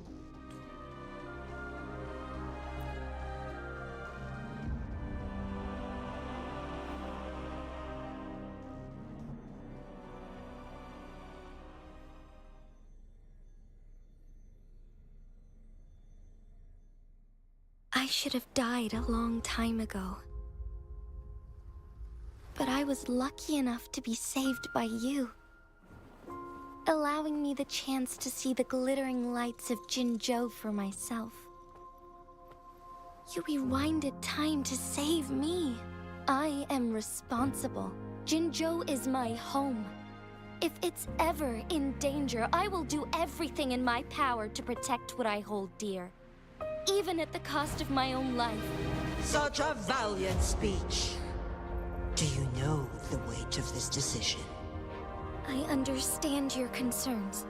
I should have died a long time ago. But I was lucky enough to be saved by you, allowing me the chance to see the glittering lights of Jinzhou for myself. You rewinded time to save me. I am responsible. Jinzhou is my home. If it's ever in danger, I will do everything in my power to protect what I hold dear, even at the cost of my own life. Such a valiant speech. Do you know the weight of this decision? I understand your concerns.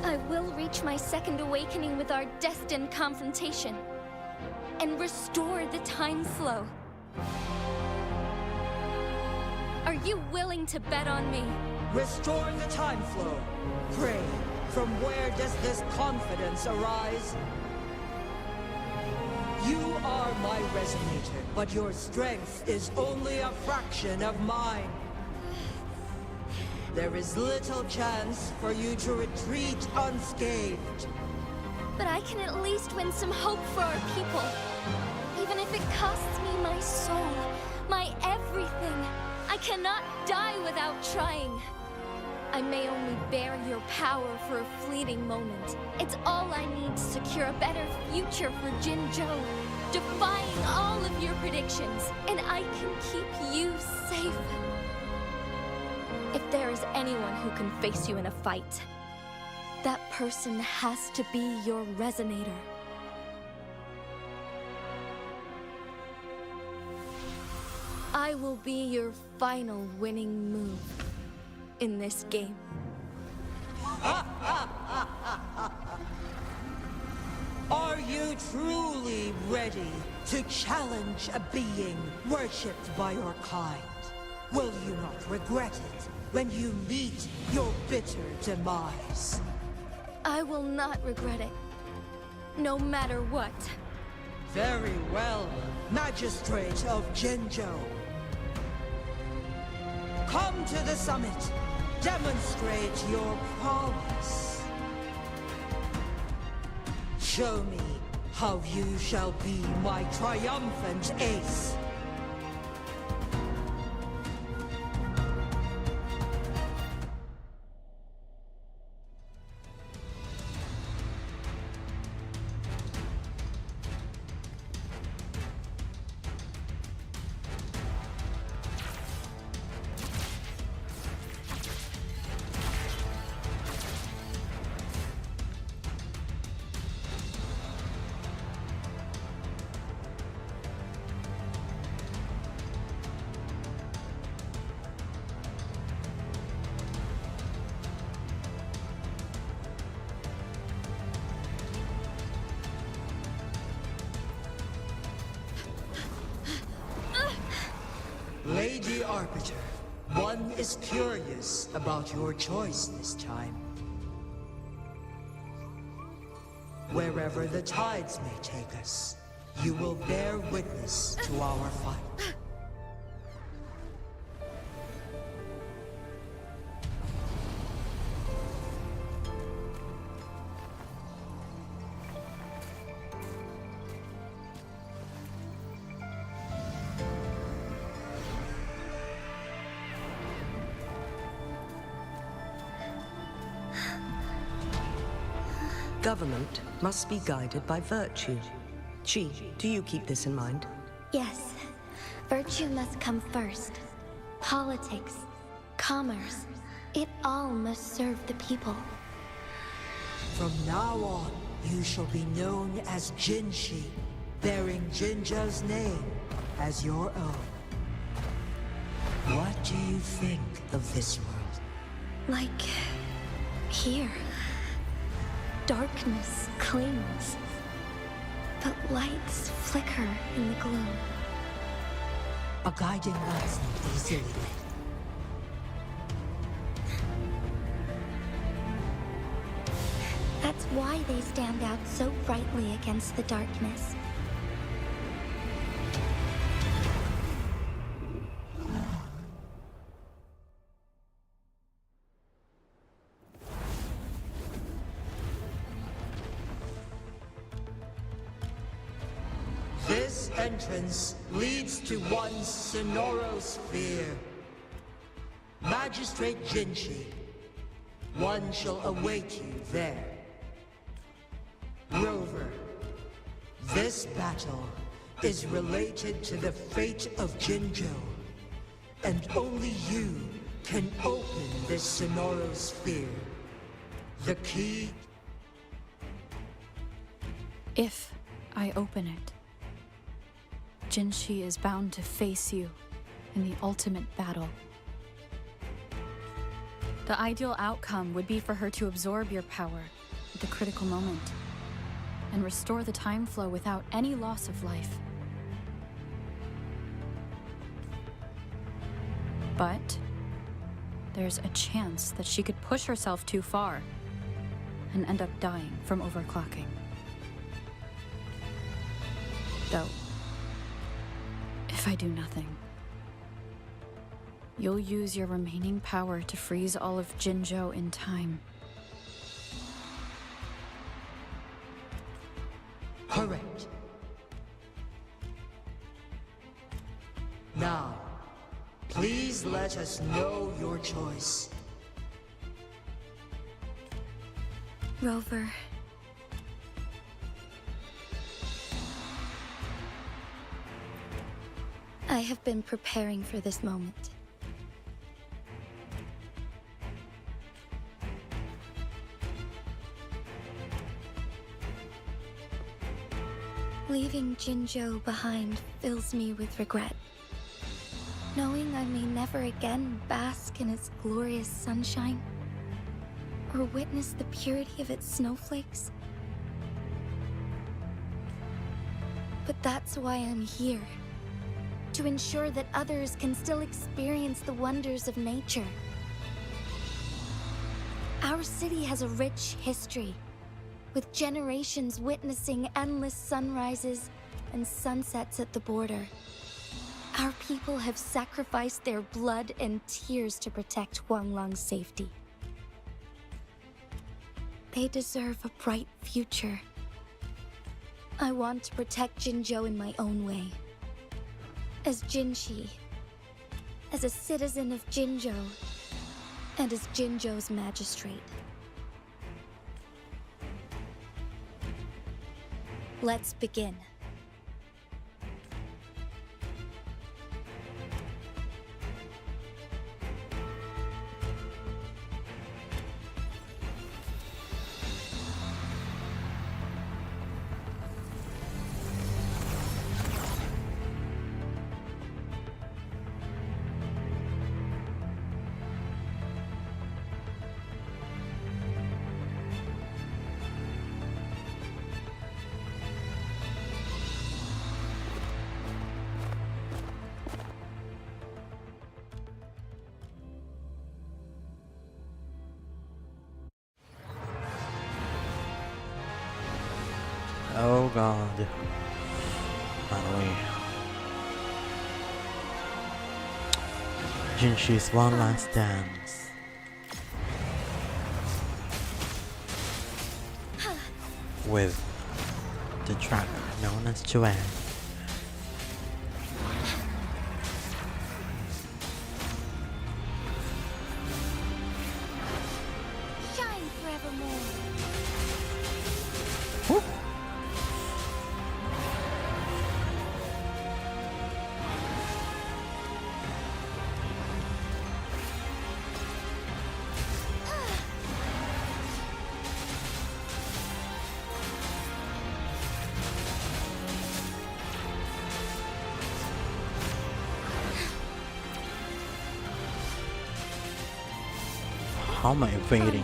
I will reach my second awakening with our destined confrontation and restore the time flow. Are you willing to bet on me? Restoring the time flow. Pray, from where does this confidence arise? You are my resonator, but your strength is only a fraction of mine. There is little chance for you to retreat unscathed. But I can at least win some hope for our people. Even if it costs me my soul, my everything. I cannot die without trying. I may only bear your power for a fleeting moment. It's all I need to secure a better future for Jinzhou, defying all of your predictions, and I can keep you safe. If there is anyone who can face you in a fight, that person has to be your resonator. I will be your final winning move in this game. Are you truly ready to challenge a being worshipped by your kind? Will you not regret it when you meet your bitter demise? I will not regret it, no matter what. Very well, Magistrate of Jinzhou. Come to the summit. Demonstrate your prowess. Show me how you shall be my triumphant ace. Lady Arbiter, one is curious about your choice this time. Wherever the tides may take us, you will bear witness to our fight. Government must be guided by virtue. She, do you keep this in mind? Yes. Virtue must come first. Politics, commerce, it all must serve the people. From now on, you shall be known as Jinshi, bearing Jinzhou's name as your own. What do you think of this world? Like here. Darkness clings, but lights flicker in the gloom. A guiding light's not easily lit. That's why they stand out so brightly against the darkness. This entrance leads to one sonorosphere. Magistrate Jinshi, one shall await you there. Rover, this battle is related to the fate of Jinzhou, and only you can open this sonorosphere. The key... If I open it, Jinshi is bound to face you in the ultimate battle. The ideal outcome would be for her to absorb your power at the critical moment and restore the time flow without any loss of life. But there's a chance that she could push herself too far and end up dying from overclocking. Though, if I do nothing, you'll use your remaining power to freeze all of Jinzhou in time. Correct. Now, please let us know your choice. Rover. I have been preparing for this moment. Leaving Jinzhou behind fills me with regret. Knowing I may never again bask in its glorious sunshine, or witness the purity of its snowflakes. But that's why I'm here. To ensure that others can still experience the wonders of nature. Our city has a rich history, with generations witnessing endless sunrises and sunsets at the border. Our people have sacrificed their blood and tears to protect Huanglang's safety. They deserve a bright future. I want to protect Jinzhou in my own way. As Jinshi, as a citizen of Jinzhou, and as Jinzhou's magistrate. Let's begin. Oh god. Finally. Jinshi's one last dance. With the track known as Joanne. Shine forevermore. How am I evading?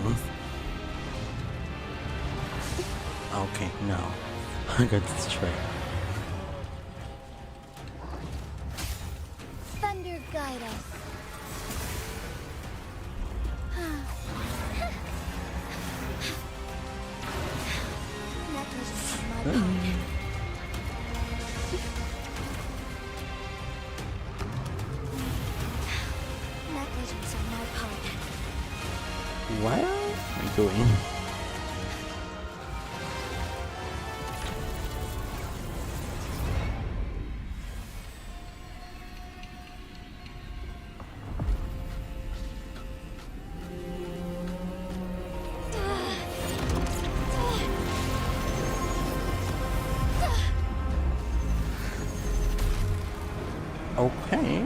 Okay, no. I got straight. Thunder guide us. Negligence on my part. Negligence on my part. What am I doing? Okay.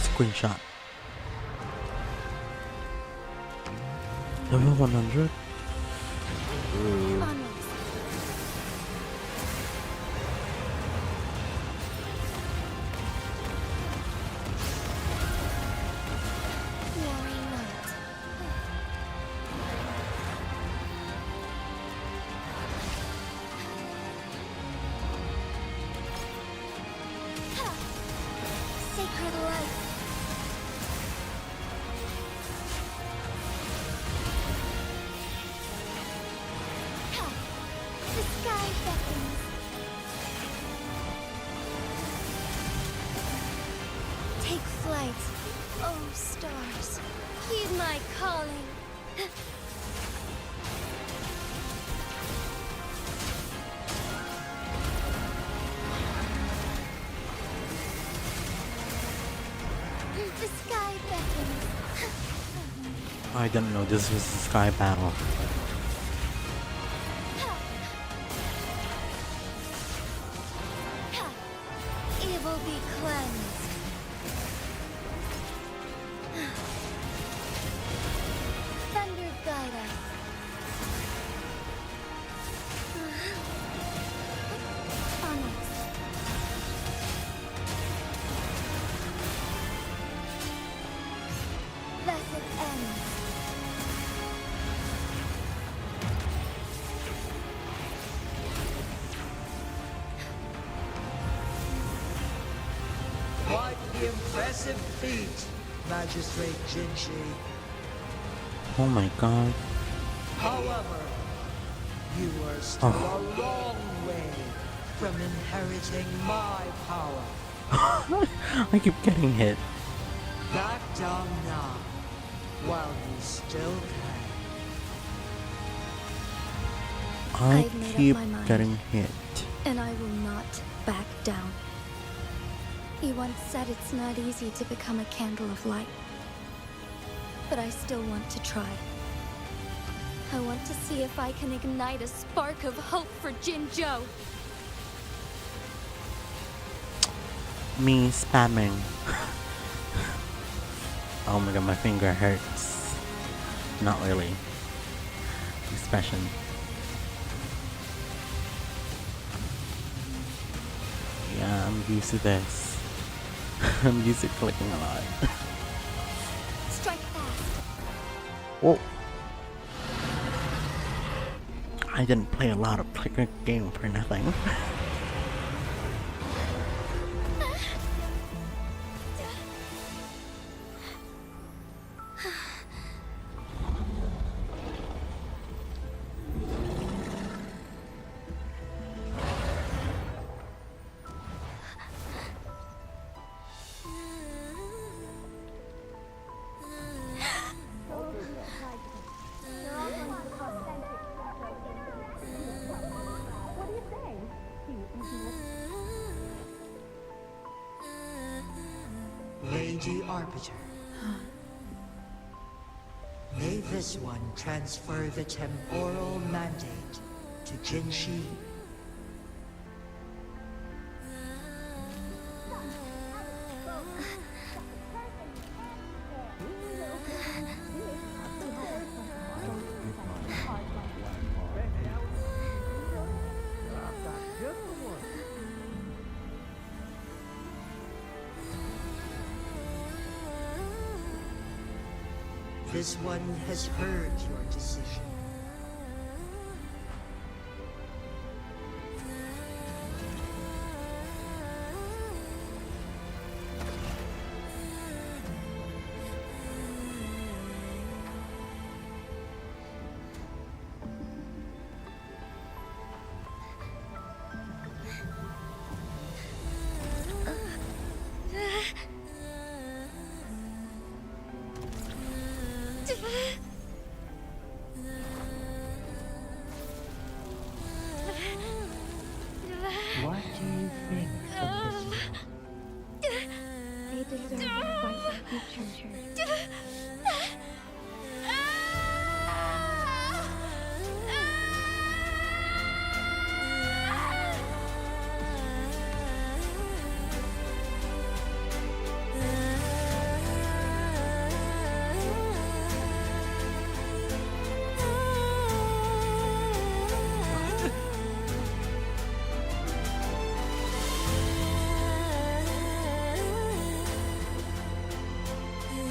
Screenshot. Level 100? Sacred light. The sky beckons. Take flight, oh stars. Heed my calling. The sky beckons. I didn't know this was a sky battle. Evil be cleansed. Thunder guide us. Onyx. Blessed ends. Quite the impressive feat, Magistrate Jinshi. Oh my god. However, you are still a long way from inheriting my power. I keep getting hit. Back down now, while you still can. I I've made up keep my mind. getting hit. And I will not back down. You once said it's not easy to become a candle of light. But I still want to try. I want to see if I can ignite a spark of hope for Jinzhou. Me spamming. Oh my god, my finger hurts. Not really. Expression. Yeah, I'm used to this. I'm used to clicking a lot. Strike fast. Whoa. I didn't play a lot of clicker game for nothing. Lady Arbiter. May this one transfer the temporal mandate to Jinshi. This one has heard your decision. What do you think of this one? They deserve a brighter future.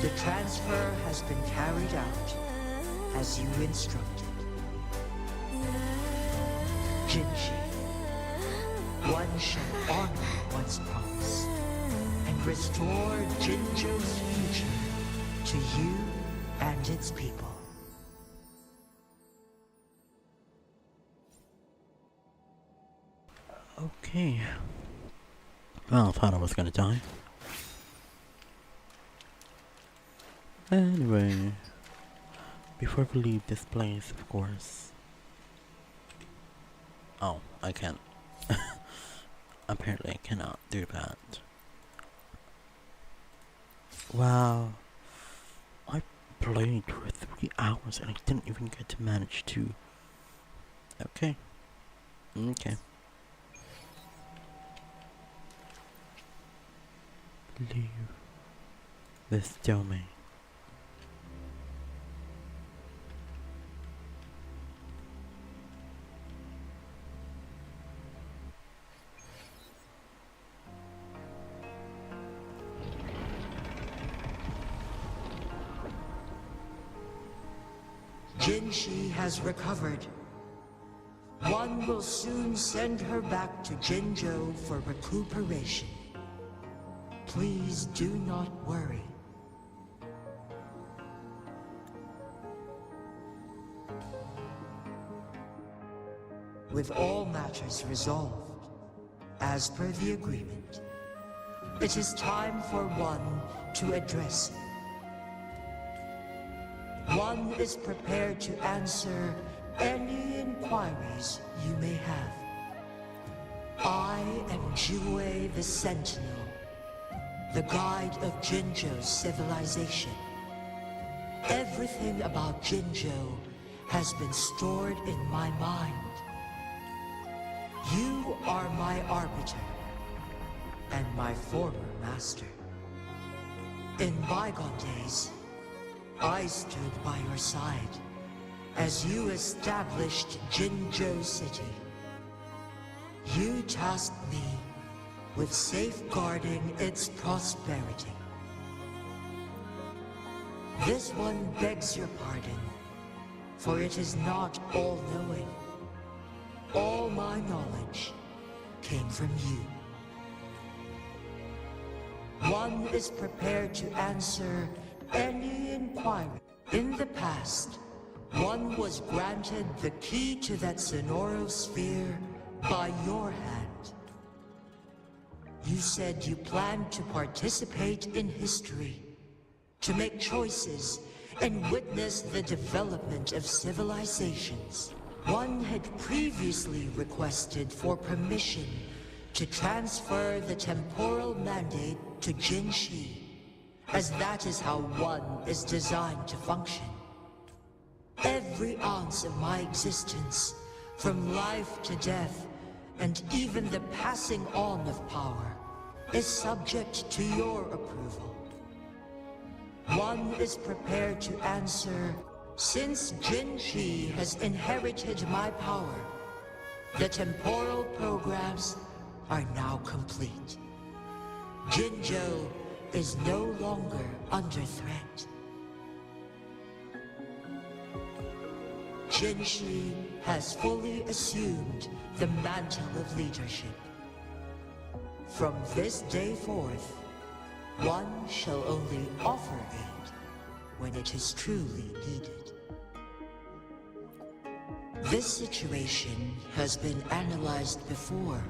The transfer has been carried out as you instructed. Jinji, one shall honor one's promise and restore Jinzhou's future to you and its people. Okay. Well, I thought I was gonna die. Anyway, before we leave this place, of course. Oh, I can't. Apparently I cannot do that. Wow. I played for 3 hours and I didn't even get to manage to. Okay. Okay. Leave this domain. Jinshi has recovered. One will soon send her back to Jinzhou for recuperation. Please do not worry. With all matters resolved, as per the agreement, it is time for one to address you. One is prepared to answer any inquiries you may have. I am Jue the Sentinel, the guide of Jinzhou's civilization. Everything about Jinzhou has been stored in my mind. You are my arbiter, and my former master. In bygone days, I stood by your side as you established Jinzhou City. You tasked me with safeguarding its prosperity. This one begs your pardon, for it is not all-knowing. All my knowledge came from you. One is prepared to answer any inquiry. In the past, one was granted the key to that Sonoro sphere by your hand. You said you planned to participate in history, to make choices and witness the development of civilizations. One had previously requested for permission to transfer the temporal mandate to Jinshi, as that is how one is designed to function. Every ounce of my existence, from life to death, and even the passing on of power, is subject to your approval. One is prepared to answer, since Jinshi has inherited my power, the temporal programs are now complete. Jinzhou is no longer under threat. Jinshi has fully assumed the mantle of leadership. From this day forth, one shall only offer aid when it is truly needed. This situation has been analyzed before,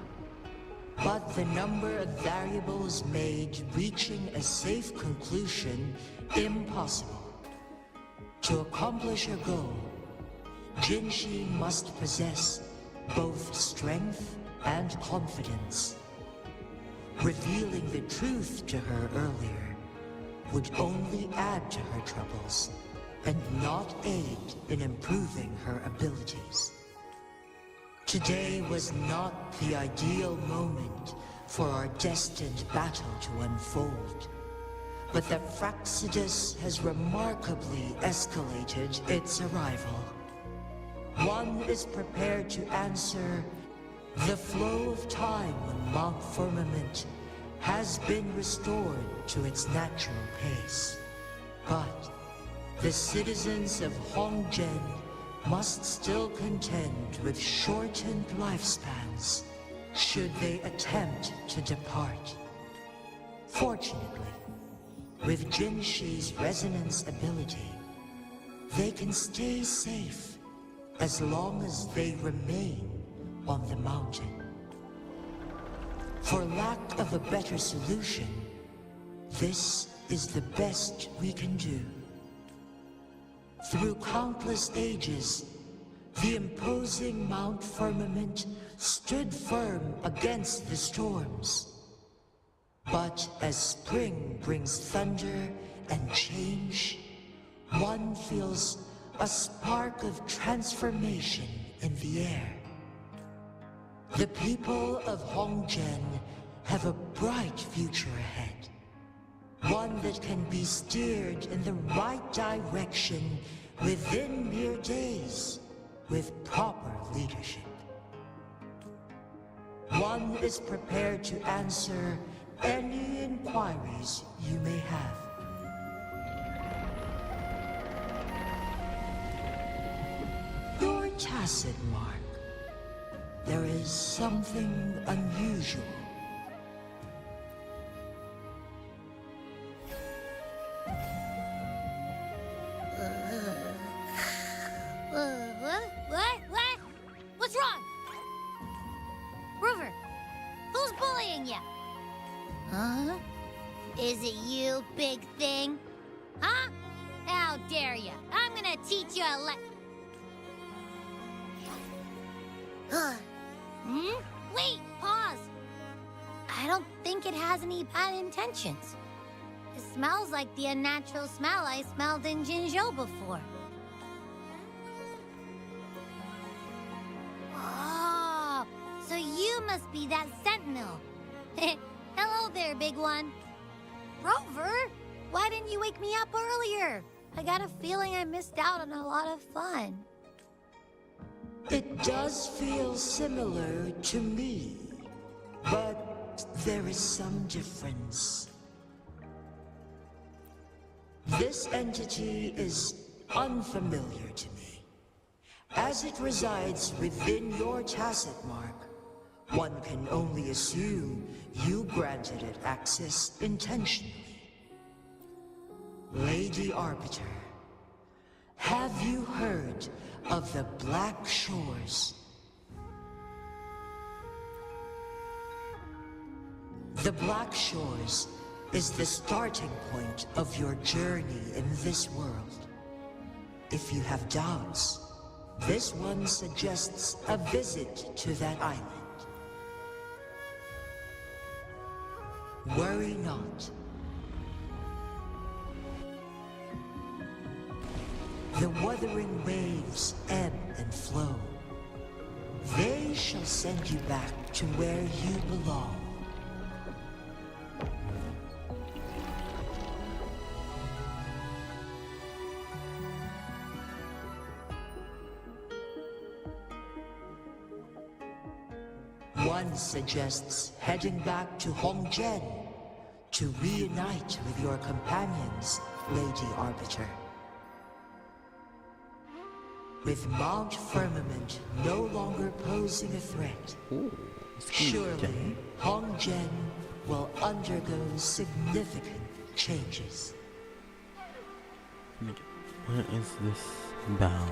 but the number of variables made reaching a safe conclusion impossible. To accomplish her goal, Jinshi must possess both strength and confidence. Revealing the truth to her earlier would only add to her troubles and not aid in improving her abilities. Today was not the ideal moment for our destined battle to unfold, but the Fractsidus has remarkably escalated its arrival. One is prepared to answer the flow of time when Mount Firmament has been restored to its natural pace. But the citizens of Hongzhen must still contend with shortened lifespans should they attempt to depart. Fortunately, with Jinshi's resonance ability, they can stay safe as long as they remain on the mountain. For lack of a better solution, this is the best we can do. Through countless ages, the imposing Mount Firmament stood firm against the storms. But as spring brings thunder and change, one feels a spark of transformation in the air. The people of Hongzhen have a bright future ahead. One that can be steered in the right direction within mere days with proper leadership. One is prepared to answer any inquiries you may have. Your tacit mark. There is something unusual. What? What's wrong? Rover, who's bullying you? Huh? Is it you, big thing? Huh? How dare you? I'm gonna teach you a Wait, pause. I don't think it has any bad intentions. It smells like the unnatural smell I smelled in Jinzhou before. Oh, so you must be that sentinel. Hello there, big one. Rover, why didn't you wake me up earlier? I got a feeling I missed out on a lot of fun. It does feel similar to me, but there is some difference. This entity is unfamiliar to me. As it resides within your tacit mark, one can only assume you granted it access intentionally. Lady Arbiter, have you heard of the Black Shores? The Black Shores is the starting point of your journey in this world. If you have doubts, this one suggests a visit to that island. Worry not. The Wuthering Waves ebb and flow. They shall send you back to where you belong. One suggests heading back to Hongzhen to reunite with your companions, Lady Arbiter. With Mount Firmament no longer posing a threat, surely Hongzhen will undergo significant changes. What is this bow?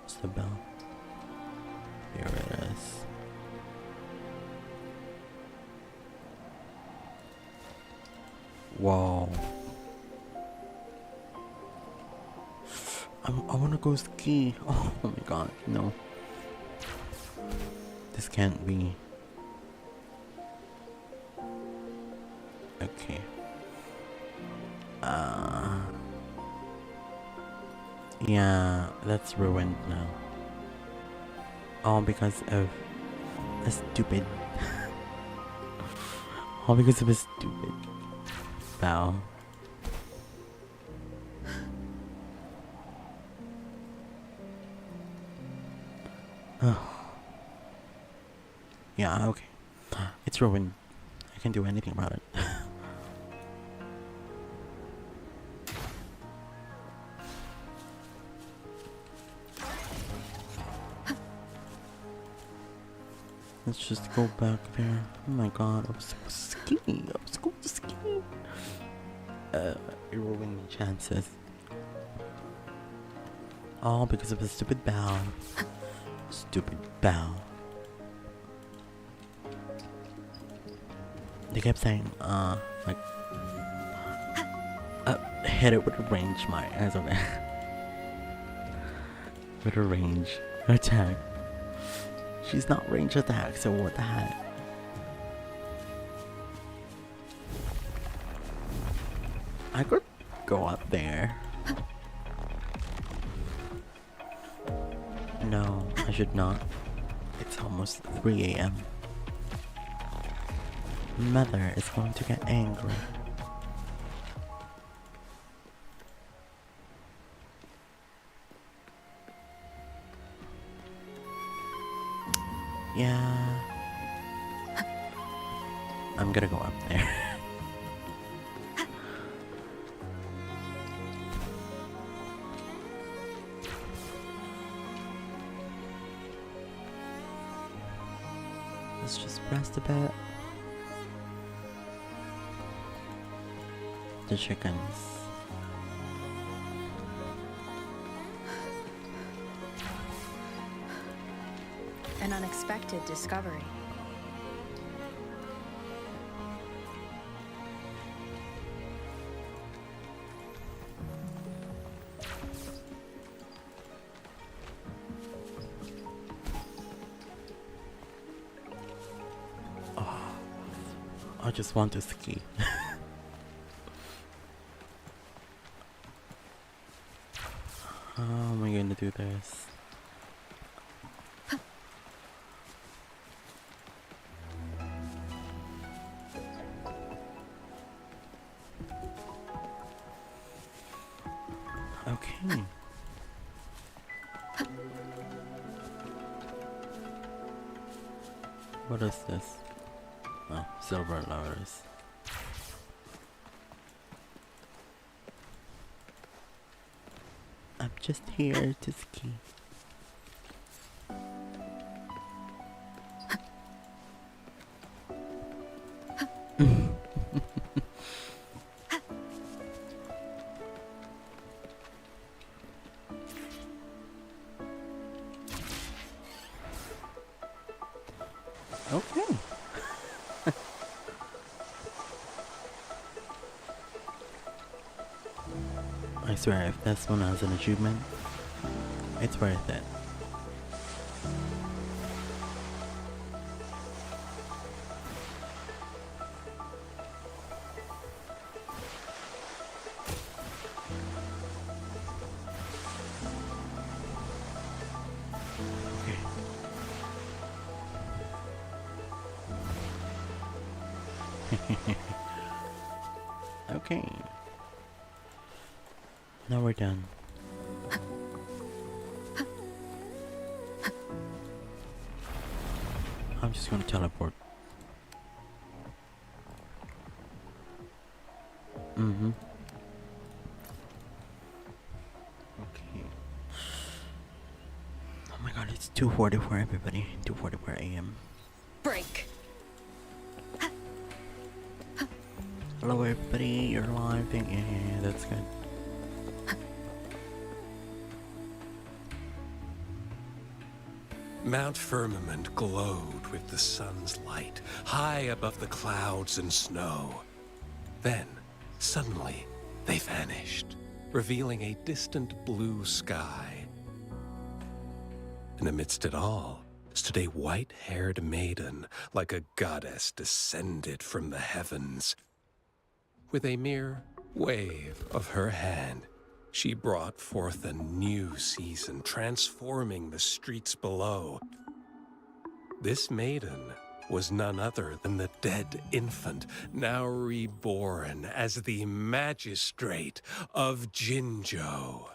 What's the bell? Here it is. Whoa. I wanna go ski. Oh my god, no. This can't be. Okay. Yeah, that's ruined now. All because of a stupid. All because of a stupid bow. Yeah, okay. It's ruined. I can't do anything about it. Let's just go back there. Oh my god, I was supposed to ski. I was going to ski. You're ruining my chances. All because of a stupid bow. Stupid bow. They kept saying, like, hit it with a range, my eyes over with a range attack. She's not range attack, so what the heck? I could go up there. No, I should not. It's almost 3 a.m. Mother is going to get angry. Yeah. I'm gonna go up there. Let's just rest a bit. The chickens. An unexpected discovery. Oh, I just want to ski. How am I gonna do this? Okay. What is this? Oh, silver lotus. I'm just here to ski. Okay. I swear, if this one has an achievement, it's worth it. Okay. Okay. Now we're done. I'm just gonna teleport. Mm-hmm. Okay. Oh my god, it's 2:44 everybody. 2:44 a.m. Break. Hello everybody, you're live. Yeah, that's good. Mount Firmament glowed with the sun's light, high above the clouds and snow. Then, suddenly, they vanished, revealing a distant blue sky. And amidst it all stood a white-haired maiden, like a goddess descended from the heavens. With a mere wave of her hand, she brought forth a new season, transforming the streets below. This maiden was none other than the dead infant, now reborn as the magistrate of Jinzhou.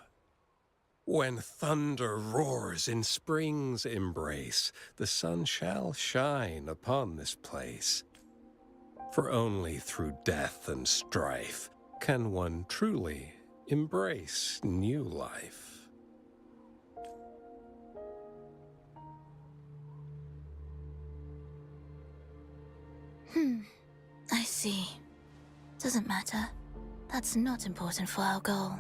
When thunder roars in spring's embrace, the sun shall shine upon this place. For only through death and strife can one truly embrace new life. I see. Doesn't matter. That's not important for our goal.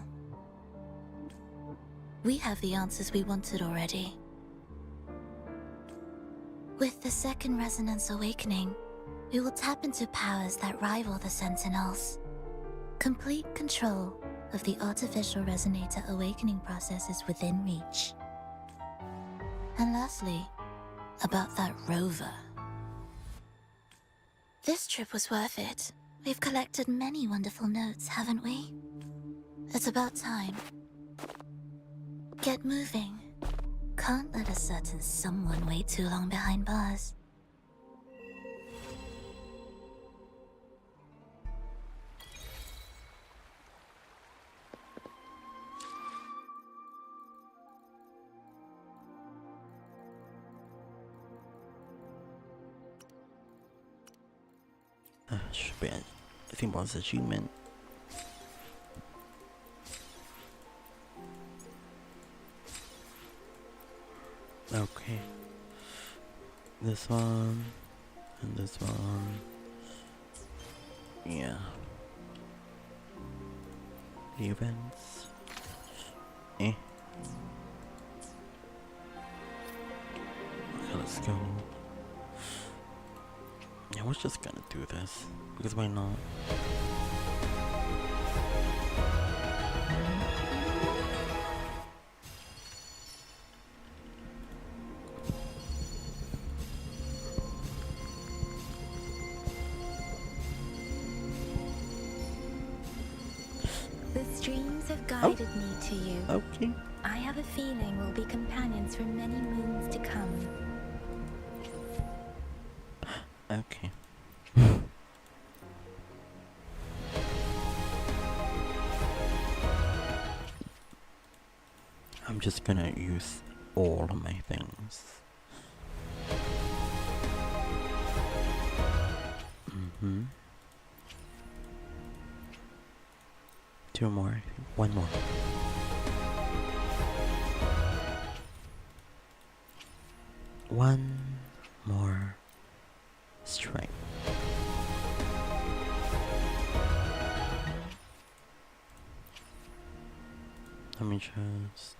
We have the answers we wanted already. With the second resonance awakening, we will tap into powers that rival the Sentinels. Complete control of the artificial resonator awakening process is within reach. And lastly, about that rover. This trip was worth it. We've collected many wonderful notes, haven't we? It's about time. Get moving. Can't let a certain someone wait too long behind bars. Should be, I think, was achievement. Okay. This one and this one. Yeah. The events. Okay, let's go. Yeah, we're just gonna do this, because why not? The streams have guided me to you. Okay. I have a feeling we'll be companions for many moons to come. Okay. I'm just gonna use all of my things. Two more. One more. One more strength. Let me just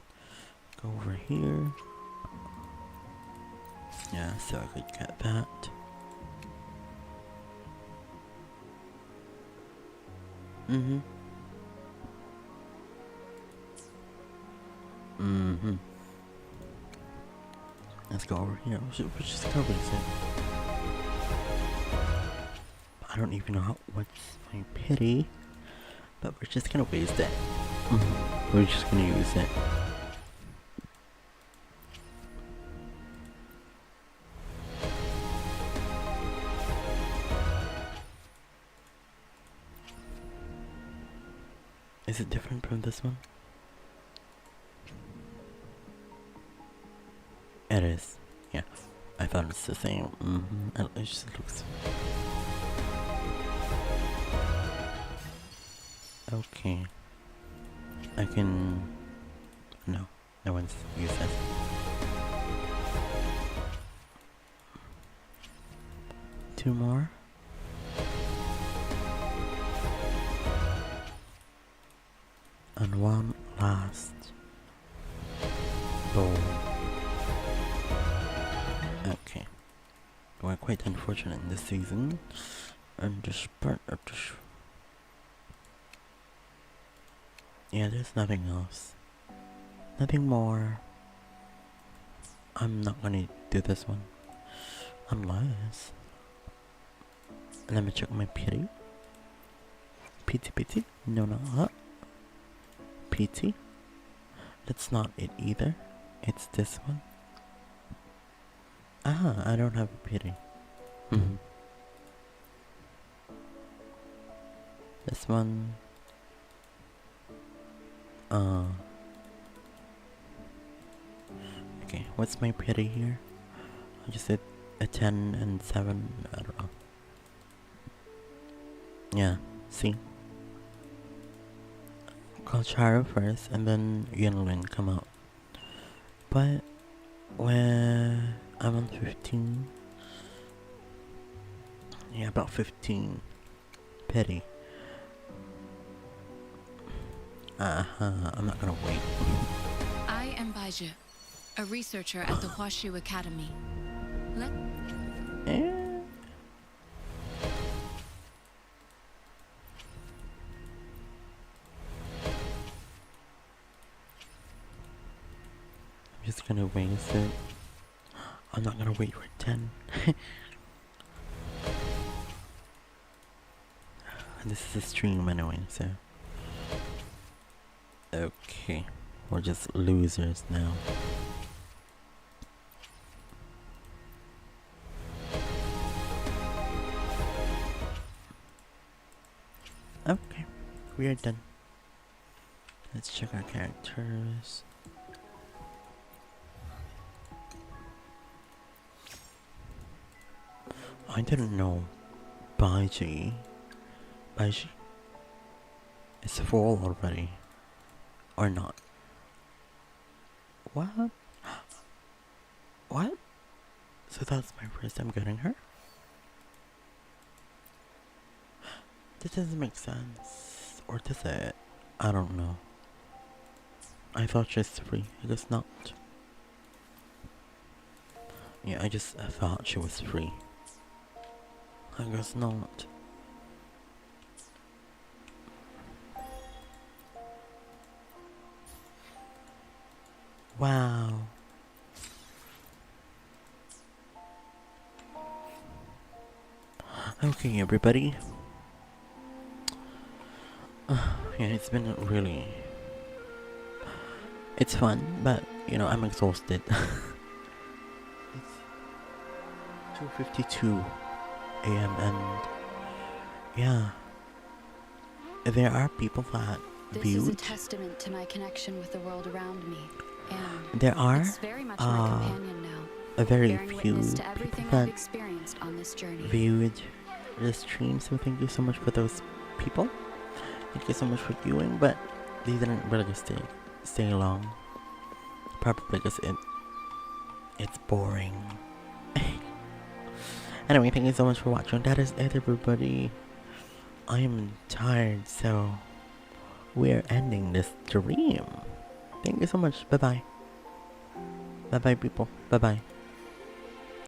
go over here. Yeah, so I could get that. Let's go over here. We're just gonna waste it. I don't even know what's my pity, but we're just gonna waste it. We're just gonna use it. Is it different from this one? It is. Yeah. I thought it's the same. It just looks... Okay. I can... No, no one's used this. Two more. And one last bowl. Okay. We're quite unfortunate in this season. And this part of this... Yeah, there's nothing else. Nothing more. I'm not gonna do this one. Unless... Let me check my pity. Pity? No, not that. Pity? That's not it either. It's this one. Ah, I don't have a pity. This one. Okay, what's my pity here? I just did a 10 and 7. I don't know. Yeah, see? Call Charo first and then Yunlin come out. But when I'm on 15. Yeah, about 15. Pity. I'm not gonna wait. I am Baiju, a researcher at the Huashu Academy. I'm just gonna waste it. I'm not gonna wait for 10. This is a stream anyway, so... Okay, we're just losers now. Okay, we are done. Let's check our characters. I didn't know Baiji is full already. Or not. What? What? So that's my first time getting her? This doesn't make sense. Or does it? I don't know. I thought she's free. I guess not. Yeah, I just thought she was free. I guess not. Wow. Okay, everybody. Yeah, it's been really... It's fun, but, you know, I'm exhausted. It's 2:52 a.m. and... Yeah. There are people that This viewed... is a testament to my connection with the world around me. And there are it's very much my companion now, a very bearing few witness to people everything that I've experienced on this journey. viewed the stream, so thank you so much for those people. Thank you so much for viewing, but they didn't really stay long. Probably because it's boring. Anyway, thank you so much for watching. That is it, everybody. I am tired, so we're ending this stream. Thank you so much. Bye bye. Bye bye, people. Bye bye.